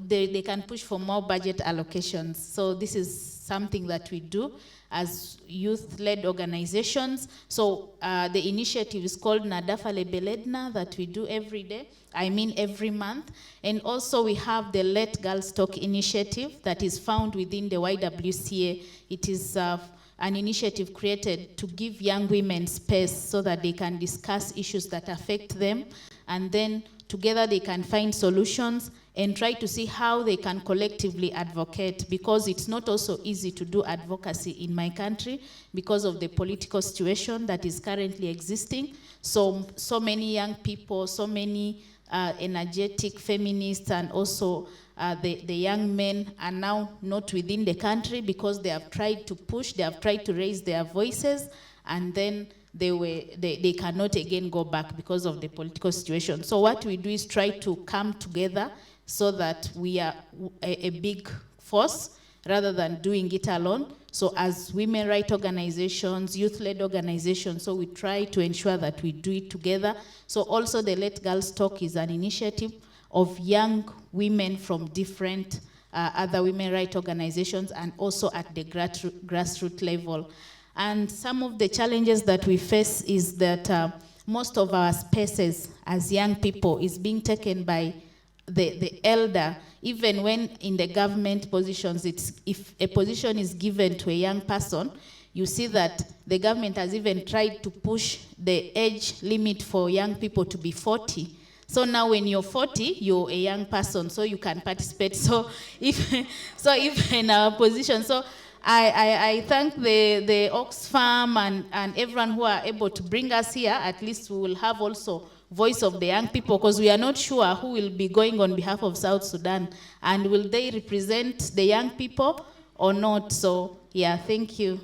[SPEAKER 16] they can push for more budget allocations. So this is something that we do as youth-led organizations. So the initiative is called Nadafa Lebeledna, that we do every month. And also we have the Let Girls Talk initiative that is found within the YWCA. It is an initiative created to give young women space so that they can discuss issues that affect them, and then together they can find solutions and try to see how they can collectively advocate, because it's not also easy to do advocacy in my country because of the political situation that is currently existing. So many young people, so many energetic feminists, and also the young men are now not within the country because they have tried to push, they have tried to raise their voices, and then they cannot again go back because of the political situation. So what we do is try to come together so that we are a big force rather than doing it alone. So as women rights organizations, youth-led organizations, so we try to ensure that we do it together. So also the Let Girls Talk is an initiative of young women from different other women rights organizations and also at the grassroots level. And some of the challenges that we face is that most of our spaces as young people is being taken by the elder. Even when in the government positions, if a position is given to a young person, you see that the government has even tried to push the age limit for young people to be 40. So now when you're 40, you're a young person, so you can participate. So if in our position, so I thank the Oxfam and everyone who are able to bring us here. At least we will have also voice of the young people, because we are not sure who will be going on behalf of South Sudan, and will they represent the young people or not. So yeah, thank you.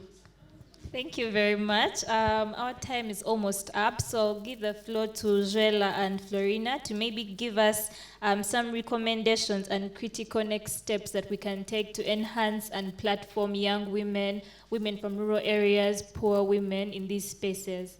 [SPEAKER 13] Thank you very much. Our time is almost up, so I'll give the floor to Joella and Florina to maybe give us some recommendations and critical next steps that we can take to enhance and platform young women, women from rural areas, poor women in these spaces.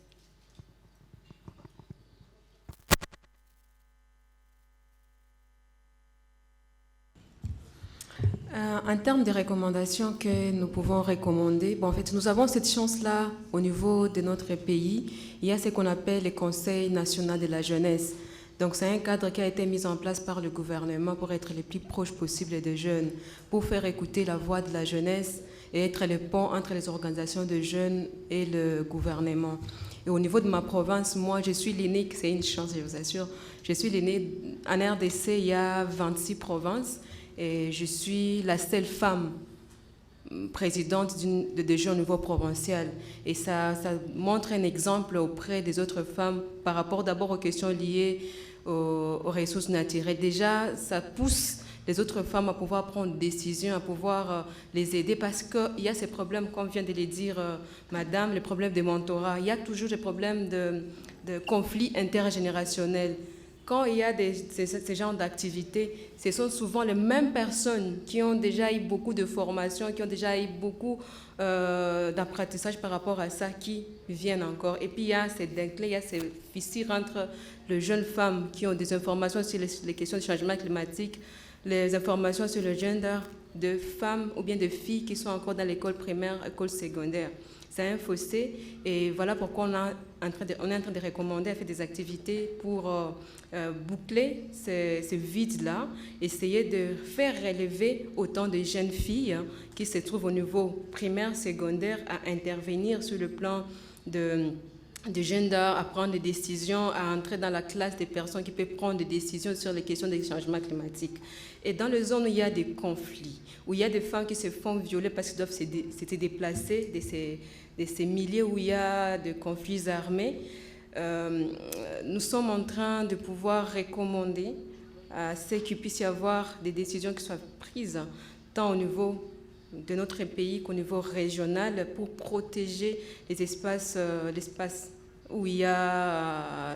[SPEAKER 19] En termes de recommandations que nous pouvons recommander, bon, en fait, nous avons cette chance-là au niveau de notre pays. Il y a ce qu'on appelle le Conseil national de la jeunesse. Donc, c'est un cadre qui a été mis en place par le gouvernement pour être le plus proche possible des jeunes, pour faire écouter la voix de la jeunesse et être le pont entre les organisations de jeunes et le gouvernement. Et au niveau de ma province, moi, je suis l'aînée, c'est une chance, je vous assure, je suis l'aînée. En RDC, il y a 26 provinces. Et je suis la seule femme présidente de DG au niveau provincial. Et ça montre un exemple auprès des autres femmes par rapport d'abord aux questions liées aux ressources naturelles. Déjà, ça pousse les autres femmes à pouvoir prendre des décisions, à pouvoir les aider, parce qu'il y a ces problèmes, comme vient de le dire madame, les problèmes de mentorat. Il y a toujours des problèmes de conflits intergénérationnels. Quand il y a ces genres d'activités, ce sont souvent les mêmes personnes qui ont déjà eu beaucoup de formation, qui ont déjà eu beaucoup d'apprentissage par rapport à ça, qui viennent encore. Et puis il y a ces déclins, il y a ces fissures entre les jeunes femmes qui ont des informations sur les questions du changement climatique, les informations sur le gender de femmes ou bien de filles qui sont encore dans l'école primaire, école secondaire. C'est un fossé, et voilà pourquoi on est en train de recommander à faire des activités pour boucler ce vide-là, essayer de faire relever autant de jeunes filles qui se trouvent au niveau primaire, secondaire, à intervenir sur le plan de gender, à prendre des décisions, à entrer dans la classe des personnes qui peuvent prendre des décisions sur les questions des changements climatiques. Et dans les zones où il y a des conflits, où il y a des femmes qui se font violer parce qu'elles doivent se déplacer de ces milieux où il y a des conflits armés, nous sommes en train de pouvoir recommander à ce qu'il puisse y avoir des décisions qui soient prises tant au niveau de notre pays qu'au niveau régional pour protéger les espaces, l'espace où il y a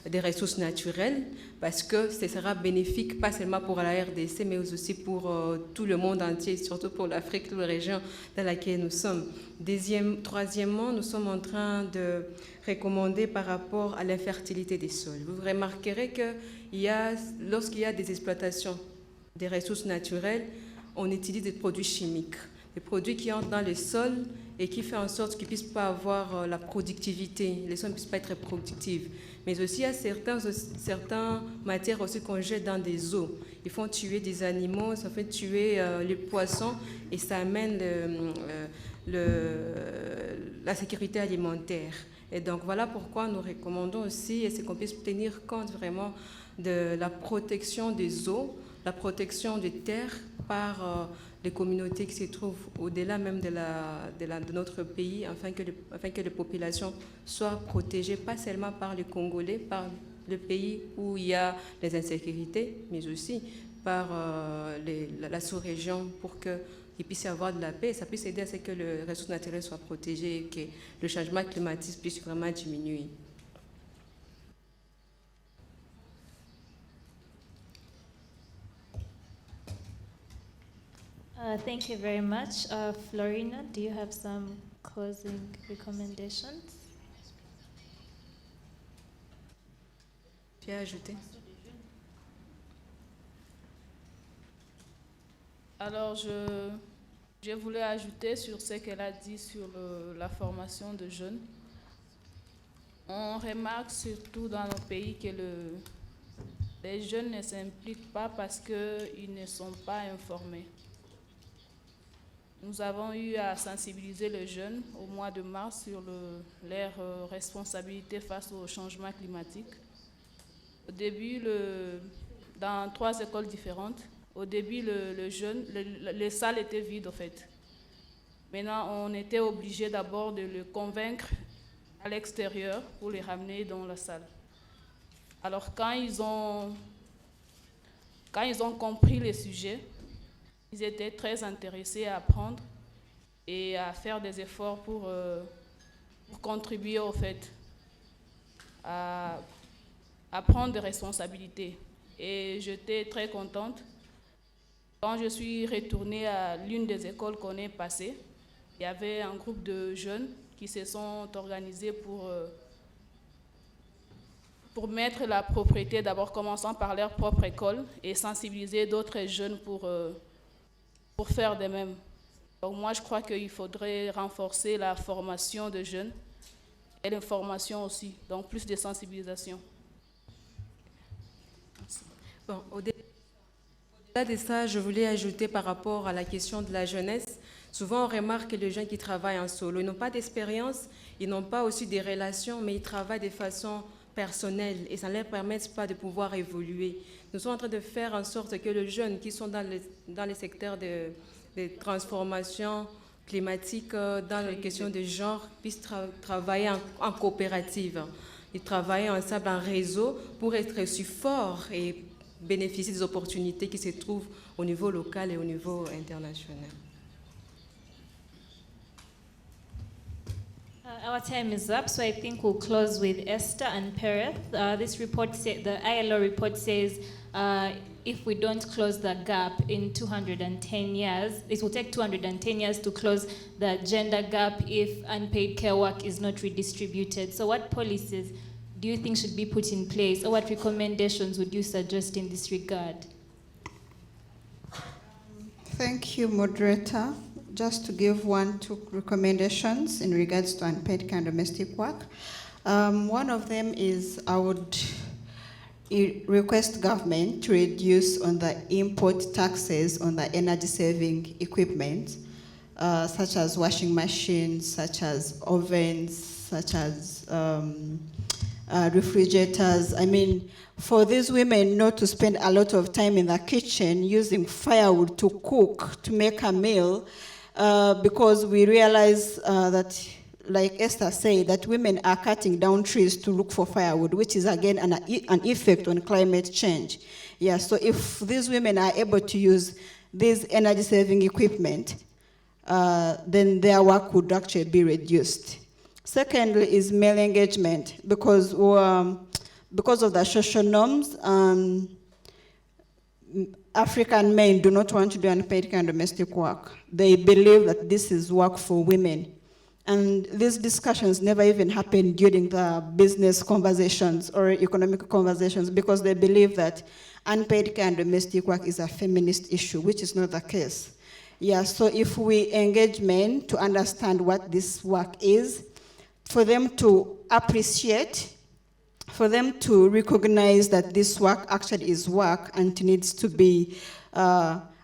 [SPEAKER 19] des ressources naturelles, parce que ce sera bénéfique pas seulement pour la RDC, mais aussi pour tout le monde entier, surtout pour l'Afrique, toute la région dans laquelle nous sommes. Troisièmement, nous sommes en train de recommander par rapport à l'infertilité des sols. Vous remarquerez que lorsqu'il y a des exploitations des ressources naturelles, on utilise des produits chimiques, des produits qui entrent dans le sol et qui font en sorte qu'ils ne puissent pas avoir la productivité, les sols ne puissent pas être productifs. Mais aussi, il y a certaines matières aussi qu'on jette dans des eaux. Ils font tuer des animaux, ça fait tuer les poissons, et ça amène la sécurité alimentaire. Et donc voilà pourquoi nous recommandons aussi, c'est qu'on puisse tenir compte vraiment de la protection des eaux, la protection des terres par les communautés qui se trouvent au-delà même de notre pays, afin que les populations soient protégées, pas seulement par les Congolais, par le pays où il y a les insécurités, mais aussi par la sous-région, pour qu'il puisse y avoir de la paix, ça puisse aider à ce que les ressources naturelles soient protégées et que le changement climatique puisse vraiment diminuer.
[SPEAKER 13] Thank you very much. Florina, do you have some closing recommendations?
[SPEAKER 19] Tu as ajouté?
[SPEAKER 18] Alors, je voulais ajouter sur ce qu'elle a dit sur la formation de jeunes. On remarque surtout dans nos pays que les jeunes ne s'impliquent pas parce qu'ils ne sont pas informés. Nous avons eu à sensibiliser les jeunes au mois de mars sur leurs responsabilités face au changement climatique. Au début, dans 3 écoles différentes, au début, les salles étaient vides, en fait. Maintenant, on était obligé d'abord de le convaincre à l'extérieur pour les ramener dans la salle. Alors, quand ils ont compris les sujets, ils étaient très intéressés à apprendre et à faire des efforts pour contribuer, au fait, à prendre des responsabilités. Et j'étais très contente. Quand je suis retournée à l'une des écoles qu'on est passée, il y avait un groupe de jeunes qui se sont organisés pour mettre la propriété, d'abord commençant par leur propre école et sensibiliser d'autres jeunes pour faire de même. Donc moi, je crois qu'il faudrait renforcer la formation de jeunes et l'information aussi, donc plus de sensibilisation.
[SPEAKER 19] Bon, au-delà de ça, je voulais ajouter par rapport à la question de la jeunesse. Souvent, on remarque que les gens qui travaillent en solo, ils n'ont pas d'expérience, ils n'ont pas aussi des relations, mais ils travaillent de façon personnelle et ça ne leur permet pas de pouvoir évoluer. Nous sommes en train de faire en sorte que les jeunes qui sont dans les secteurs de transformation climatique, dans les questions de genre, puissent travailler en coopérative. Ils travaillent ensemble en réseau pour être aussi forts et bénéficier des opportunités qui se trouvent au niveau local et au niveau international.
[SPEAKER 13] Our time is up, so I think we'll close with Esther and Pereth. This report, the ILO report says if we don't close the gap in 210 years, it will take 210 years to close the gender gap if unpaid care work is not redistributed. So what policies do you think should be put in place, or what recommendations would you suggest in this regard?
[SPEAKER 17] Thank you, moderator. Just to give 2 recommendations in regards to unpaid care and domestic work. One of them is I would request government to reduce on the import taxes on the energy-saving equipment, such as washing machines, such as ovens, such as refrigerators. I mean, for these women not to spend a lot of time in the kitchen using firewood to cook, to make a meal, because we realize that, like Esther said, that women are cutting down trees to look for firewood, which is again an effect on climate change. Yeah, so if these women are able to use this energy-saving equipment, then their work would actually be reduced. Secondly is male engagement, because of the social norms, African men do not want to do unpaid care and domestic work. They believe that this is work for women. And these discussions never even happen during the business conversations or economic conversations, because they believe that unpaid care and domestic work is a feminist issue, which is not the case. Yeah, so if we engage men to understand what this work is, for them to appreciate, for them to recognize that this work actually is work and needs to be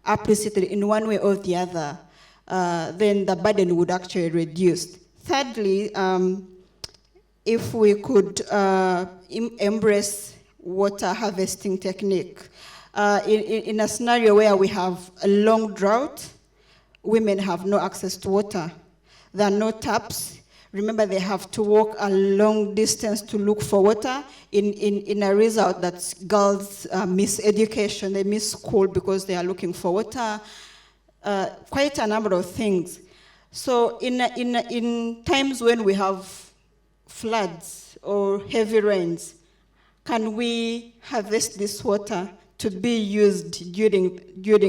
[SPEAKER 17] appreciated in one way or the other, then the burden would actually reduce. Thirdly, if we could embrace water harvesting technique. In a scenario where we have a long drought, women have no access to water. There are no taps. Remember, they have to walk a long distance to look for water. In a result that girls miss education, they miss school because they are looking for water. Quite a number of things. So in times when we have floods or heavy rains, can we harvest this water to be used during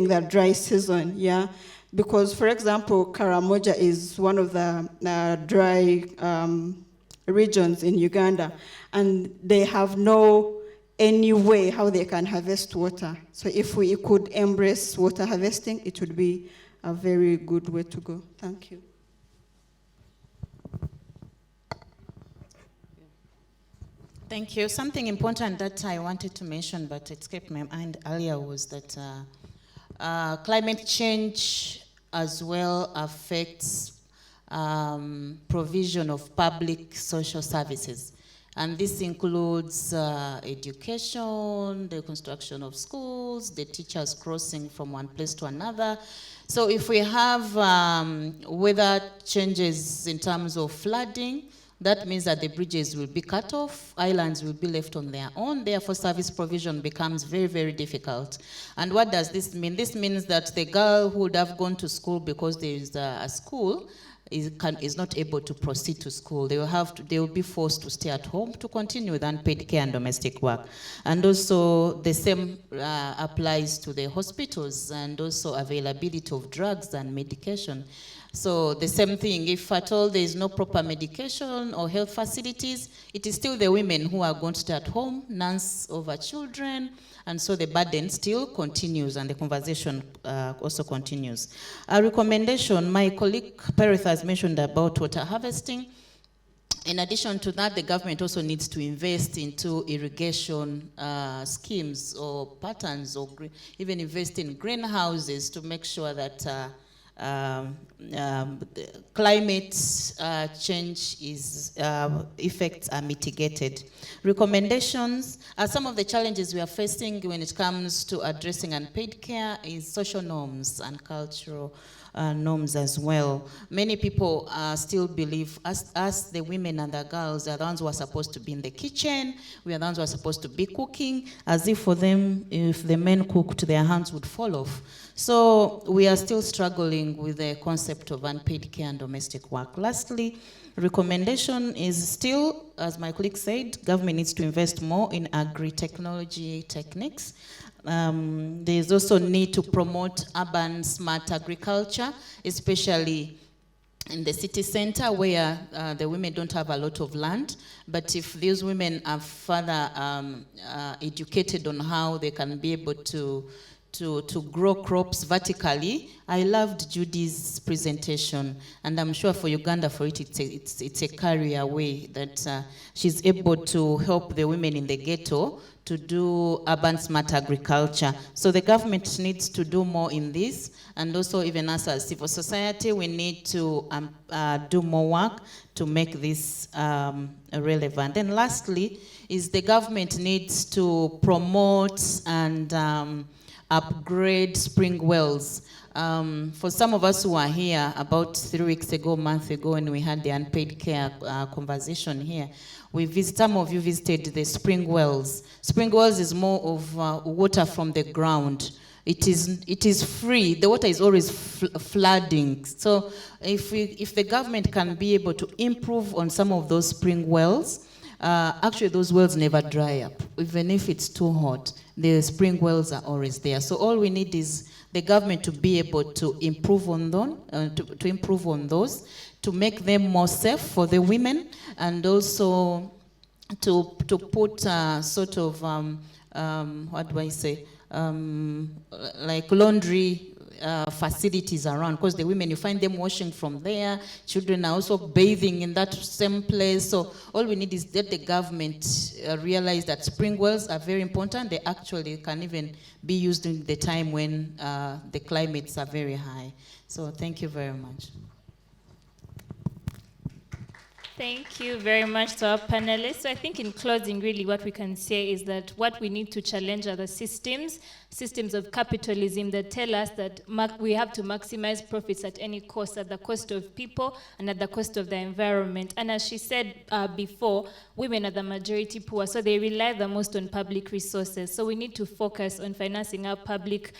[SPEAKER 17] the dry season? Yeah, because, for example, Karamoja is one of the dry regions in Uganda, and they have no any way how they can harvest water. So if we could embrace water harvesting, it would be a very good way to go. Thank you.
[SPEAKER 14] Thank you. Something important that I wanted to mention, but it escaped my mind earlier, was that climate change as well affects provision of public social services. And this includes education, the construction of schools, the teachers crossing from one place to another. So if we have weather changes in terms of flooding, that means that the bridges will be cut off, islands will be left on their own, therefore service provision becomes very, very difficult. And what does this mean? This means that the girl who would have gone to school because there is a school is not able to proceed to school. They will be forced to stay at home to continue with unpaid care and domestic work. And also the same applies to the hospitals and also availability of drugs and medication. So the same thing, if at all there is no proper medication or health facilities, it is still the women who are going to stay at home, nurse over children, and so the burden still continues and the conversation also continues. A recommendation, my colleague Pereth has mentioned about water harvesting. In addition to that, the government also needs to invest into irrigation schemes or patterns, or even invest in greenhouses to make sure that climate change effects are mitigated. Recommendations, some of the challenges we are facing when it comes to addressing unpaid care is social norms and cultural norms as well. Many people still believe us, the women and the girls, are the ones who are supposed to be in the kitchen, we are the ones who are supposed to be cooking, as if for them, if the men cooked, their hands would fall off. So we are still struggling with the concept of unpaid care and domestic work. Lastly, recommendation is still, as my colleague said, government needs to invest more in agri-technology techniques. There is also need to promote urban smart agriculture, especially in the city center where the women don't have a lot of land. But if these women are further educated on how they can be able to grow crops vertically. I loved Judy's presentation, and I'm sure for Uganda, for it's a career way that she's able to help the women in the ghetto to do urban smart agriculture. So the government needs to do more in this, and also even us as civil society, we need to do more work to make this relevant. And lastly, is the government needs to promote and upgrade spring wells. For some of us who are here, about 3 weeks ago, a month ago, when we had the unpaid care conversation here, some of you visited the spring wells. Spring wells is more of water from the ground. It is free. The water is always flooding. So if the government can be able to improve on some of those spring wells, actually those wells never dry up. Even if it's too hot, the spring wells are always there. So all we need is the government to be able to improve on them, to improve on those, to make them more safe for the women, and also to put sort of what do I say, like laundry facilities around, because the women, you find them washing from there, children are also bathing in that same place. So all we need is that the government realize that spring wells are very important. They actually can even be used in the time when the climates are very high. So thank you very much.
[SPEAKER 13] Thank you very much to our panelists. So I think in closing, really what we can say is that what we need to challenge are the systems of capitalism that tell us that we have to maximize profits at any cost, at the cost of people and at the cost of the environment. And as she said before, women are the majority poor, so they rely the most on public resources. So we need to focus on financing our public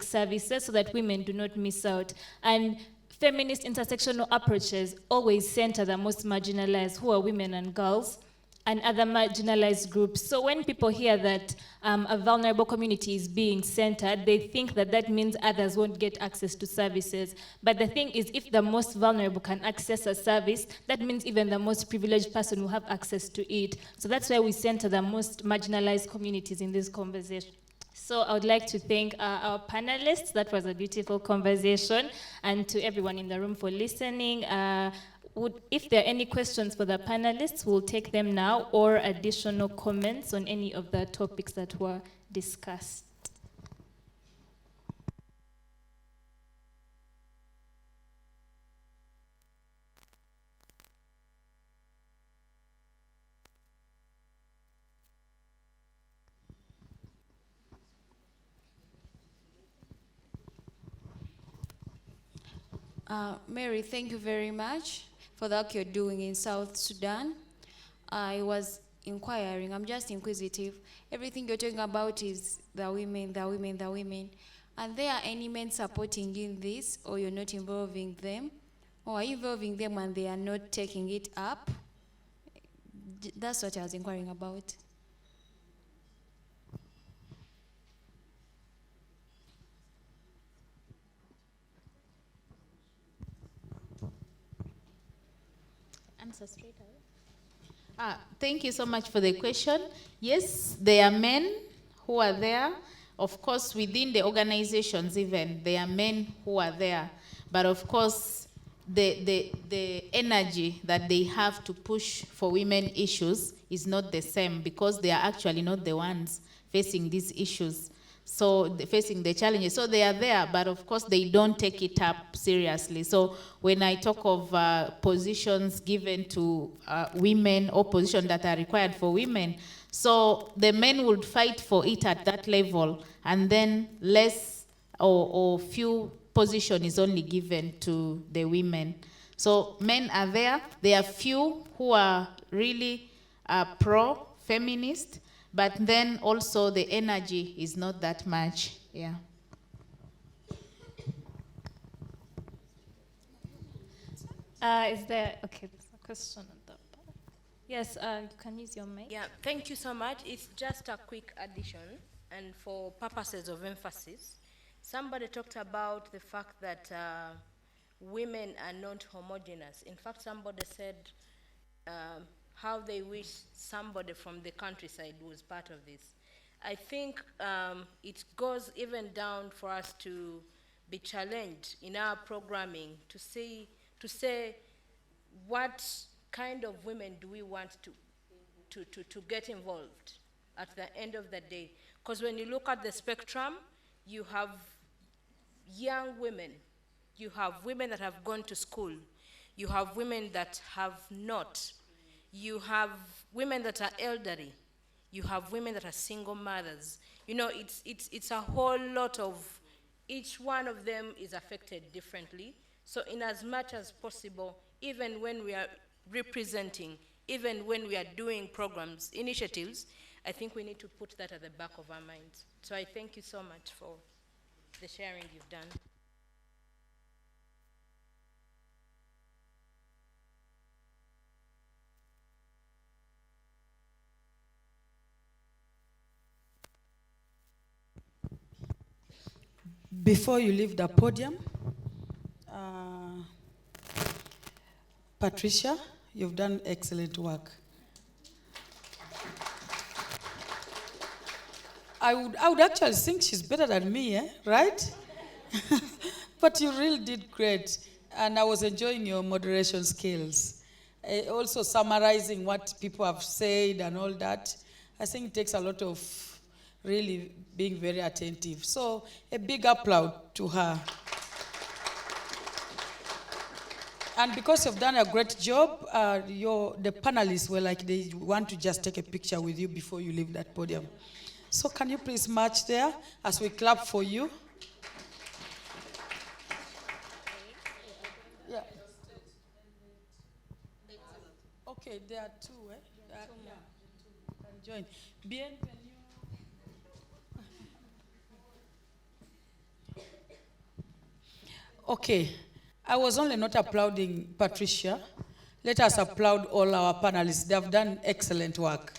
[SPEAKER 13] services so that women do not miss out. And feminist intersectional approaches always center the most marginalized, who are women and girls. and other marginalized groups. So when people hear that a vulnerable community is being centered, they think that that means others won't get access to services. But the thing is, if the most vulnerable can access a service, that means even the most privileged person will have access to it. So that's why we center the most marginalized communities in this conversation. So I would like to thank our panelists. That was a beautiful conversation. And to everyone in the room for listening. If there are any questions for the panelists, we'll take them now, or additional comments on any of the topics that were discussed.
[SPEAKER 20] Mary, thank you very much for the work you're doing in South Sudan. I was inquiring, I'm just inquisitive. Everything you're talking about is the women, the women, the women. Are there any men supporting in this, or you're not involving them? Or are you involving them and they are not taking it up? That's what I was inquiring about.
[SPEAKER 16] Answer straight away. Thank you so much for the question. Yes, there are men who are there. Of course, within the organizations even, there are men who are there. But of course, the energy that they have to push for women issues is not the same, because they are actually not the ones facing these issues. So facing the challenges. So they are there, but of course they don't take it up seriously. So when I talk of positions given to women, or positions that are required for women, so the men would fight for it at that level, and then less or few position is only given to the women. So men are there. There are few who are really pro-feminist, but then also the energy is not that much. Yeah.
[SPEAKER 13] Is there, okay, there's a question on the back. Yes, you can use your mic.
[SPEAKER 21] Yeah, thank you so much. It's just a quick addition, and for purposes of emphasis, somebody talked about the fact that women are not homogeneous. In fact, somebody said how they wish somebody from the countryside was part of this. I think it goes even down for us to be challenged in our programming to say what kind of women do we want to get involved at the end of the day. Because when you look at the spectrum, you have young women, you have women that have gone to school, you have women that have not, you have women that are elderly, you have women that are single mothers. You know, it's a whole lot of, each one of them is affected differently. So in as much as possible, even when we are representing, even when we are doing programs, initiatives, I think we need to put that at the back of our minds. So I thank you so much for the sharing you've done.
[SPEAKER 2] Before you leave the podium, Patricia, you've done excellent work. I would actually think she's better than me, right? But you really did great. And I was enjoying your moderation skills. Also summarizing what people have said and all that. I think it takes a lot of really being very attentive. So a big applause to her. And because you've done a great job, the panelists were like, they want to just take a picture with you before you leave that podium. So can you please march there as we clap for you? Yeah. Okay, there are two, eh? Yeah. Can join. Bien, can you? Okay. I was only not applauding Patricia, Let us applaud all our panelists. They have done excellent work.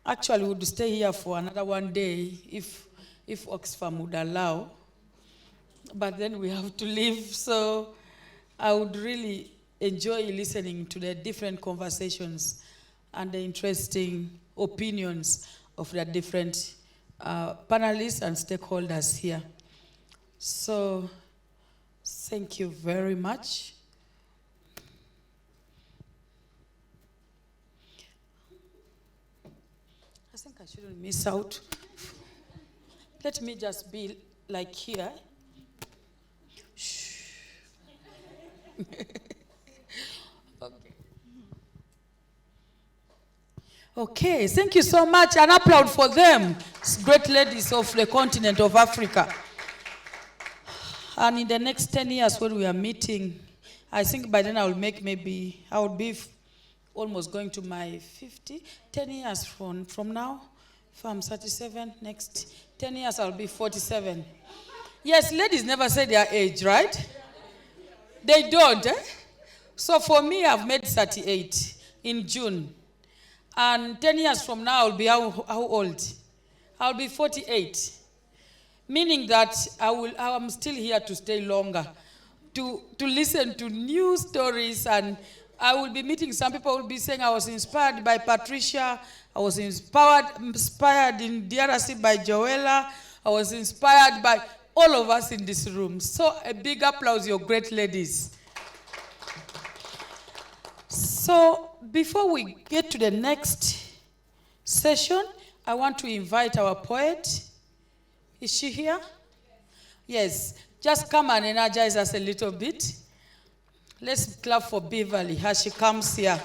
[SPEAKER 2] Actually, we would stay here for another one day if Oxfam would allow. But then we have to leave, so I would really enjoy listening to the different conversations and the interesting opinions of the different panelists and stakeholders here. So, thank you very much. I think I shouldn't miss out. Let me just be like here. Shh. Okay. Okay, thank you so much. An applause for them, great ladies of the continent of Africa. And in the next 10 years when we are meeting, I think by then I will be almost going to my 50. 10 years from now, if I'm 37, next 10 years I'll be 47. Yes, ladies never say their age, right? They don't, eh? So for me, I've made 38 in June. And 10 years from now, I'll be how old? I'll be 48. Meaning that I'm still here to stay longer, to listen to new stories, and I will be meeting some people who will be saying I was inspired by Patricia, I was inspired in DRC by Joella, I was inspired by all of us in this room. So a big applause, you're great ladies. So before we get to the next session, I want to invite our poet. Is she here? Yes. Just come and energize us a little bit. Let's clap for Beverly as she comes here.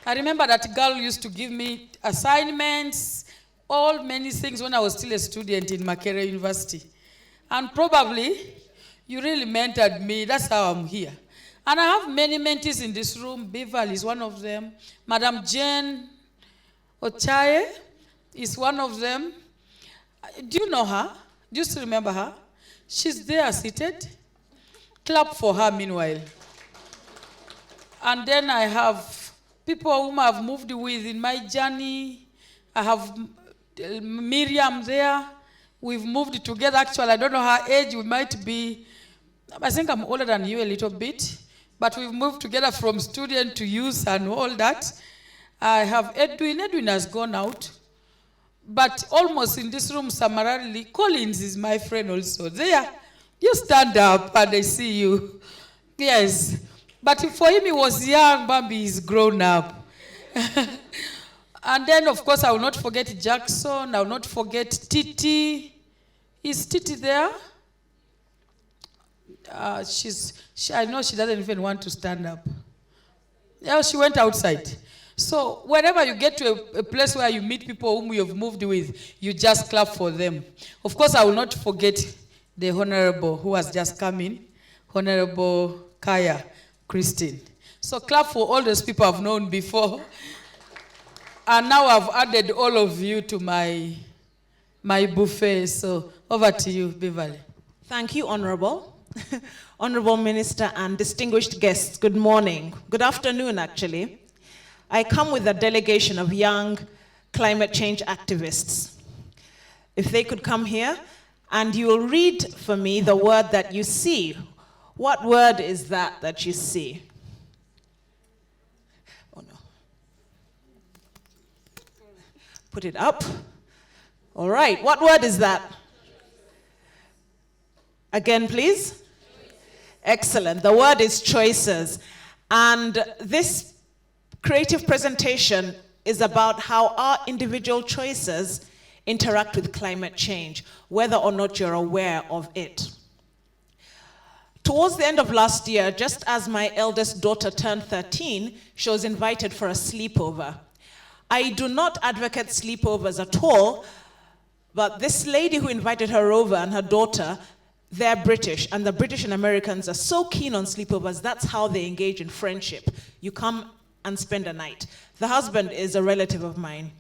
[SPEAKER 2] I remember that girl used to give me assignments, many things when I was still a student in Makerere University. And probably you really mentored me. That's how I'm here. And I have many mentees in this room. Beverly is one of them. Madam Jane Ochaye is one of them. Do you know her? Do you still remember her? She's there seated. Clap for her meanwhile. And then I have people whom I've moved with in my journey. I have Miriam there. We've moved together. Actually, I don't know her age. We might be, I think I'm older than you a little bit. But we've moved together from student to youth and all that. I have Edwin. Edwin has gone out. But almost in this room, summarily, Collins is my friend also. There, you stand up and I see you. Yes. But for him, he was young. Bambi is grown up. And then, of course, I will not forget Jackson. I will not forget Titi. Is Titi there? I know she doesn't even want to stand up. Yeah, she went outside. So whenever you get to a place where you meet people whom you have moved with, you just clap for them. Of course, I will not forget the Honorable who has just come in, Honorable Kaya Christine. So clap for all those people I've known before. And now I've added all of you to my buffet. So over to you, Beverly.
[SPEAKER 12] Thank you, Honorable. Honorable Minister and distinguished guests, good morning. Good afternoon, actually. I come with a delegation of young climate change activists. If they could come here, and you will read for me the word that you see. What word is that you see? Oh, no. Put it up. All right, what word is that? Again, please. Excellent. The word is choices. And this creative presentation is about how our individual choices interact with climate change, whether or not you're aware of it. Towards the end of last year, just as my eldest daughter turned 13, she was invited for a sleepover. I do not advocate sleepovers at all, but this lady who invited her over and her daughter, they're British, and the British and Americans are so keen on sleepovers. That's how they engage in friendship. You come and spend a night. The husband is a relative of mine.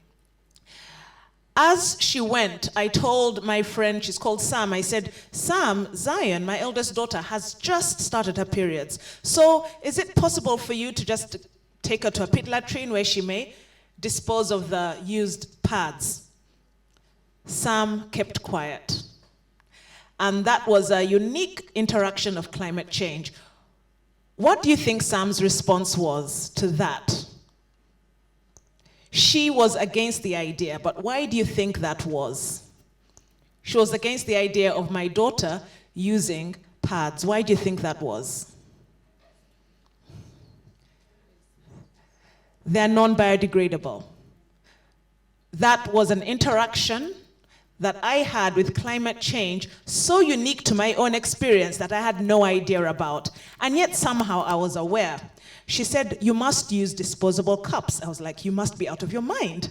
[SPEAKER 1] As she went, I told my friend, she's called Sam, I said, Sam, Zion, my eldest daughter, has just started her periods. So is it possible for you to just take her to a pit latrine where she may dispose of the used pads? Sam kept quiet. And that was a unique interaction of climate change. What do you think Sam's response was to that? She was against the idea, but why do you think that was? She was against the idea of my daughter using pads. Why do you think that was? They're non-biodegradable. That was an interaction that I had with climate change so unique to my own experience that I had no idea about. And yet somehow I was aware. She said, you must use disposable cups. I was like, you must be out of your mind.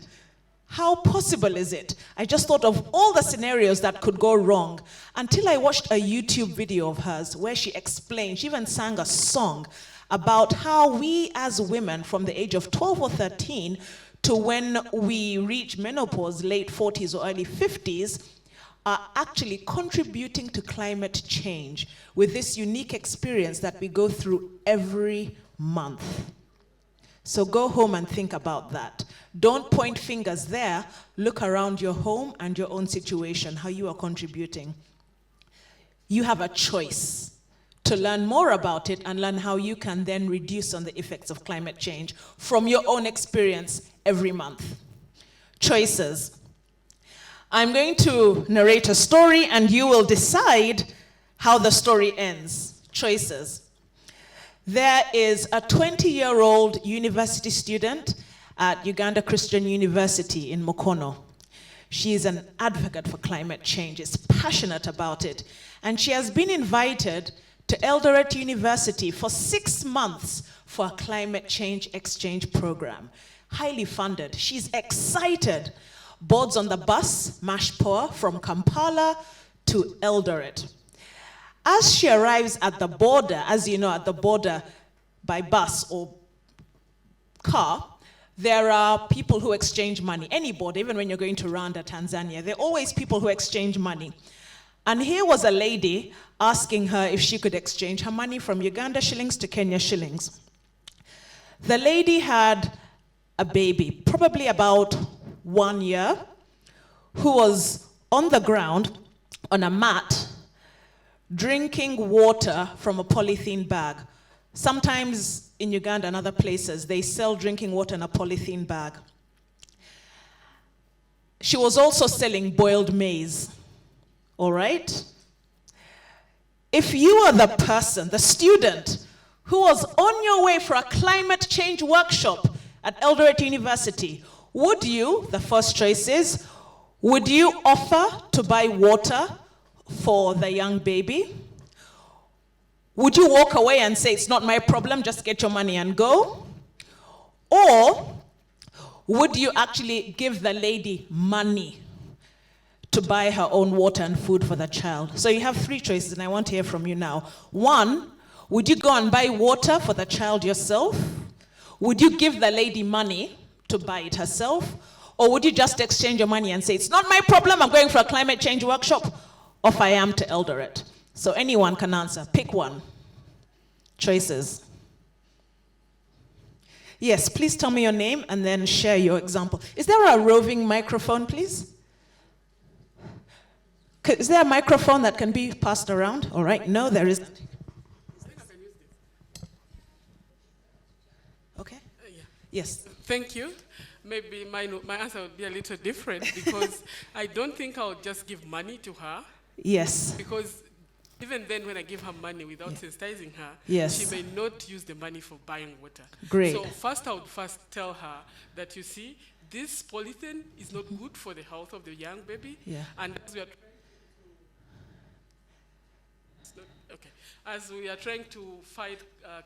[SPEAKER 1] How possible is it? I just thought of all the scenarios that could go wrong until I watched a YouTube video of hers where she explained, she even sang a song about how we as women from the age of 12 or 13 to when we reach menopause, late 40s or early 50s, are actually contributing to climate change with this unique experience that we go through every month. So go home and think about that. Don't point fingers there. Look around your home and your own situation, how you are contributing. You have a choice to learn more about it and learn how you can then reduce on the effects of climate change from your own experience every month. Choices. I'm going to narrate a story and you will decide how the story ends. Choices. There is a 20-year-old university student at Uganda Christian University in Mukono. She is an advocate for climate change, is passionate about it, and she has been invited to Eldoret University for 6 months for a climate change exchange program. Highly funded. She's excited. Boards on the bus, Mashpoa, from Kampala to Eldoret. As she arrives at the border, as you know, at the border by bus or car, there are people who exchange money. Any border, even when you're going to Rwanda, Tanzania, there are always people who exchange money. And here was a lady asking her if she could exchange her money from Uganda shillings to Kenya shillings. The lady had a baby, probably about 1 year, who was on the ground on a mat drinking water from a polythene bag. Sometimes in Uganda and other places, they sell drinking water in a polythene bag. She was also selling boiled maize, all right? If you are the person, the student, who was on your way for a climate change workshop at Eldoret University, would you, the first choice is, would you offer to buy water for the young baby? Would you walk away and say, it's not my problem, just get your money and go? Or would you actually give the lady money to buy her own water and food for the child? So you have 3 choices, and I want to hear from you now. 1, would you go and buy water for the child yourself? Would you give the lady money to buy it herself? Or would you just exchange your money and say, it's not my problem, I'm going for a climate change workshop? Off I am to Eldoret. So anyone can answer. Pick one. Choices. Yes, please tell me your name and then share your example. Is there a roving microphone, please? Is there a microphone that can be passed around? All right, no, there isn't. Okay.
[SPEAKER 22] Yeah.
[SPEAKER 1] Yes.
[SPEAKER 22] Thank you. Maybe my answer would be a little different because I don't think I would just give money to her.
[SPEAKER 1] Yes.
[SPEAKER 22] Because even then when I give her money without sensitizing her,
[SPEAKER 1] Yes.
[SPEAKER 22] she may not use the money for buying water.
[SPEAKER 1] Great.
[SPEAKER 22] So first I would tell her that, you see, this polythene is not good for the health of the young baby.
[SPEAKER 1] Yeah.
[SPEAKER 22] And as we are trying to fight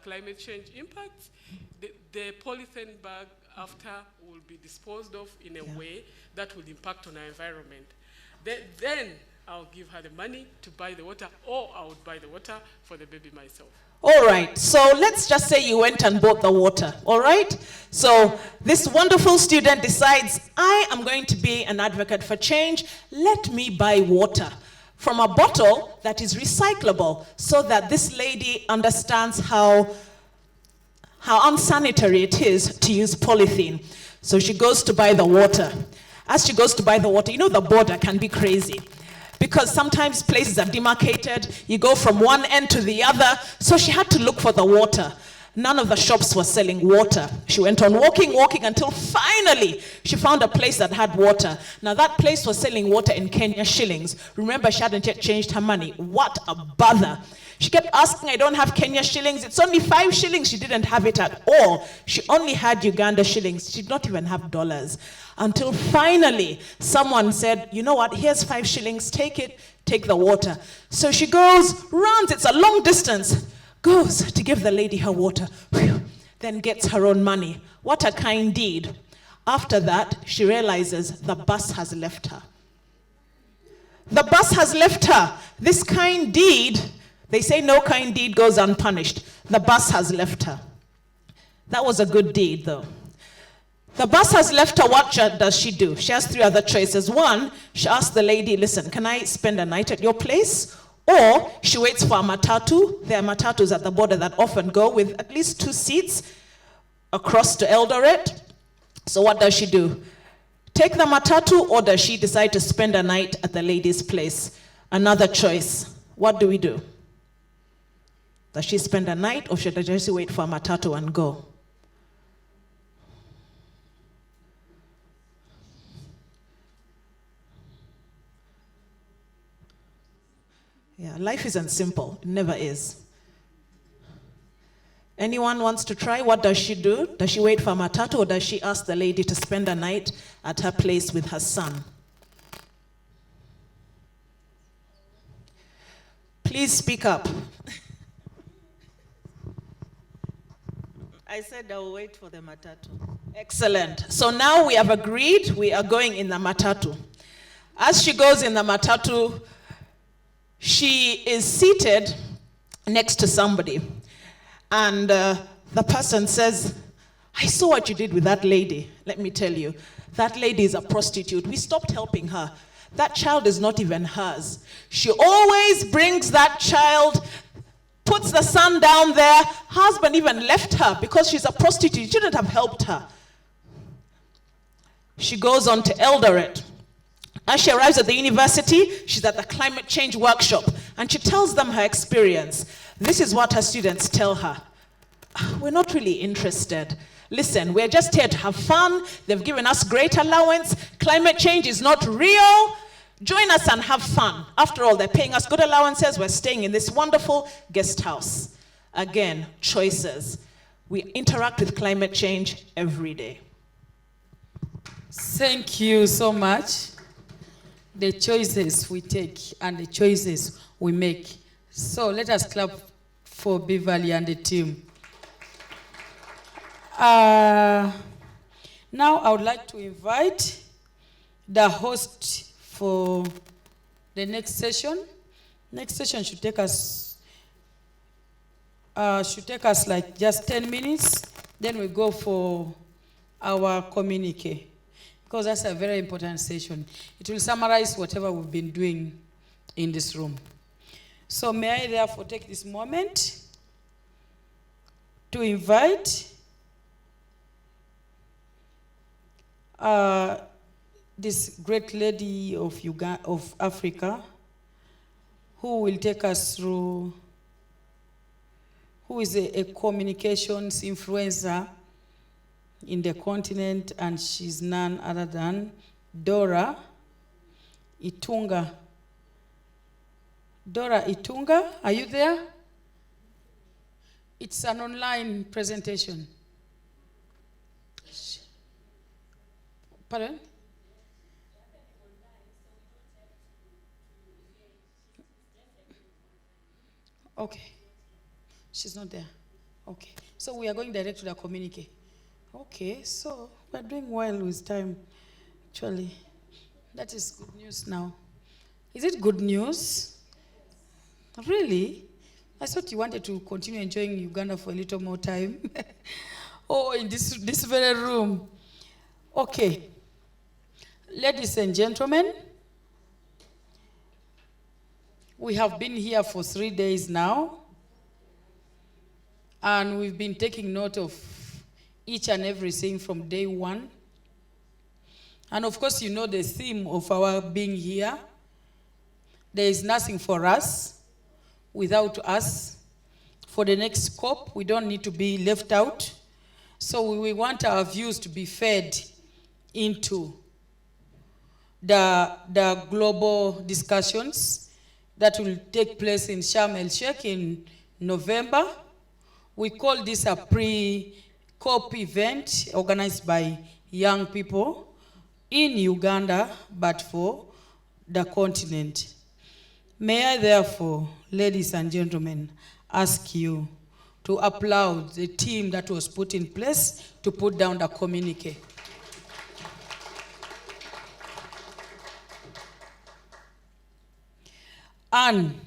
[SPEAKER 22] climate change impacts, the polythene bag after will be disposed of in a way that will impact on our environment. Then I'll give her the money to buy the water, or I would buy the water for the baby myself.
[SPEAKER 1] All right, so let's just say you went and bought the water, all right? So this wonderful student decides, I am going to be an advocate for change. Let me buy water from a bottle that is recyclable so that this lady understands how unsanitary it is to use polythene. So she goes to buy the water. As she goes to buy the water, you know the border can be crazy, because sometimes places are demarcated, you go from one end to the other, so she had to look for the water. None of the shops were selling water. She went on walking until finally she found a place that had water. Now that place was selling water in Kenya shillings. Remember, she hadn't yet changed her money. What a bother. She kept asking, I don't have Kenya shillings. It's only 5 shillings. She didn't have it at all. She only had Uganda shillings. She did not even have dollars. Until finally, someone said, you know what, here's 5 shillings, take it, take the water. So she goes, runs, it's a long distance, goes to give the lady her water, then gets her own money. What a kind deed. After that, she realizes the bus has left her. The bus has left her. This kind deed, they say no kind deed goes unpunished. The bus has left her. That was a good deed, though. The bus has left her. What does she do? She has 3 other choices. One, she asks the lady, listen, can I spend a night at your place? Or she waits for a matatu. There are matatus at the border that often go with at least 2 seats across to Eldoret. So what does she do? Take the matatu, or does she decide to spend a night at the lady's place? Another choice. What do we do? Does she spend a night, or should I just wait for a matatu and go? Yeah, life isn't simple. It never is. Anyone wants to try? What does she do? Does she wait for a matatu, or does she ask the lady to spend a night at her place with her son? Please speak up.
[SPEAKER 3] I said I'll wait for the matatu.
[SPEAKER 1] Excellent. So now we have agreed we are going in the matatu. As she goes in the matatu, she is seated next to somebody. And the person says, I saw what you did with that lady. Let me tell you, that lady is a prostitute. We stopped helping her. That child is not even hers. She always brings that child, puts the son down there. Husband even left her because she's a prostitute. You shouldn't have helped her. She goes on to Eldoret. As she arrives at the university, she's at the climate change workshop, and she tells them her experience. This is what her students tell her. We're not really interested. Listen, we're just here to have fun. They've given us great allowance. Climate change is not real. Join us and have fun. After all, they're paying us good allowances. We're staying in this wonderful guest house. Again, choices. We interact with climate change every day.
[SPEAKER 2] Thank you so much. The choices we take and the choices we make. So let us clap for Beverly and the team. Now I would like to invite the host for the next session. Next session should take us like just 10 minutes. Then we go for our communique, because that's a very important session. It will summarize whatever we've been doing in this room. So may I therefore take this moment to invite this great lady of Africa, who will take us through, who is a communications influencer in the continent, and she's none other than Dora Itunga. Dora Itunga, are you there? It's an online presentation. Pardon? Okay. She's not there. Okay. So we are going direct to the communique. Okay, so we're doing well with time, actually. That is good news now. Is it good news? Really? I thought you wanted to continue enjoying Uganda for a little more time. Oh, in this very room. Okay. Ladies and gentlemen, we have been here for 3 days now, and we've been taking note of each and everything from day one. And of course, you know the theme of our being here. There is nothing for us without us. For the next COP, we don't need to be left out. So we want our views to be fed into the global discussions that will take place in Sharm el-Sheikh in November. We call this a pre-COP event organized by young people in Uganda, but for the continent. May I therefore, ladies and gentlemen, ask you to applaud the team that was put in place to put down the communique. And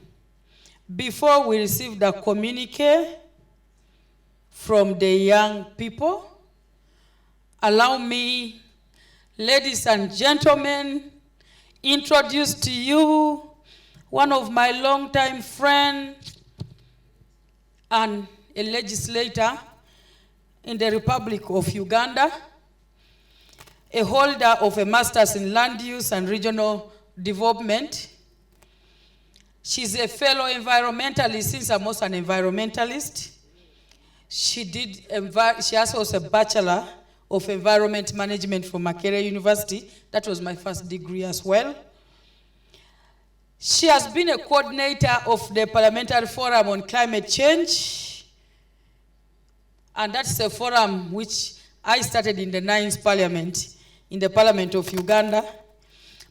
[SPEAKER 2] before we receive the communique from the young people, allow me, ladies and gentlemen, introduce to you one of my longtime friends and a legislator in the Republic of Uganda, a holder of a master's in land use and regional development. She's a fellow environmentalist, since I'm also an environmentalist. She also has a bachelor of environment management from Makerere University. That was my first degree as well. She has been a coordinator of the Parliamentary Forum on Climate Change. And that's a forum which I started in the 9th Parliament, in the Parliament of Uganda.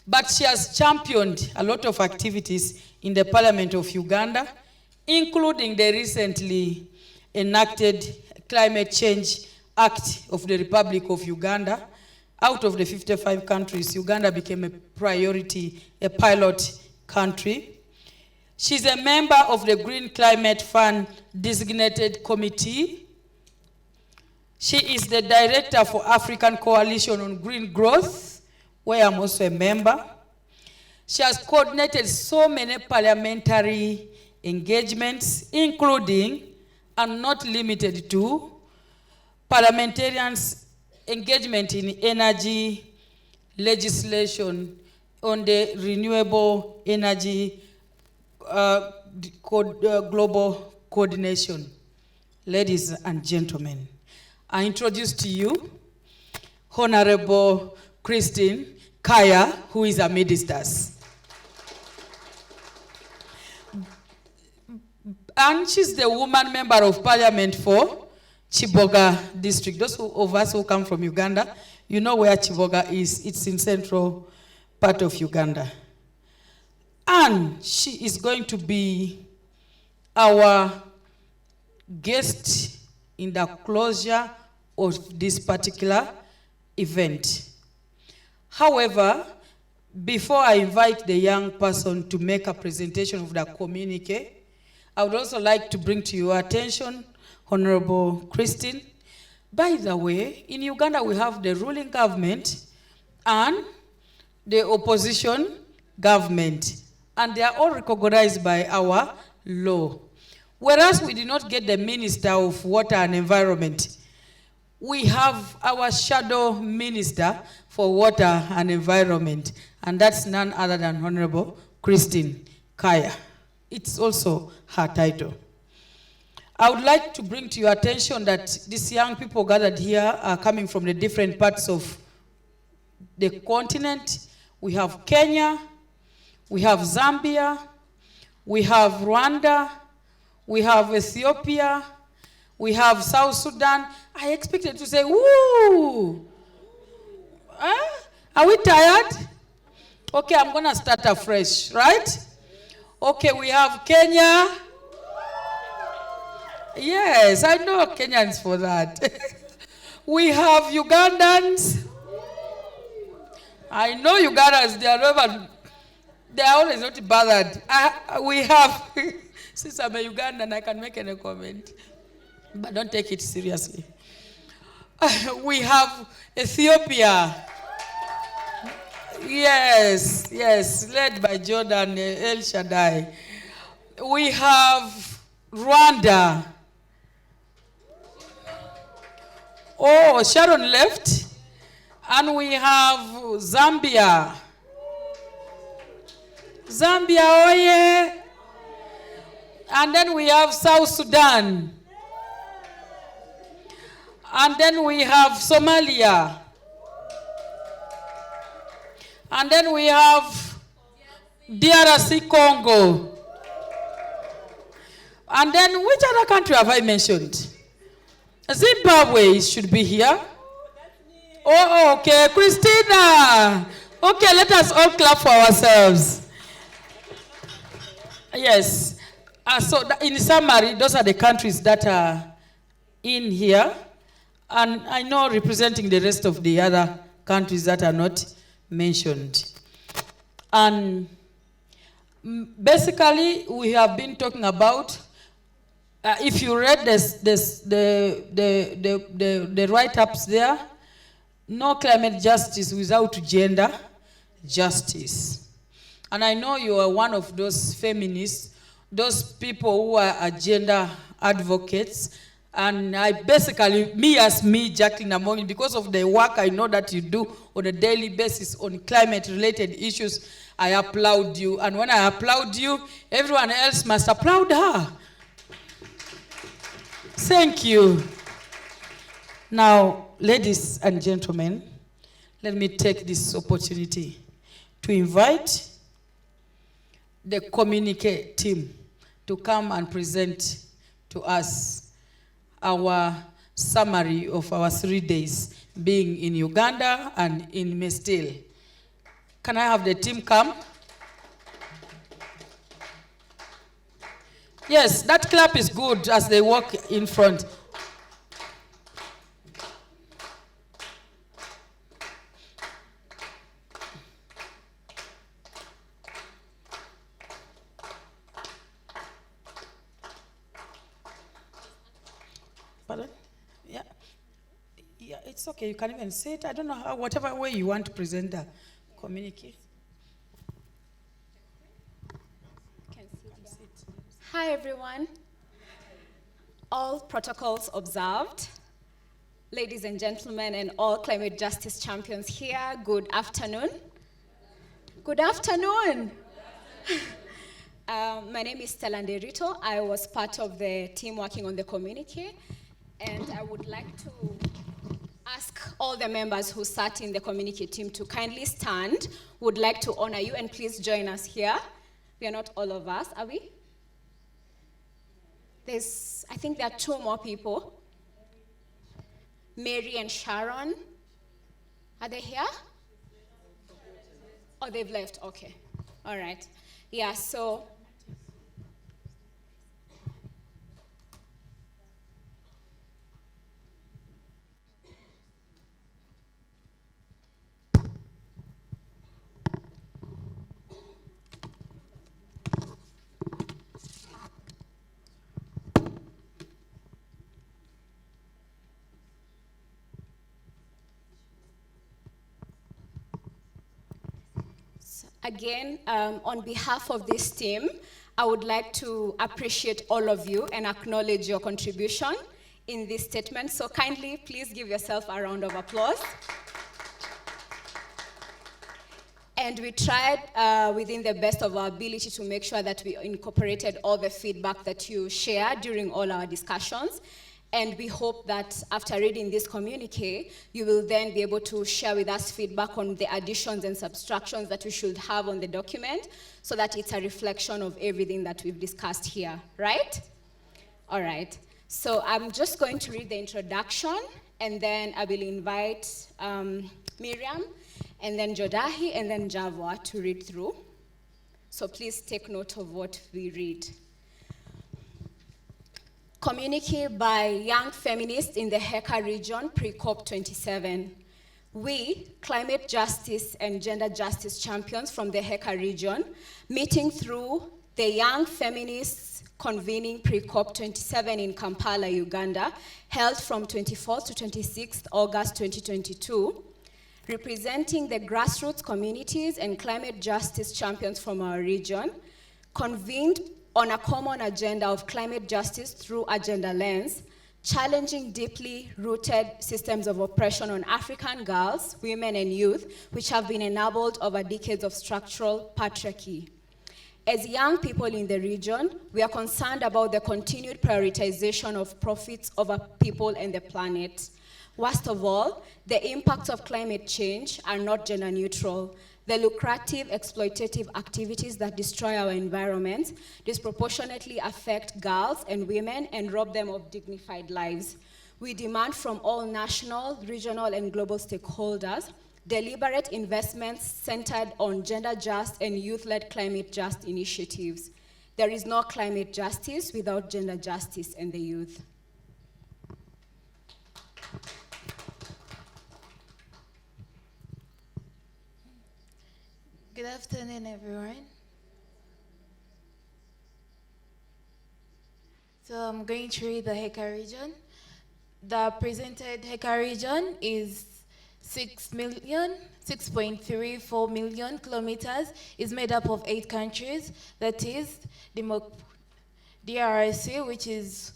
[SPEAKER 2] But she has championed a lot of activities in the Parliament of Uganda, including the recently enacted Climate Change Act of the Republic of Uganda. Out of the 55 countries, Uganda became a priority, a pilot country. She's a member of the Green Climate Fund Designated Committee. She is the director for African Coalition on Green Growth, where I'm also a member. She has coordinated so many parliamentary engagements, including, and not limited to, parliamentarians' engagement in energy legislation on the renewable energy global coordination. Ladies and gentlemen, I introduce to you Honorable Christine Kaya, who is a minister. And she's the woman member of parliament for Chiboga district. Those of us who come from Uganda, you know where Chiboga is. It's in central part of Uganda. And she is going to be our guest in the closure of this particular event. However, before I invite the young person to make a presentation of the communique, I would also like to bring to your attention, Honorable Christine. By the way, in Uganda we have the ruling government and the opposition government, and they are all recognized by our law. Whereas we did not get the Minister of Water and Environment, we have our shadow minister for water and environment, and that's none other than Honorable Christine Kaya. It's also her title. I would like to bring to your attention that these young people gathered here are coming from the different parts of the continent. We have Kenya, we have Zambia, we have Rwanda, we have Ethiopia, we have South Sudan. I expected to say, woo! Are we tired? Okay, I'm gonna start afresh, right? Okay, we have Kenya. Yes, I know Kenyans for that. We have Ugandans. I know Ugandans, They are always not bothered. We have, since I'm a Ugandan, I can make any comment, but don't take it seriously. We have Ethiopia. Yes, yes, led by Jordan El Shaddai. We have Rwanda. Oh, Sharon left. And we have Zambia. Zambia, oh yeah. And then we have South Sudan. And then we have Somalia. And then we have DRC Congo. And then which other country have I mentioned? Zimbabwe should be here. Oh, okay. Christina. Okay, let us all clap for ourselves. Yes. So in summary, those are the countries that are in here. And I know representing the rest of the other countries that are not mentioned. And basically, we have been talking about, if you read the write-ups there, no climate justice without gender justice. And I know you are one of those feminists, those people who are gender advocates. And I basically, me, Jacqueline Amongi, because of the work I know that you do on a daily basis on climate-related issues, I applaud you. And when I applaud you, everyone else must applaud her. Thank you. Now, ladies and gentlemen, let me take this opportunity to invite the communique team to come and present to us our summary of our 3 days being in Uganda and in Mestil. Can I have the team come? Yes, that clap is good as they walk in front. Pardon? Yeah. Yeah, it's okay. You can even say it. I don't know how, whatever way you want to present the communique.
[SPEAKER 4] Hi, everyone. All protocols observed. Ladies and gentlemen, and all climate justice champions here, good afternoon. Good afternoon. My name is Stella Nderito. I was part of the team working on the communique, and I would like to ask all the members who sat in the communique team to kindly stand. Would like to honor you, and please join us here. We are not all of us, are we? I think there are 2 more people. Mary and Sharon. Are they here? Oh, they've left. Okay. All right. Yeah, so. Again, on behalf of this team, I would like to appreciate all of you and acknowledge your contribution in this statement. So kindly, please give yourself a round of applause. And we tried within the best of our ability to make sure that we incorporated all the feedback that you shared during all our discussions. And we hope that after reading this communique, you will then be able to share with us feedback on the additions and subtractions that we should have on the document so that it's a reflection of everything that we've discussed here, right? All right. So I'm just going to read the introduction, and then I will invite Miriam, and then Jodahi, and then Javwa to read through. So please take note of what we read. Communique by young feminists in the Heka region pre-COP27. we, climate justice and gender justice champions from the Heka region, meeting through the young feminists convening pre-COP27 in Kampala, Uganda, held from 24th to 26th August 2022, representing the grassroots communities and climate justice champions from our region, convened on a common agenda of climate justice through a gender lens, challenging deeply rooted systems of oppression on African girls, women, and youth, which have been enabled over decades of structural patriarchy. As young people in the region, we are concerned about the continued prioritization of profits over people and the planet. Worst of all, the impacts of climate change are not gender neutral. The lucrative, exploitative activities that destroy our environment disproportionately affect girls and women and rob them of dignified lives. We demand from all national, regional, and global stakeholders deliberate investments centered on gender just and youth-led climate just initiatives. There is no climate justice without gender justice and the youth.
[SPEAKER 7] Good afternoon, everyone. So I'm going to read the Heka region. The presented Heka region is 6.34 million kilometers, is made up of 8 countries, that is DRC, which is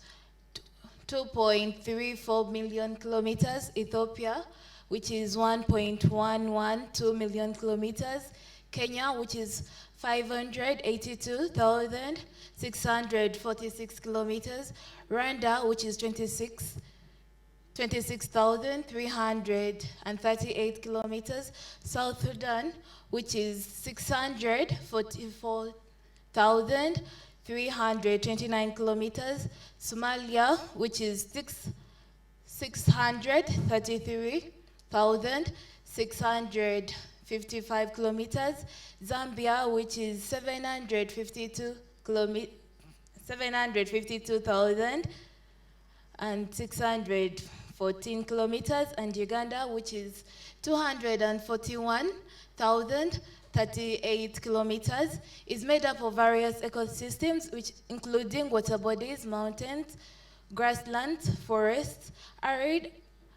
[SPEAKER 7] 2.34 million kilometers, Ethiopia, which is 1.112 million kilometers, Kenya, which is 582,646 kilometers, Rwanda, which is 26,338 kilometers, South Sudan, which is 644,329 kilometers, Somalia, which is 633,655 kilometers, Zambia, which is 752,614 kilometers, and Uganda, which is 241,038 kilometers, is made up of various ecosystems, which including water bodies, mountains, grasslands, forests, arid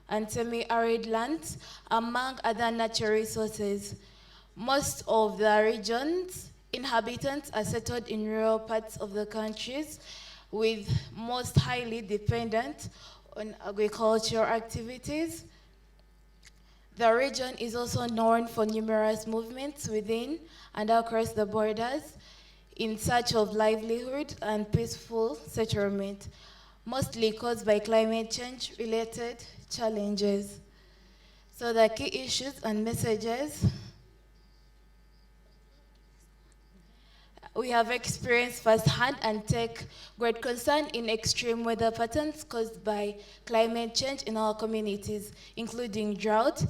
[SPEAKER 7] and semi-arid lands, among other natural resources. Most of the region's inhabitants are settled in rural parts of the countries, with most highly dependent on agricultural activities. The region is also known for numerous movements within and across the borders in search of livelihood and peaceful settlement, mostly caused by climate change-related challenges. So the key issues and messages: we have experienced firsthand and take great concern in extreme weather patterns caused by climate change in our communities, including drought,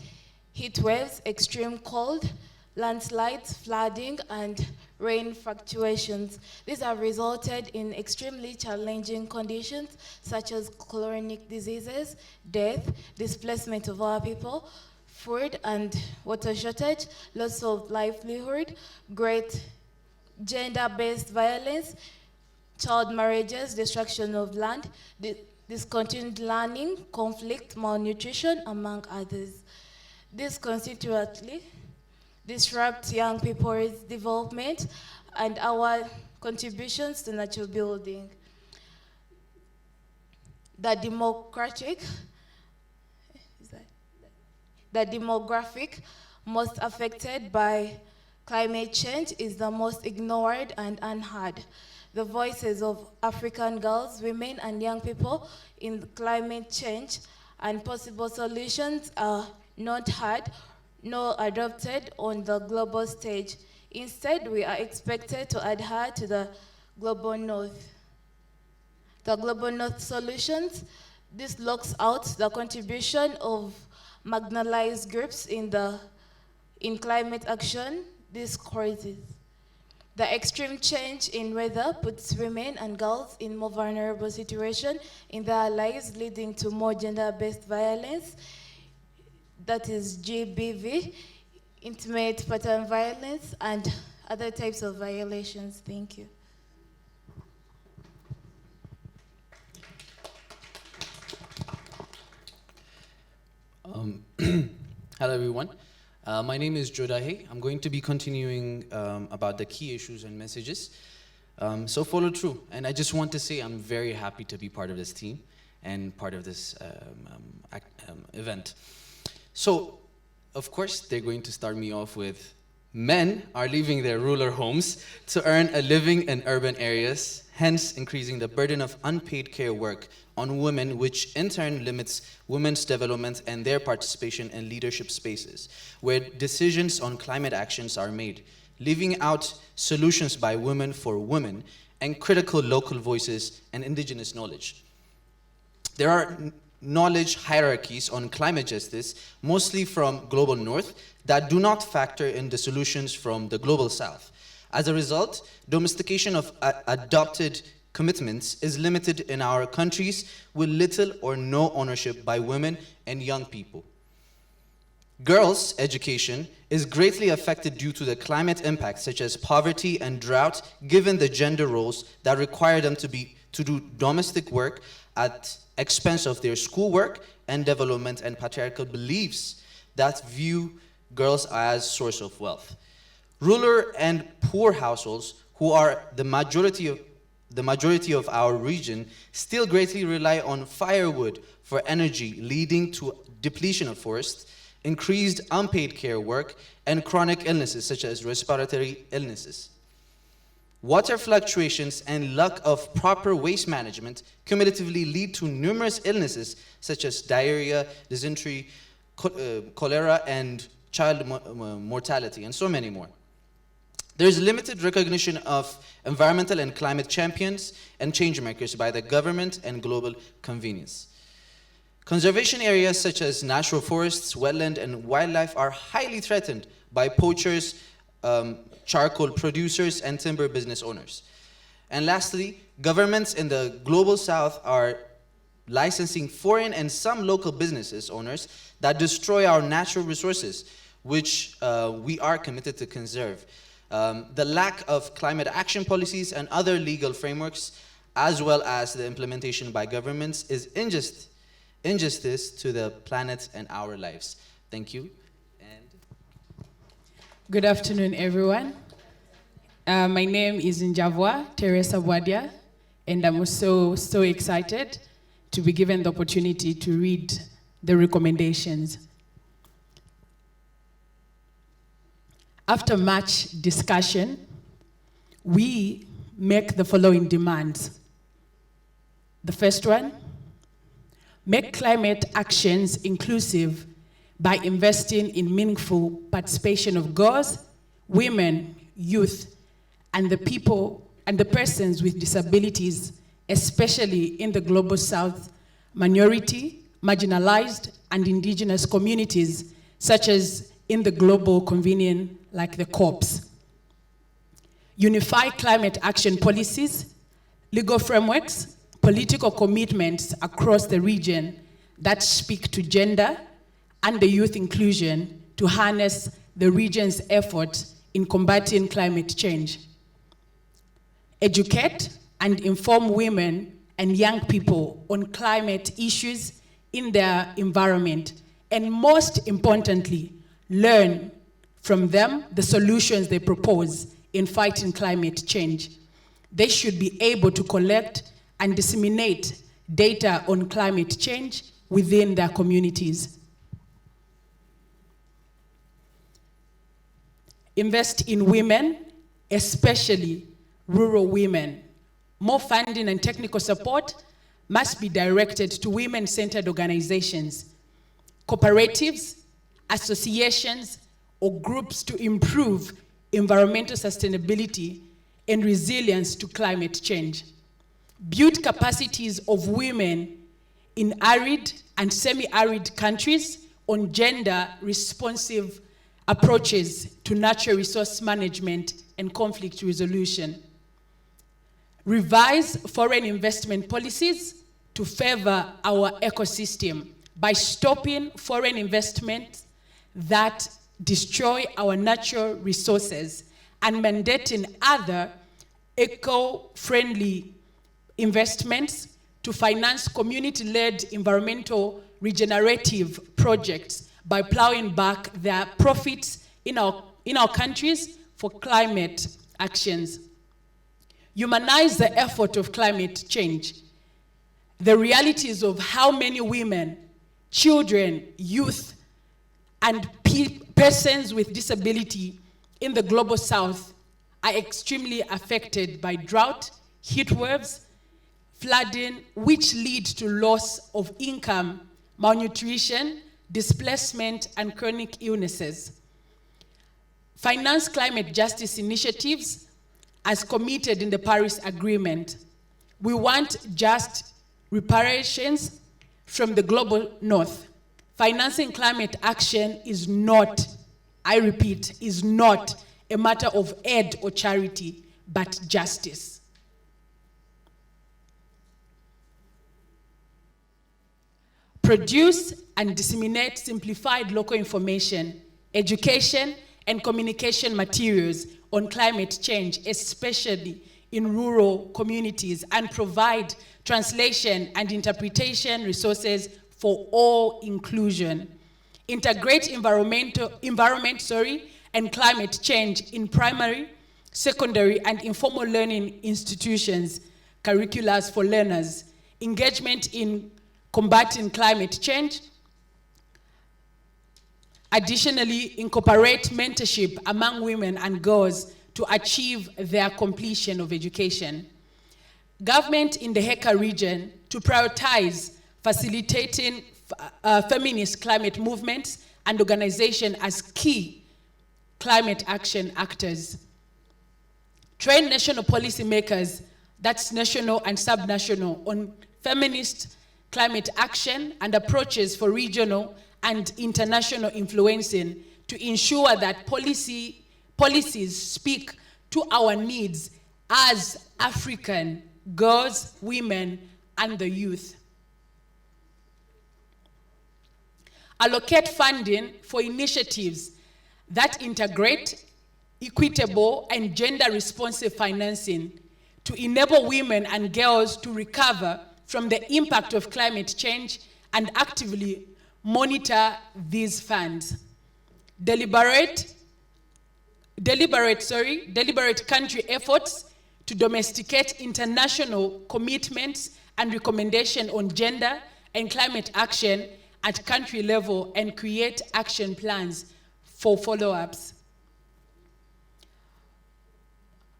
[SPEAKER 7] heat waves, extreme cold, landslides, flooding, and rain fluctuations. These have resulted in extremely challenging conditions such as chronic diseases, death, displacement of our people, food and water shortage, loss of livelihood, great gender-based violence, child marriages, destruction of land, discontinued learning, conflict, malnutrition, among others. This constituently disrupt young people's development and our contributions to nature building. The demographic most affected by climate change is the most ignored and unheard. The voices of African girls, women, and young people in climate change and possible solutions are not heard nor adopted on the global stage. Instead, we are expected to adhere to the global north. The global north solutions, this locks out the contribution of marginalized groups in climate action. This causes the extreme change in weather puts women and girls in more vulnerable situations in their lives, leading to more gender-based violence. that is GBV, intimate pattern violence, and other types of violations. Thank you.
[SPEAKER 8] Hello, everyone. My name is Jodahe. I'm going to be continuing about the key issues and messages. So follow through. And I just want to say I'm very happy to be part of this team and part of this event. So, of course, they're going to start me off with men are leaving their rural homes to earn a living in urban areas, hence increasing the burden of unpaid care work on women, which in turn limits women's development and their participation in leadership spaces, where decisions on climate actions are made, leaving out solutions by women for women and critical local voices and indigenous knowledge. There are knowledge hierarchies on climate justice, mostly from global north, that do not factor in the solutions from the global south. As a result, domestication of adopted commitments is limited in our countries with little or no ownership by women and young people. Girls' education is greatly affected due to the climate impacts such as poverty and drought, given the gender roles that require them to do domestic work at expense of their schoolwork and development, and patriarchal beliefs that view girls as source of wealth. Rural and poor households, who are the majority of our region, still greatly rely on firewood for energy, leading to depletion of forests, increased unpaid care work, and chronic illnesses such as respiratory illnesses. Water fluctuations and lack of proper waste management cumulatively lead to numerous illnesses such as diarrhea, dysentery, cholera, and child mortality, and so many more. There is limited recognition of environmental and climate champions and change makers by the government and global convenience. Conservation areas such as natural forests, wetland, and wildlife are highly threatened by poachers, charcoal producers, and timber business owners. And lastly, governments in the global south are licensing foreign and some local businesses owners that destroy our natural resources, which we are committed to conserve. The lack of climate action policies and other legal frameworks, as well as the implementation by governments, is injustice to the planet and our lives. Thank you.
[SPEAKER 9] Good afternoon, everyone. My name is Njavwa Teresa Bwadia, and I'm so excited to be given the opportunity to read the recommendations. After much discussion, we make the following demands. The first one, make climate actions inclusive by investing in meaningful participation of girls, women, youth, and the people and the persons with disabilities, especially in the global south, minority, marginalized, and indigenous communities, such as in the global convening like the COPs. Unify climate action policies, legal frameworks, political commitments across the region that speak to gender and the youth inclusion to harness the region's effort in combating climate change. Educate and inform women and young people on climate issues in their environment, and most importantly, learn from them the solutions they propose in fighting climate change. They should be able to collect and disseminate data on climate change within their communities. Invest in women, especially rural women. More funding and technical support must be directed to women-centered organizations, cooperatives, associations, or groups to improve environmental sustainability and resilience to climate change. Build capacities of women in arid and semi-arid countries on gender-responsive approaches to natural resource management and conflict resolution. Revise foreign investment policies to favor our ecosystem, by stopping foreign investments that destroy our natural resources and mandating other eco-friendly investments to finance community-led environmental regenerative projects by plowing back their profits in our countries for climate actions. Humanize the effort of climate change. The realities of how many women, children, youth, and persons with disability in the global south are extremely affected by drought, heat waves, flooding, which lead to loss of income, malnutrition, displacement, and chronic illnesses. Finance climate justice initiatives as committed in the Paris Agreement. We want just reparations from the global north. Financing climate action is not, I repeat, is not a matter of aid or charity, but justice. Produce and disseminate simplified local information, education, and communication materials on climate change, especially in rural communities, and provide translation and interpretation resources for all inclusion. Integrate environment and climate change in primary, secondary, and informal learning institutions, curricula for learners, engagement in combating climate change. Additionally, incorporate mentorship among women and girls to achieve their completion of education. Government in the Heka region to prioritize facilitating feminist climate movements and organizations as key climate action actors. Train national policymakers, that's national and subnational, on feminist climate action and approaches for regional and international influencing to ensure that policies speak to our needs as African girls, women, and the youth. Allocate funding for initiatives that integrate equitable and gender-responsive financing to enable women and girls to recover from the impact of climate change and actively monitor these funds. Deliberate country efforts to domesticate international commitments and recommendations on gender and climate action at country level and create action plans for follow-ups.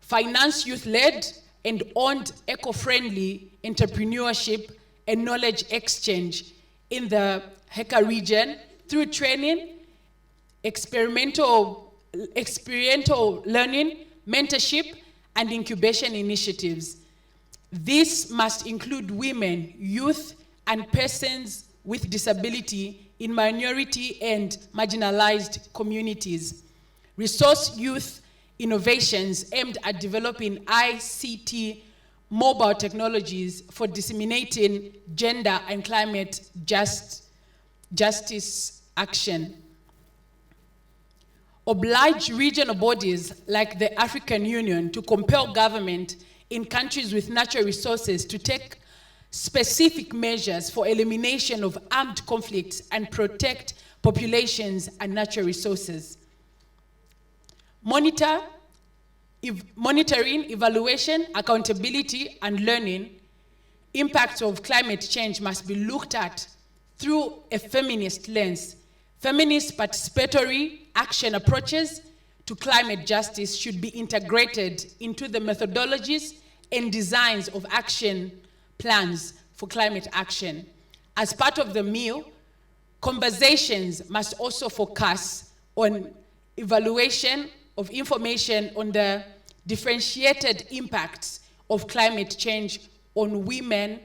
[SPEAKER 9] Finance youth-led and owned eco-friendly entrepreneurship and knowledge exchange in the Heka region through training, experiential learning, mentorship, and incubation initiatives. This must include women, youth, and persons with disability in minority and marginalized communities. Resource youth innovations aimed at developing ICT mobile technologies for disseminating gender and climate justice action. Oblige regional bodies like the African Union to compel government in countries with natural resources to take specific measures for elimination of armed conflicts and protect populations and natural resources. Monitoring, evaluation, accountability, and learning impacts of climate change must be looked at through a feminist lens. Feminist participatory action approaches to climate justice should be integrated into the methodologies and designs of action plans for climate action. As part of the meal, conversations must also focus on evaluation of information on the differentiated impacts of climate change on women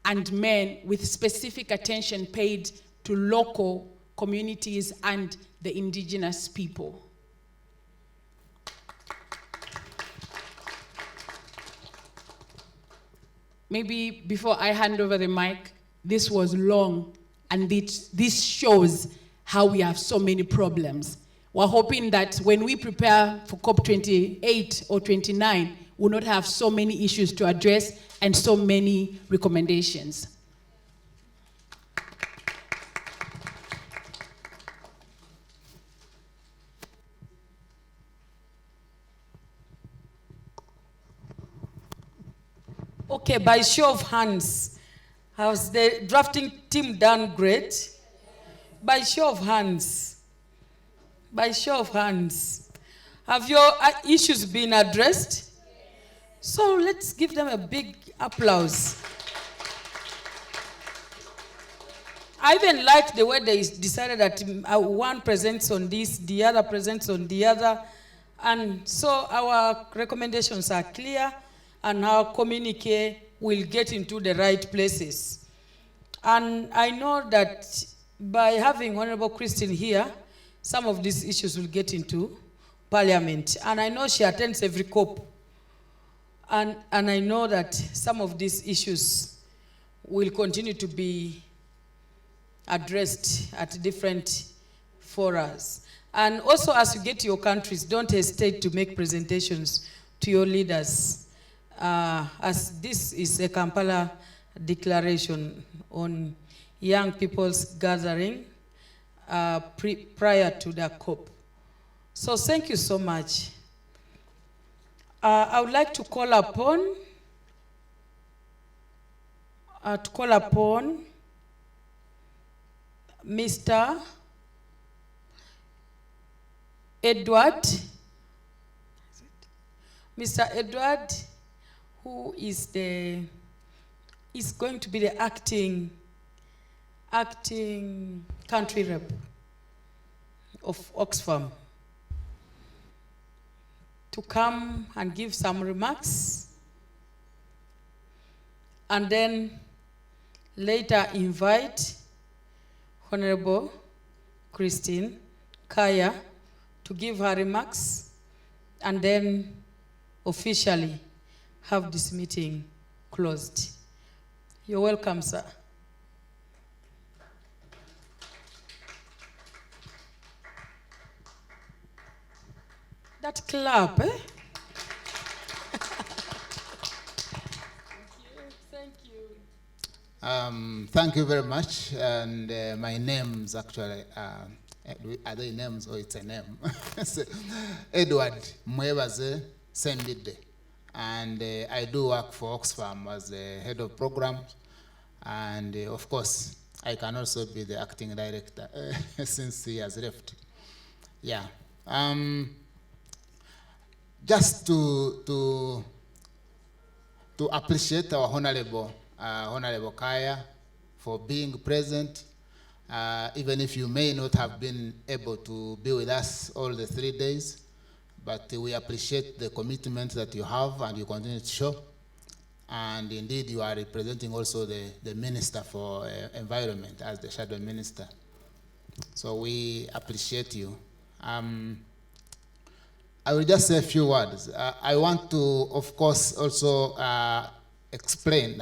[SPEAKER 9] and men, with specific attention paid to local communities and the indigenous people. Maybe before I hand over the mic, this was long And this shows how we have so many problems. We're hoping that when we prepare for COP28 or 29, we'll not have so many issues to address and so many recommendations.
[SPEAKER 2] Okay, by show of hands, has the drafting team done great? By show of hands. By show of hands. Have your issues been addressed? So let's give them a big applause. I even like the way they decided that one presents on this, the other presents on the other. And so our recommendations are clear and our communique will get into the right places. And I know that by having Honorable Christine here, some of these issues will get into Parliament. And I know she attends every COP. And I know that some of these issues will continue to be addressed at different forums. And also, as you get to your countries, don't hesitate to make presentations to your leaders. As this is a Kampala declaration on young people's gathering prior to the COP. So thank you so much. I would like to call upon Mr. Edward. Mr. Edward, who is going to be the acting country rep of Oxfam, to come and give some remarks, and then later invite Honorable Christine Kaya to give her remarks, and then officially have this meeting closed. You're welcome, sir. That clap, eh? Thank you.
[SPEAKER 6] Thank you very much. And my name's actually, are they names or it's a name? Edward Mwebaze Sendide. And I do work for Oxfam as the head of programs. And of course, I can also be the acting director since he has left. Yeah. Just to appreciate our Honorable Kaya for being present, even if you may not have been able to be with us all the 3 days, but we appreciate the commitment that you have and you continue to show. And indeed, you are representing also the Minister for Environment as the Shadow Minister. So we appreciate you. I will just say a few words. I want to, of course, also state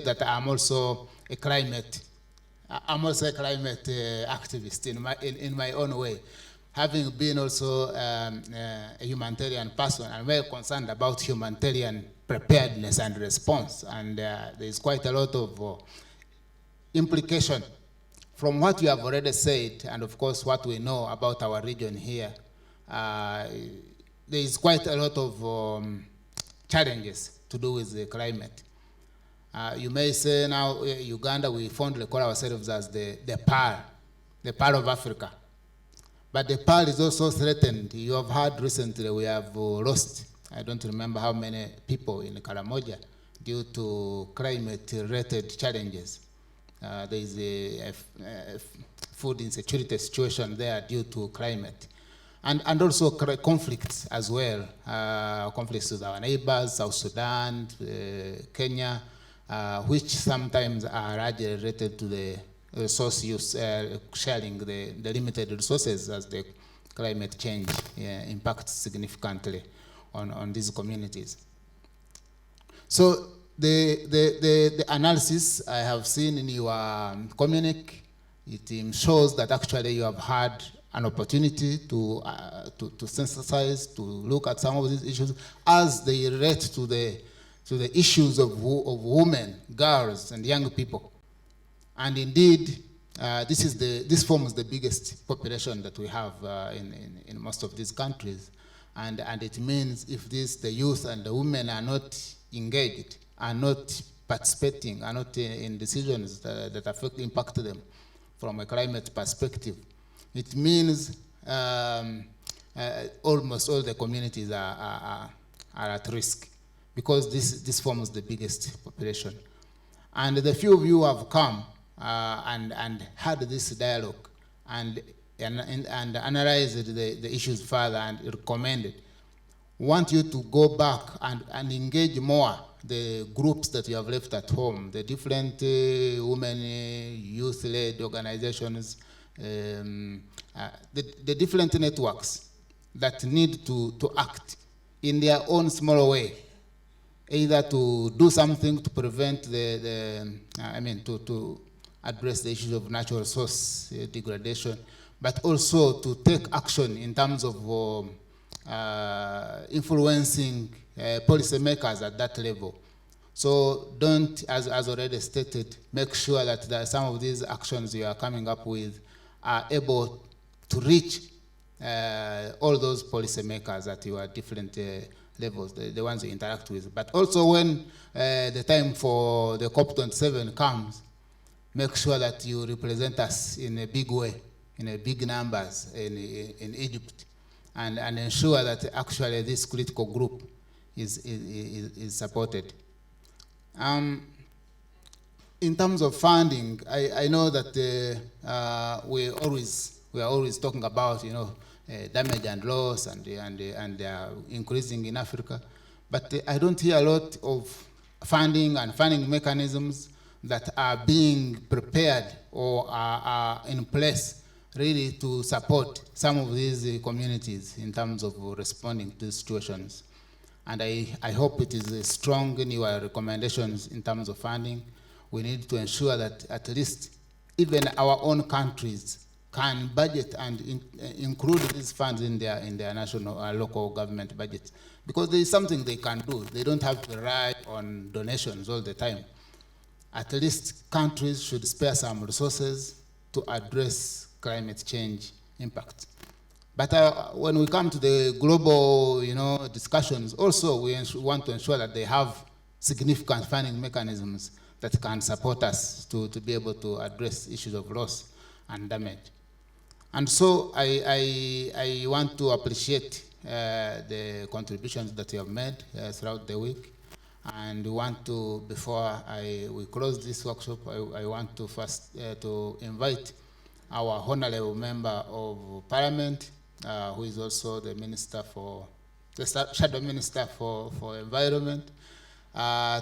[SPEAKER 6] that I'm also a climate activist in my own way. Having been also a humanitarian person, I'm very concerned about humanitarian preparedness and response. And there is quite a lot of implication from what you have already said, and of course what we know about our region here. There is quite a lot of challenges to do with the climate. You may say now, Uganda, we fondly call ourselves as the Pearl of Africa. But the Pearl is also threatened. You have heard recently we have lost, I don't remember how many people in Karamoja due to climate-related challenges. There is a food insecurity situation there due to climate. And also conflicts as well, conflicts with our neighbors, South Sudan, Kenya, which sometimes are largely related to the resource use, sharing the limited resources as the climate change impacts significantly on these communities. So the analysis I have seen in your communique It shows that actually you have had an opportunity to synthesize, to look at some of these issues as they relate to the issues of women, girls, and young people. And indeed, this forms the biggest population that we have in most of these countries. And it means if the youth and the women are not engaged, are not participating, are not in decisions that impact them from a climate perspective, it means almost all the communities are at risk, because this forms the biggest population. And the few of you have come and had this dialogue and analyzed the issues further and recommended, want you to go back and engage more the groups that you have left at home, the different women, youth-led organizations, the different networks that need to act in their own small way, either to do something to prevent to address the issues of natural resource degradation, but also to take action in terms of influencing policymakers at that level. So don't, as already stated, make sure that some of these actions you are coming up with are able to reach all those policymakers at your different levels, the ones you interact with. But also when the time for the COP27 comes, make sure that you represent us in a big way, in a big numbers in Egypt, and ensure that actually this critical group is supported. In terms of funding, I know that we are always talking about damage and loss, and they are increasing in Africa, but I don't hear a lot of funding and funding mechanisms that are being prepared or are in place really to support some of these communities in terms of responding to situations. And I hope it is strong in your recommendations in terms of funding. We need to ensure that at least even our own countries can budget and include these funds in their national or local government budget, because there is something they can do. They don't have to rely on donations all the time. At least countries should spare some resources to address climate change impact. But when we come to the global discussions, also we want to ensure that they have significant funding mechanisms that can support us to be able to address issues of loss and damage. And so I want to appreciate the contributions that you have made throughout the week. And we want to, before we close this workshop, I want to first to invite our honorable member of parliament, who is also the shadow minister for environment,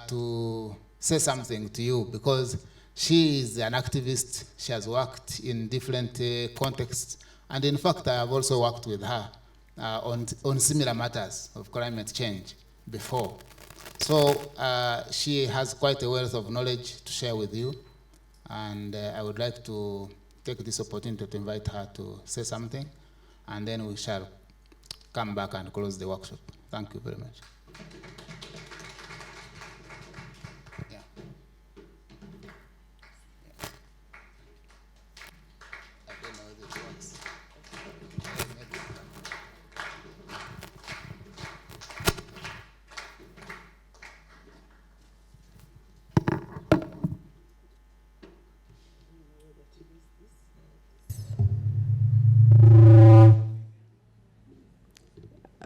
[SPEAKER 6] to say something to you, because she is an activist. She has worked in different contexts, and in fact I have also worked with her on similar matters of climate change before. So she has quite a wealth of knowledge to share with you, and I would like to take this opportunity to invite her to say something, and then we shall come back and close the workshop. Thank you very much.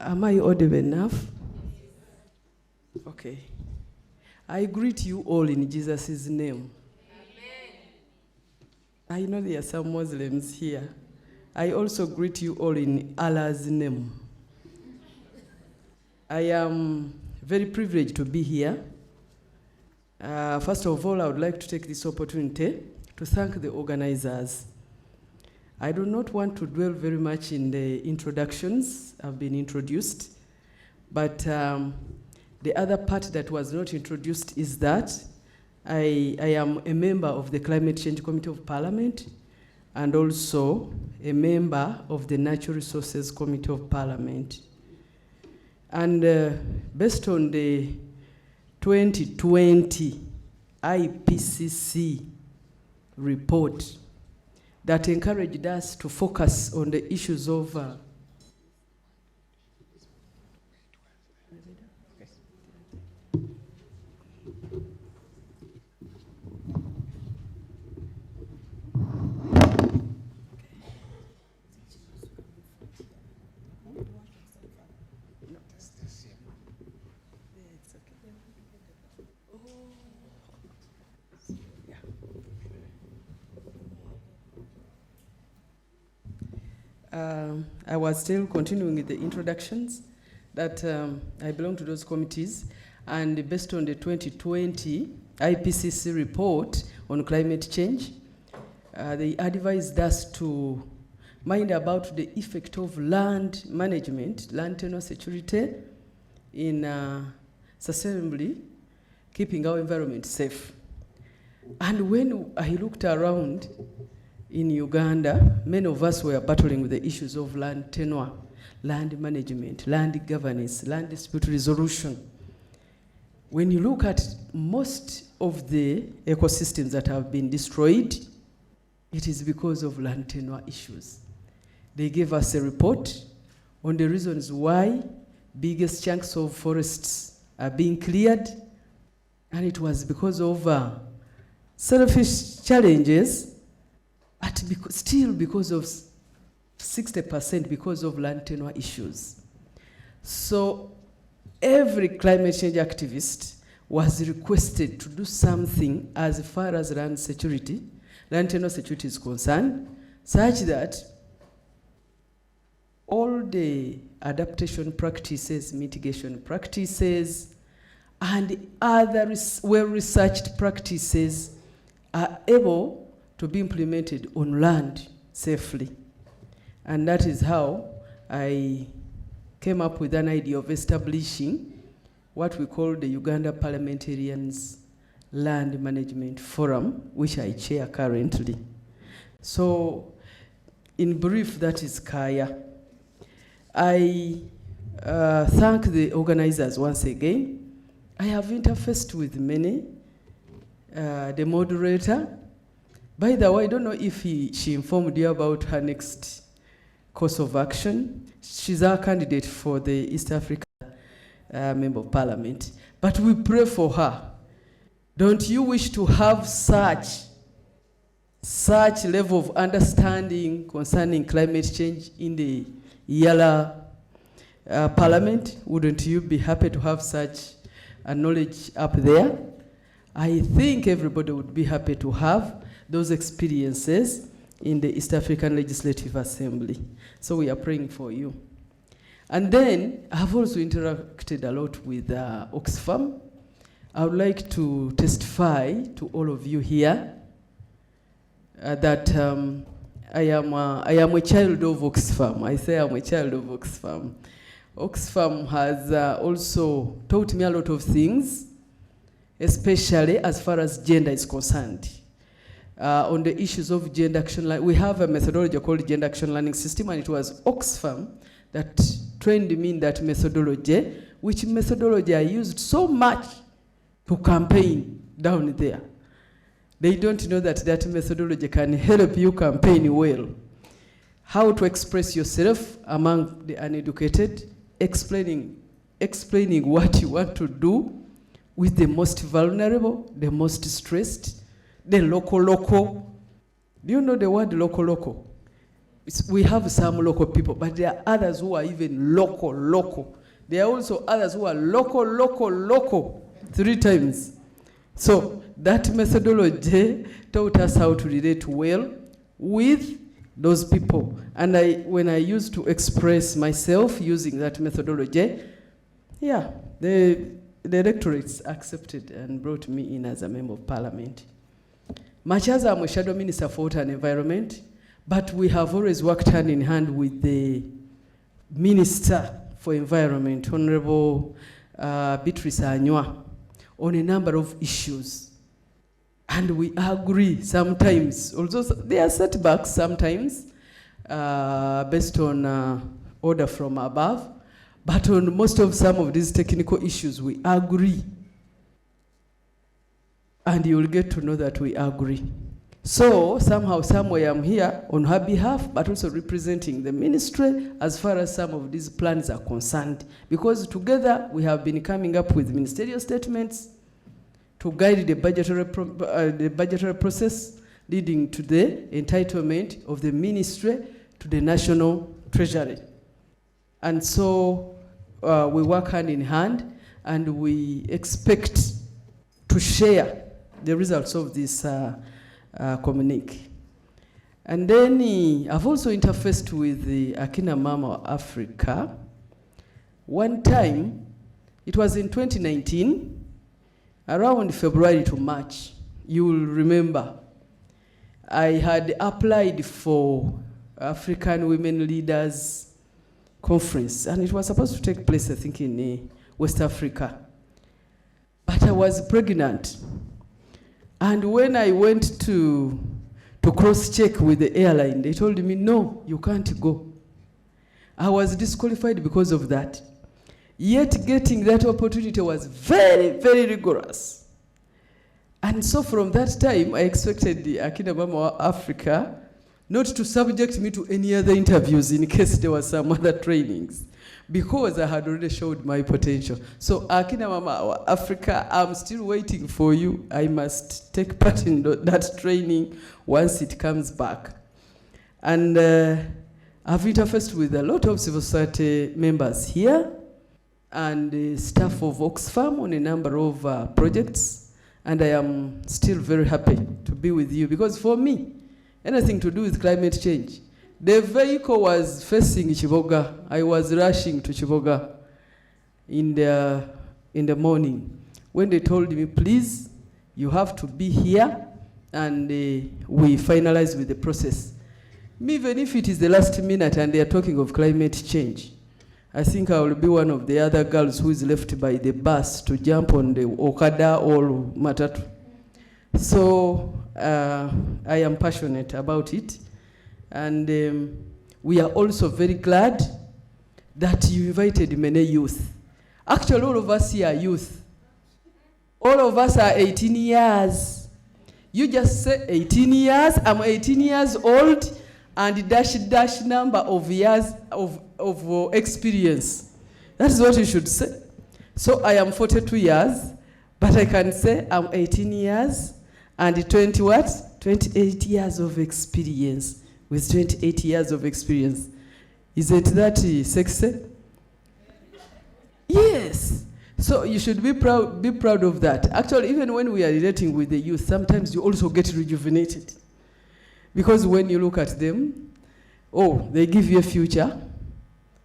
[SPEAKER 10] Am I audible enough? Okay. I greet you all in Jesus' name. Amen. I know there are some Muslims here. I also greet you all in Allah's name. I am very privileged to be here. First of all, I would like to take this opportunity to thank the organizers. I do not want to dwell very much in the introductions. I've been introduced. But the other part that was not introduced is that I am a member of the Climate Change Committee of Parliament. and also a member of the Natural Resources Committee of Parliament. And based on the 2020 IPCC report that encouraged us to focus on the issues of I was still continuing with the introductions that I belong to those committees, and based on the 2020 IPCC report on climate change, they advised us to mind about the effect of land management, land tenure security in sustainably keeping our environment safe. And when I looked around in Uganda, many of us were battling with the issues of land tenure, land management, land governance, land dispute resolution. When you look at most of the ecosystems that have been destroyed, it is because of land tenure issues. They gave us a report on the reasons why biggest chunks of forests are being cleared, and it was because of selfish challenges, but still because of 60% because of land tenure issues. So every climate change activist was requested to do something as far as land tenure security is concerned, such that all the adaptation practices, mitigation practices, and other well-researched practices are able to be implemented on land safely. And that is how I came up with an idea of establishing what we call the Uganda Parliamentarians Land Management Forum, which I chair currently. So, in brief, that is Kaya. I thank the organizers once again. I have interfaced with many, the moderator. By the way, I don't know if she informed you about her next course of action. She's our candidate for the East Africa Member of Parliament. But we pray for her. Don't you wish to have such level of understanding concerning climate change in the Yala Parliament? Wouldn't you be happy to have such a knowledge up there? I think everybody would be happy to have those experiences in the East African Legislative Assembly. So we are praying for you. And then I've also interacted a lot with Oxfam. I would like to testify to all of you here that I am a child of Oxfam. I say I'm a child of Oxfam. Oxfam has also taught me a lot of things, especially as far as gender is concerned. On the issues of gender action, we have a methodology called Gender Action Learning System, and it was Oxfam that trained me in that methodology, which methodology I used so much to campaign down there. They don't know that that methodology can help you campaign well. How to express yourself among the uneducated, explaining what you want to do with the most vulnerable, the most stressed, the local. Do you know the word local? We have some local people, but there are others who are even local. There are also others who are local 3 times. So that methodology taught us how to relate well with those people. And when I used to express myself using that methodology, yeah, the electorates accepted and brought me in as a member of parliament. Much as I'm a shadow minister for water and environment, but we have always worked hand in hand with the Minister for Environment, Honorable Beatrice Anywa, on a number of issues. And we agree sometimes. Also, there are setbacks sometimes based on order from above. But on most of some of these technical issues, we agree. And you will get to know that we agree. So somehow, somewhere, I'm here on her behalf, but also representing the ministry as far as some of these plans are concerned. Because together, we have been coming up with ministerial statements to guide the budgetary process leading to the entitlement of the ministry to the national treasury. And so we work hand in hand, and we expect to share the results of this communique. And then I've also interfaced with the Akina Mama Africa. One time, it was in 2019, around February to March, you will remember, I had applied for African Women Leaders Conference, and it was supposed to take place, I think, in West Africa. But I was pregnant. And when I went to cross-check with the airline, they told me, no, you can't go. I was disqualified because of that. Yet getting that opportunity was very, very rigorous. And so from that time, I expected the Akina Mama Africa not to subject me to any other interviews in case there were some other trainings, because I had already showed my potential. So Akina Mama Africa, I'm still waiting for you. I must take part in that training once it comes back. And I've interfaced with a lot of civil society members here, and staff of Oxfam on a number of projects, and I am still very happy to be with you, because for me, anything to do with climate change, the vehicle was facing Chivoga. I was rushing to Chivoga in the morning when they told me, please, you have to be here, and we finalized with the process. Even if it is the last minute and they are talking of climate change, I think I will be one of the other girls who is left by the bus to jump on the Okada or Matatu. So I am passionate about it. And we are also very glad that you invited many youth. Actually, all of us here are youth. All of us are 18 years. You just say 18 years, I'm 18 years old, and dash number of years of experience. That is what you should say. So I am 42 years, but I can say I'm 18 years and 28 years of experience. With 28 years of experience. Is it that sexy? Yes. So you should be proud of that. Actually, even when we are relating with the youth, sometimes you also get rejuvenated. Because when you look at them, they give you a future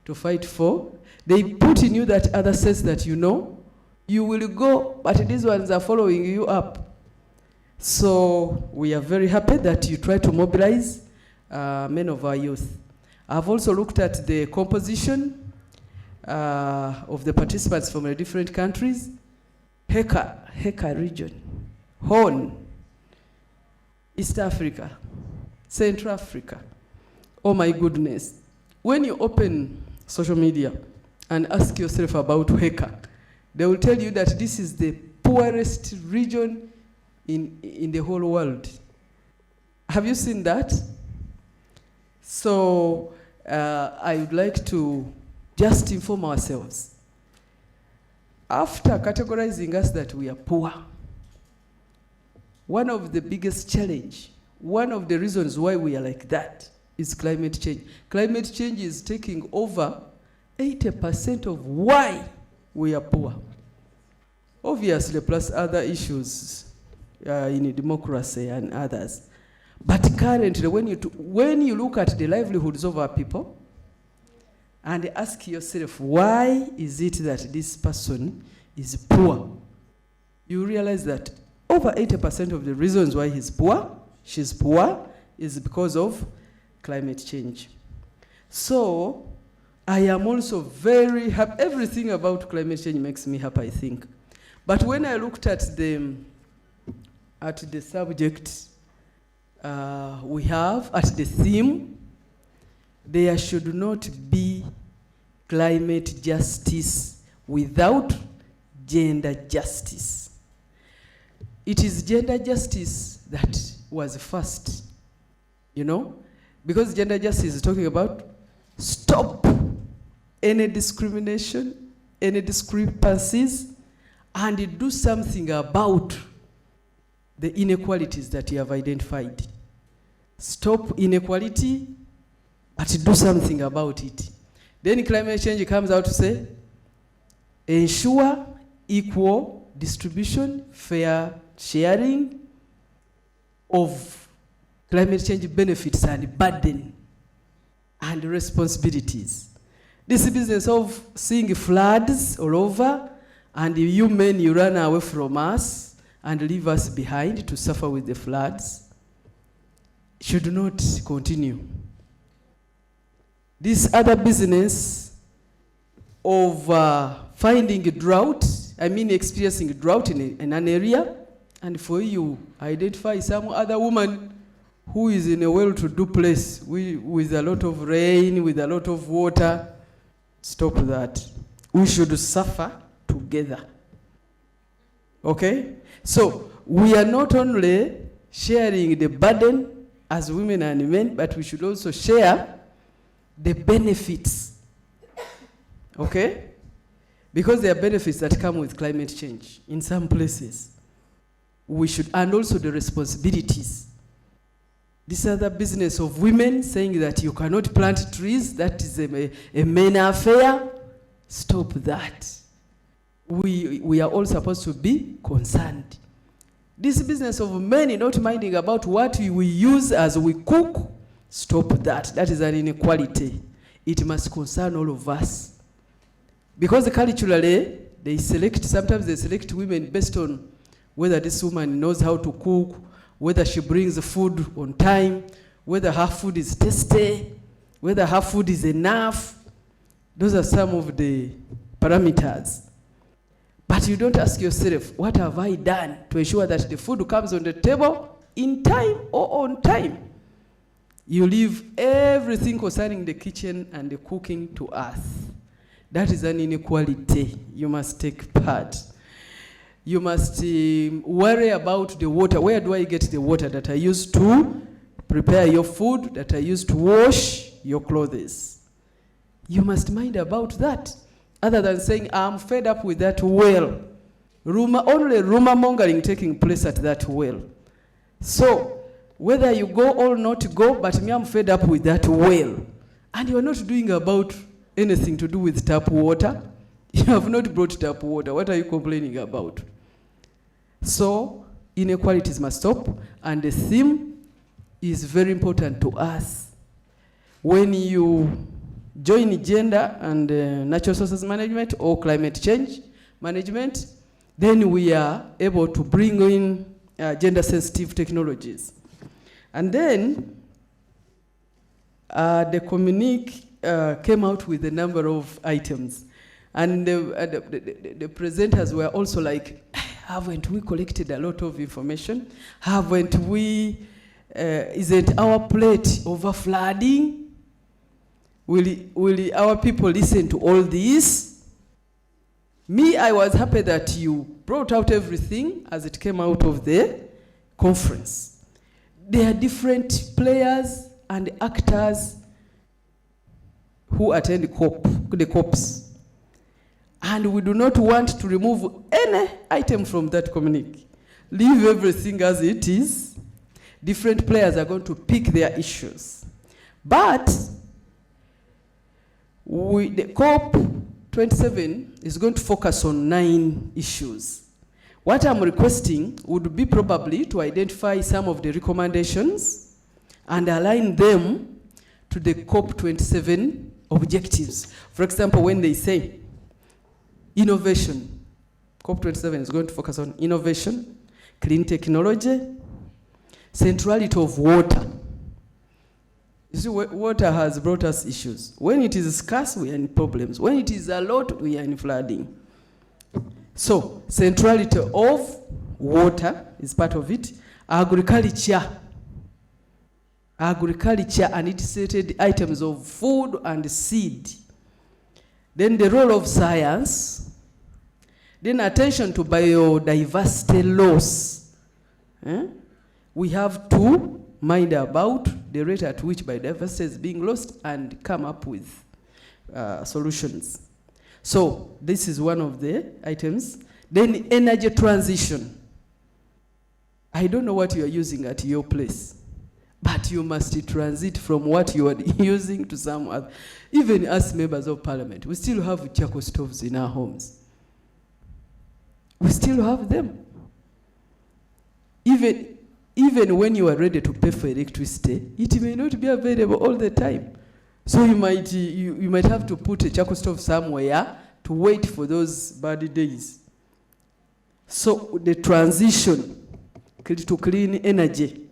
[SPEAKER 10] to fight for. They put in you that other sense that you know. You will go, but these ones are following you up. So we are very happy that you try to mobilize men of our youth. I've also looked at the composition of the participants from the different countries. Heka region, Horn, East Africa, Central Africa. Oh my goodness. When you open social media and ask yourself about Heka, they will tell you that this is the poorest region in the whole world. Have you seen that? So I would like to just inform ourselves. After categorizing us that we are poor, one of the biggest challenge, one of the reasons why we are like that is climate change. Climate change is taking over 80% of why we are poor. Obviously, plus other issues in democracy and others. But currently, when you look at the livelihoods of our people and ask yourself, why is it that this person is poor? You realize that over 80% of the reasons why he's poor, she's poor, is because of climate change. So I am also very happy. Everything about climate change makes me happy, I think. But when I looked at the at the subject we have, at the theme, there should not be climate justice without gender justice. It is gender justice that was first, you know, because gender justice is talking about stop any discrimination, any discrepancies, and do something about the inequalities that you have identified. Stop inequality, but do something about it. Then climate change comes out to say, ensure equal distribution, fair sharing of climate change benefits and burden and responsibilities. This business of seeing floods all over, and you men, you run away from us and leave us behind to suffer with the floods, should not continue. This other business of finding a drought, experiencing a drought in an area, and for you identify some other woman who is in a well-to-do place with a lot of rain, with a lot of water. Stop that. We should suffer together. Okay? So we are not only sharing the burden as women and men, but we should also share the benefits. Okay? Because there are benefits that come with climate change in some places. We should, and also the responsibilities. This other business of women saying that you cannot plant trees, that is a men affair. Stop that. We are all supposed to be concerned. This business of men not minding about what we use as we cook, stop that. That is an inequality. It must concern all of us. Because culturally, sometimes they select women based on whether this woman knows how to cook, whether she brings the food on time, whether her food is tasty, whether her food is enough. Those are some of the parameters. But you don't ask yourself, what have I done to ensure that the food comes on the table in time or on time? You leave everything concerning the kitchen and the cooking to us. That is an inequality. You must take part. You must worry about the water. Where do I get the water that I use to prepare your food, that I use to wash your clothes? You must mind about that. Other than saying, I'm fed up with that well. Only rumor mongering taking place at that well. So, whether you go or not go, but me, I'm fed up with that well. And you're not doing about anything to do with tap water. You have not brought tap water. What are you complaining about? So, inequalities must stop, and the theme is very important to us. When you join gender and natural resources management or climate change management, then we are able to bring in gender-sensitive technologies. And then the communique came out with a number of items. And the presenters were also like, haven't we collected a lot of information? Haven't we, isn't our plate over flooding? Will our people listen to all this? Me, I was happy that you brought out everything as it came out of the conference. There are different players and actors who attend the COPs. And we do not want to remove any item from that communique. Leave everything as it is. Different players are going to pick their issues. But the COP27 is going to focus on 9 issues. What I'm requesting would be probably to identify some of the recommendations and align them to the COP27 objectives. For example, when they say innovation, COP27 is going to focus on innovation, clean technology, centrality of water. You see, water has brought us issues. When it is scarce, we are in problems. When it is a lot, we are in flooding. So, centrality of water is part of it, agriculture, and its related items of food and seed. Then the role of science, then attention to biodiversity loss. We have to mind about the rate at which biodiversity is being lost and come up with solutions. So this is one of the items. Then energy transition. I don't know what you are using at your place, but you must transit from what you are using to some other. Even as members of parliament, we still have charcoal stoves in our homes. We still have them. Even when you are ready to pay for electricity, it may not be available all the time. So you might have to put a charcoal stove somewhere to wait for those bad days. So the transition to clean energy.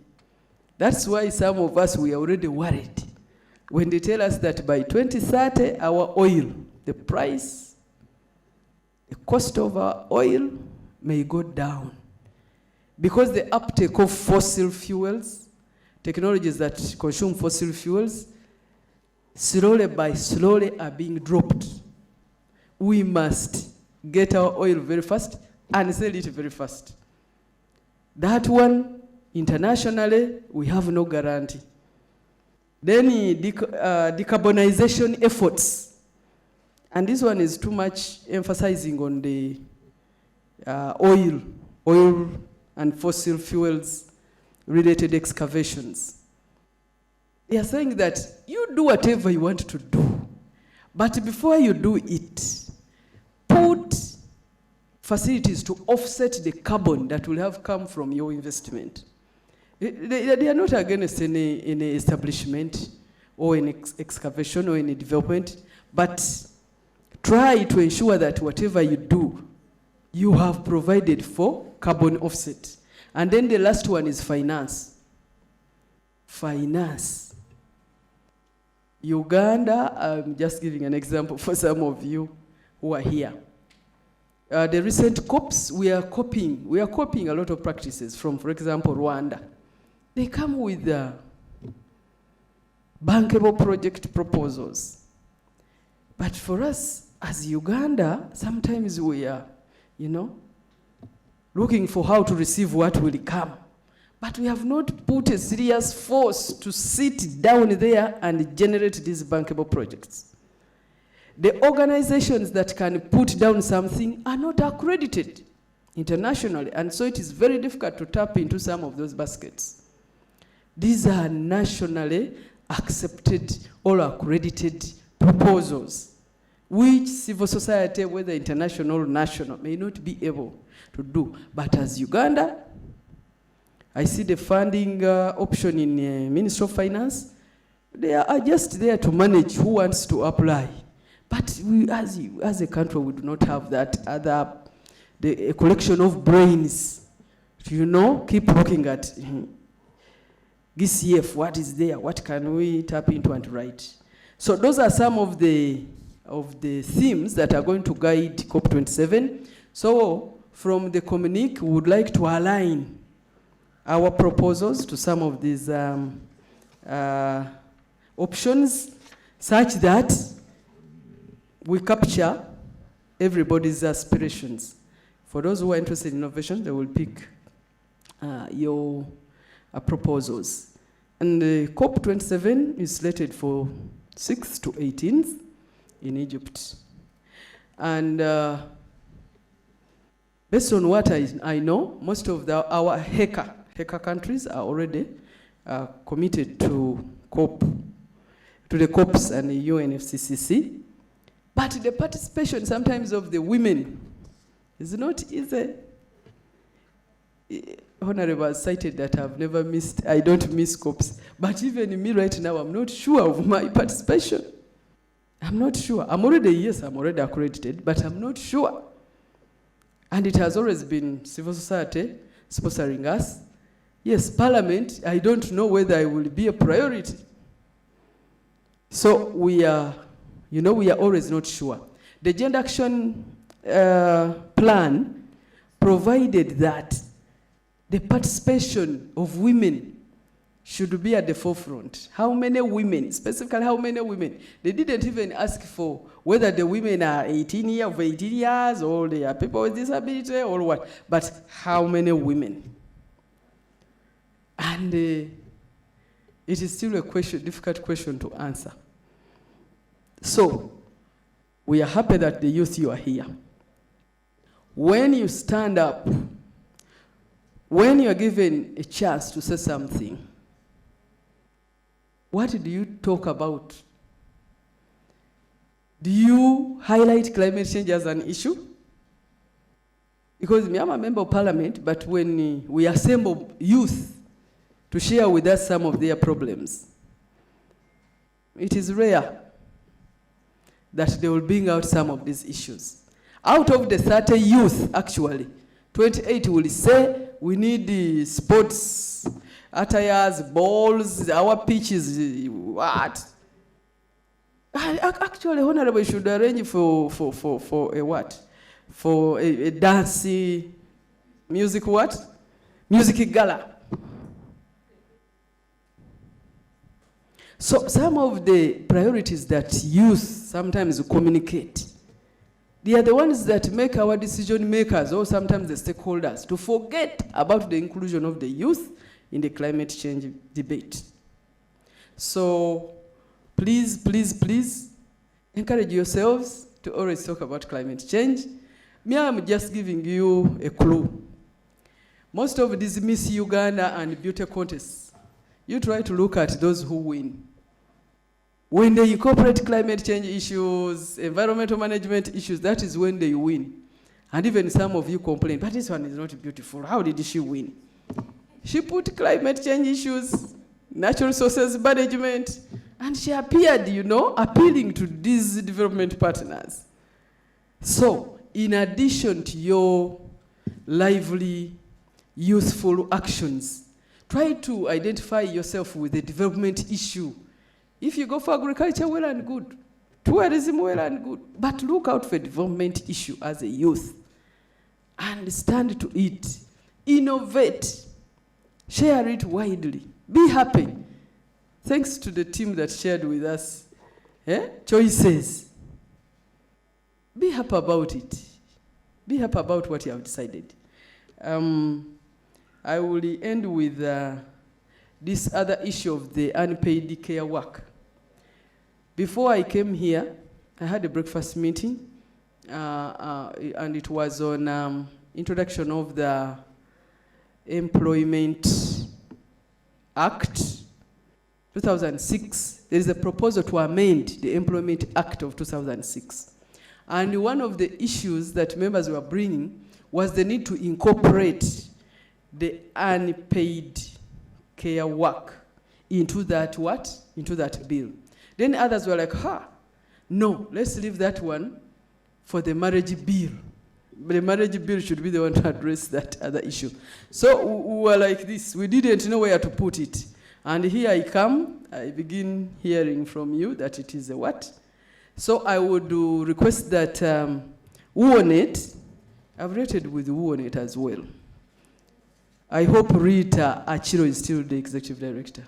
[SPEAKER 10] That's why some of us, we are already worried when they tell us that by 2030, our oil, the price, the cost of our oil may go down. Because the uptake of fossil fuels, technologies that consume fossil fuels, slowly by slowly are being dropped. We must get our oil very fast and sell it very fast. That one, internationally, we have no guarantee. Then decarbonization efforts. And this one is too much emphasizing on the oil and fossil fuels related excavations. They are saying that you do whatever you want to do, but before you do it, put facilities to offset the carbon that will have come from your investment. They are not against any establishment or any excavation or any development, but try to ensure that whatever you do, you have provided for carbon offset. And then the last one is finance. Finance. Uganda, I'm just giving an example for some of you who are here. The recent COPs, we are copying a lot of practices from, for example, Rwanda. They come with bankable project proposals. But for us, as Uganda, sometimes we are, looking for how to receive what will come. But we have not put a serious force to sit down there and generate these bankable projects. The organizations that can put down something are not accredited internationally, and so it is very difficult to tap into some of those baskets. These are nationally accepted or accredited proposals, which civil society, whether international or national, may not be able to do. But as Uganda, I see the funding option in Ministry of Finance. They are just there to manage who wants to apply. But we, as a country, we do not have that a collection of brains to, keep looking at GCF, what is there, what can we tap into and write. So those are some of the themes that are going to guide COP27. So from the communique, we would like to align our proposals to some of these options such that we capture everybody's aspirations. For those who are interested in innovation, they will pick your proposals. And COP27 is slated for 6th to 18th in Egypt. And based on what I know, most of our HECA countries are already committed to the COPs and the UNFCCC. But the participation sometimes of the women is not easy. Honorable has cited that I don't miss COPs. But even me right now, I'm not sure of my participation. I'm not sure. I'm already accredited, but I'm not sure. And it has always been civil society sponsoring us. Yes, Parliament, I don't know whether it will be a priority. So we are always not sure. The Gender Action Plan provided that the participation of women should be at the forefront. How many women, specifically how many women? They didn't even ask for whether the women are 18 years or they are people with disability or what, but how many women? And it is still a question, difficult question to answer. So, we are happy that the youth, you are here. When you stand up, when you are given a chance to say something, what do you talk about? Do you highlight climate change as an issue? Because I'm a member of parliament, but when we assemble youth to share with us some of their problems, it is rare that they will bring out some of these issues. Out of the 30 youth, actually, 28 will say, we need the sports attires, balls, our pitches, what? Actually, Honorable should arrange for a what? For a dance, music what? Music gala. So some of the priorities that youth sometimes communicate, they are the ones that make our decision makers or sometimes the stakeholders to forget about the inclusion of the youth in the climate change debate. So please, please, please encourage yourselves to always talk about climate change. Me, I'm just giving you a clue. Most of these Miss Uganda and beauty contests, you try to look at those who win. When they incorporate climate change issues, environmental management issues, that is when they win. And even some of you complain, but this one is not beautiful. How did she win? She put climate change issues, natural resources management, and she appeared, appealing to these development partners. So, in addition to your lively, useful actions, try to identify yourself with the development issue. If you go for agriculture, well and good. Tourism, well and good. But look out for development issue as a youth. And stand to it. Innovate. Share it widely. Be happy. Thanks to the team that shared with us choices. Be happy about it. Be happy about what you have decided. I will end with this other issue of the unpaid care work. Before I came here, I had a breakfast meeting, and it was on introduction of the Employment Act 2006. There is a proposal to amend the Employment Act of 2006. And one of the issues that members were bringing was the need to incorporate the unpaid care work into that what? Into that bill. Then others were like, no, let's leave that one for the marriage bill. The marriage bill should be the one to address that other issue. So we were like this. We didn't know where to put it. And here I come. I begin hearing from you that it is a what? So I would request that who on it, I've rated with who on it as well. I hope Rita Achiro is still the executive director.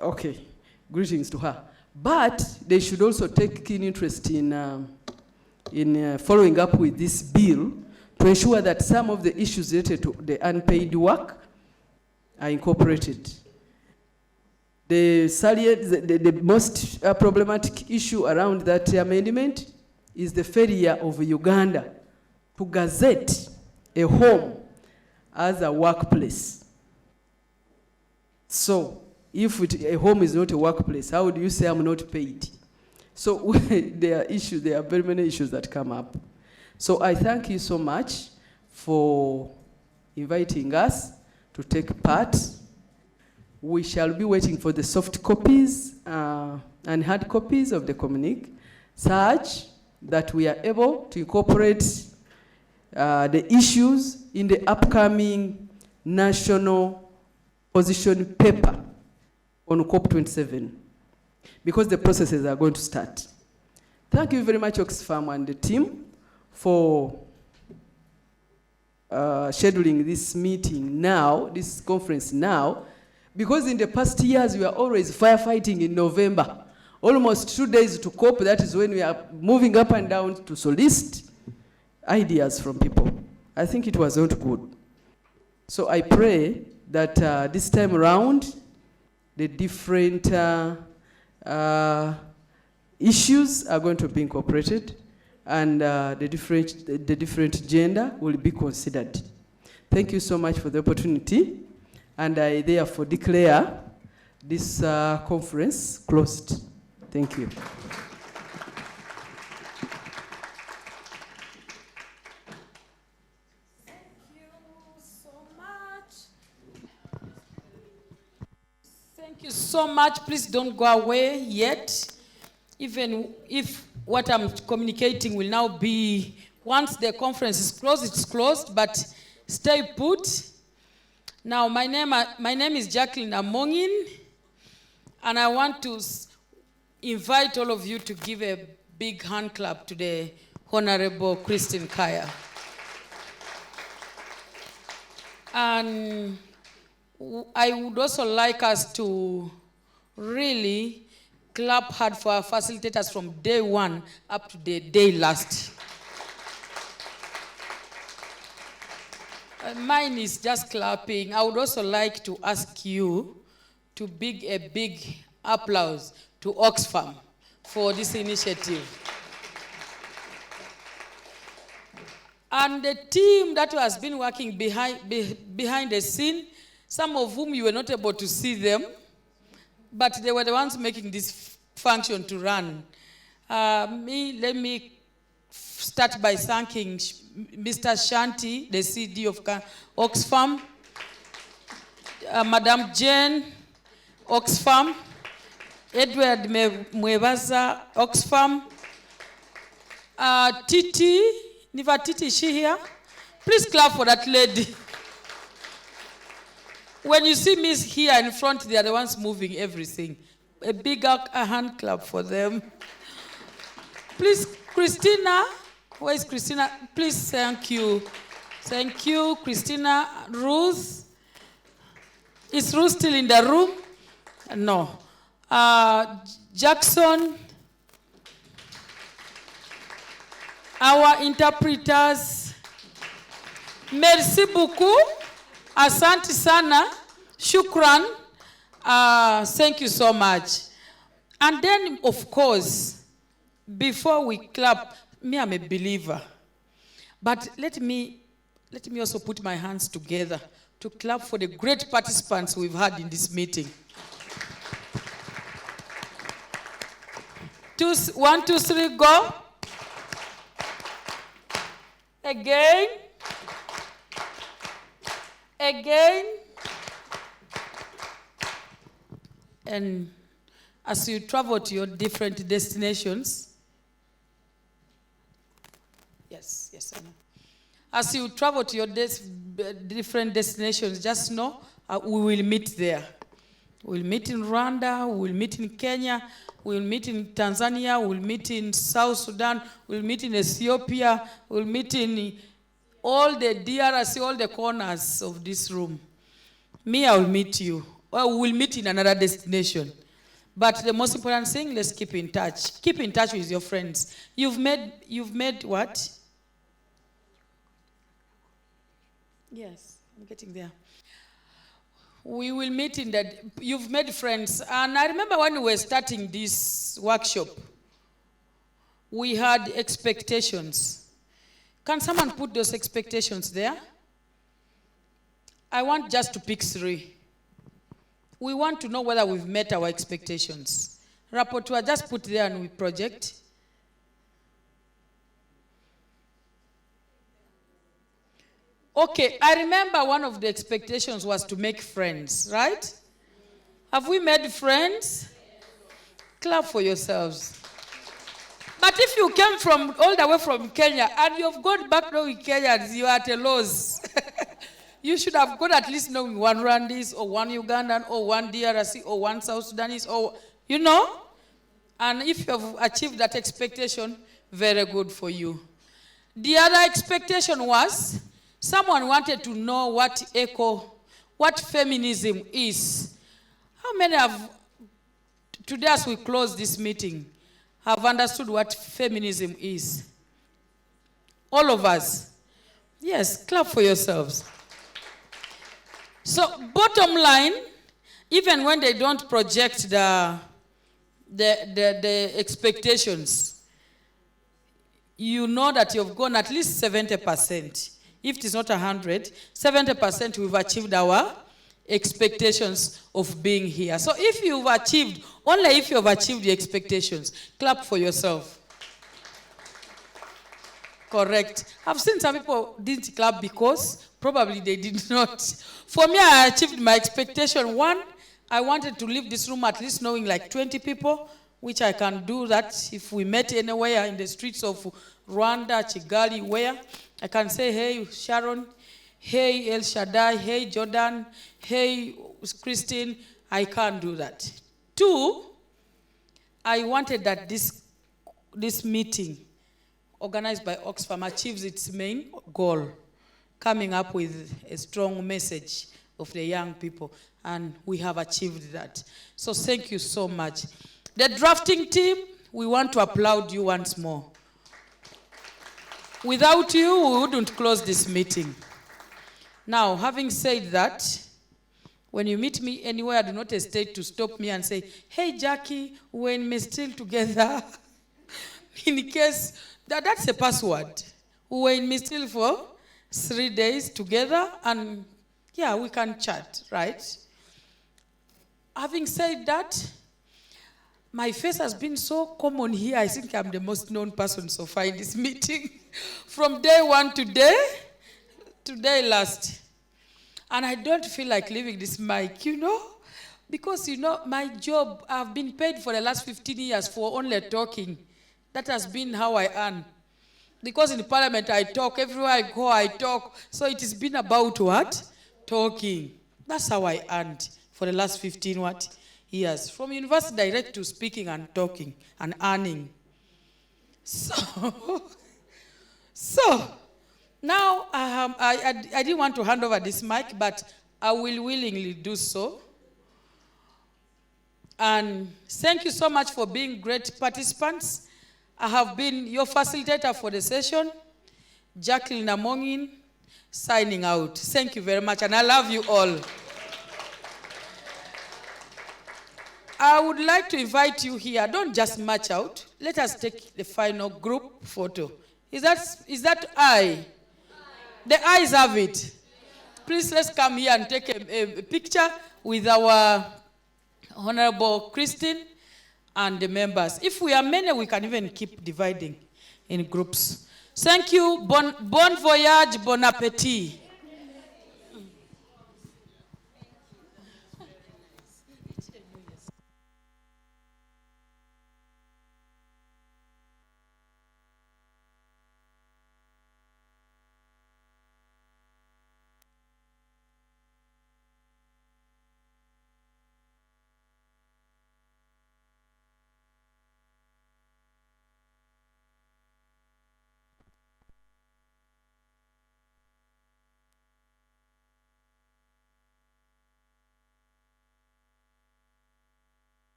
[SPEAKER 10] Okay, greetings to her. But they should also take keen interest in following up with this bill to ensure that some of the issues related to the unpaid work are incorporated. The most problematic issue around that amendment is the failure of Uganda to gazette a home as a workplace. So, if a home is not a workplace, how do you say I'm not paid? So there are very many issues that come up. So I thank you so much for inviting us to take part. We shall be waiting for the soft copies and hard copies of the communique, such that we are able to incorporate the issues in the upcoming national position paper on COP27, because the processes are going to start. Thank you very much, Oxfam and the team, for scheduling this meeting now, this conference now, because in the past years we are always firefighting in November. Almost 2 days to COP, that is when we are moving up and down to solicit ideas from people. I think it was not good. So I pray that this time around, the different issues are going to be incorporated, and the different gender will be considered. Thank you so much for the opportunity, and I therefore declare this conference closed. Thank you.
[SPEAKER 2] Thank you so much. Please don't go away yet. Even if what I'm communicating will now be, once the conference is closed, it's closed, but stay put. Now, my name is Jacqueline Amongin, and I want to invite all of you to give a big hand clap to the Honorable Christine Kaya. And I would also like us to really clap hard for our facilitators from day one up to the day last. Mine is just clapping. I would also like to ask you to give a big applause to Oxfam for this initiative. And the team that has been working behind the scene, some of whom you were not able to see them, but they were the ones making this function to run. Let me start by thanking Mr. Shanti, the CD of Oxfam, Madam Jane, Oxfam, Edward Mwebaza, Oxfam, Titi, Niva Titi, is she here? Please clap for that lady. When you see me here in front, they are the ones moving everything. A big hand clap for them. Please, Christina. Where is Christina? Please, thank you. Thank you, Christina. Ruth. Is Ruth still in the room? No. Jackson. Our interpreters. Merci beaucoup. Asante sana. Shukran. Thank you so much. And then, of course, before we clap, me, I'm a believer. But let me also put my hands together to clap for the great participants we've had in this meeting. 1, 2, 3, go. Again. Again. And as you travel to your different destinations, yes, I know. As you travel to your different destinations, just know we will meet there. We'll meet in Rwanda, we'll meet in Kenya, we'll meet in Tanzania, we'll meet in South Sudan, we'll meet in Ethiopia, we'll meet in all the DRC, all the corners of this room. Me, I will meet you. Or we'll meet in another destination. But the most important thing, let's keep in touch. Keep in touch with your friends. You've made what? Yes, I'm getting there. We will meet in that. You've made friends. And I remember when we were starting this workshop, we had expectations. Can someone put those expectations there? I want just to pick 3. We want to know whether we've met our expectations. Rapporteur, just put there and we project. Okay, I remember one of the expectations was to make friends, right? Have we made friends? Clap for yourselves. But if you came from all the way from Kenya and you've gone back now in Kenya, you are at a loss. You should have got at least knowing 1 Rwandese or 1 Ugandan or 1 DRC or 1 South Sudanese or, you know. And if you have achieved that expectation, very good for you. The other expectation was Someone wanted to know what feminism is. How many have, today as we close this meeting, have understood what feminism is? All of us. Yes, clap for yourselves. So bottom line, even when they don't project the expectations, you know that you've gone at least 70%. If it is not 100, 70% we've achieved our expectations of being here. So if you've achieved, only if you've achieved the expectations, clap for yourself. Correct. I've seen some people didn't clap because probably they did not. For me, I achieved my expectation. One, I wanted to leave this room at least knowing like 20 people, which I can do that if we met anywhere in the streets of Rwanda, Kigali, where I can say, hey, Sharon, hey, El Shaddai, hey, Jordan, hey, Christine. I can't do that. Two, I wanted that this meeting organized by Oxfam achieves its main goal, coming up with a strong message of the young people, and we have achieved that. So thank you so much. The drafting team, we want to applaud you once more. Without you, we wouldn't close this meeting. Now, having said that, when you meet me anywhere, do not hesitate to stop me and say, hey, Jackie, when we're still together, in case, that's a password. We were in Mistil for 3 days together, and yeah, we can chat, right? Having said that, my face has been so common here. I think I'm the most known person so far in this meeting. From day one to day last. And I don't feel like leaving this mic, you know? Because, you know, my job, I've been paid for the last 15 years for only talking. That has been how I earn. Because in the parliament I talk, everywhere I go I talk. So it has been about what? Talking. That's how I earned for the last 15 years. From university direct to speaking and talking and earning. So now I didn't want to hand over this mic, but I will willingly do so. And thank you so much for being great participants. I have been your facilitator for the session, Jacqueline Amongin, signing out. Thank you very much, and I love you all. I would like to invite you here. Don't just march out. Let us take the final group photo. Is that I? The eyes have it. Please, let's come here and take a picture with our Honorable Christine and the members. If we are many, we can even keep dividing in groups. Thank you. Bon voyage, bon appétit.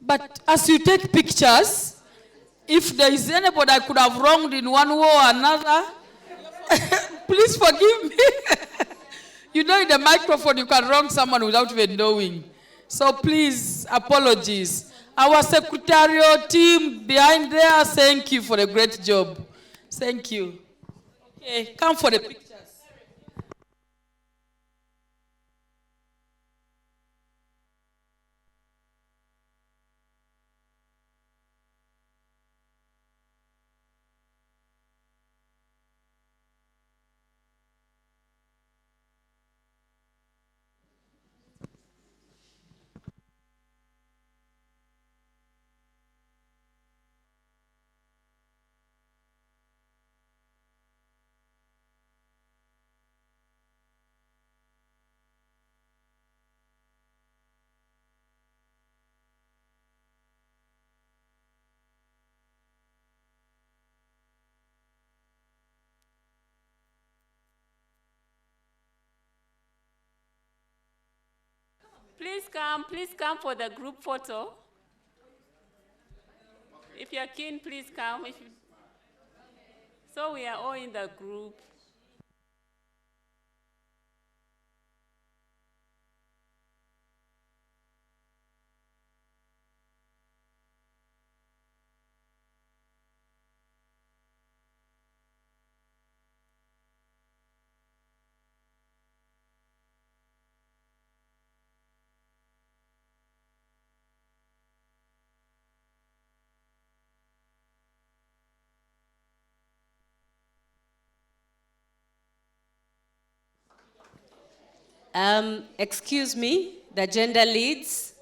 [SPEAKER 2] But as you take pictures, if there is anybody I could have wronged in one way or another, please forgive me. You know, in the microphone, you can wrong someone without even knowing. So please, apologies. Our secretarial team behind there, thank you for a great job. Thank you. Okay, come for the picture.
[SPEAKER 5] Please come for the group photo. If you're keen, please come. So we are all in the group.
[SPEAKER 11] Excuse me, the gender leads.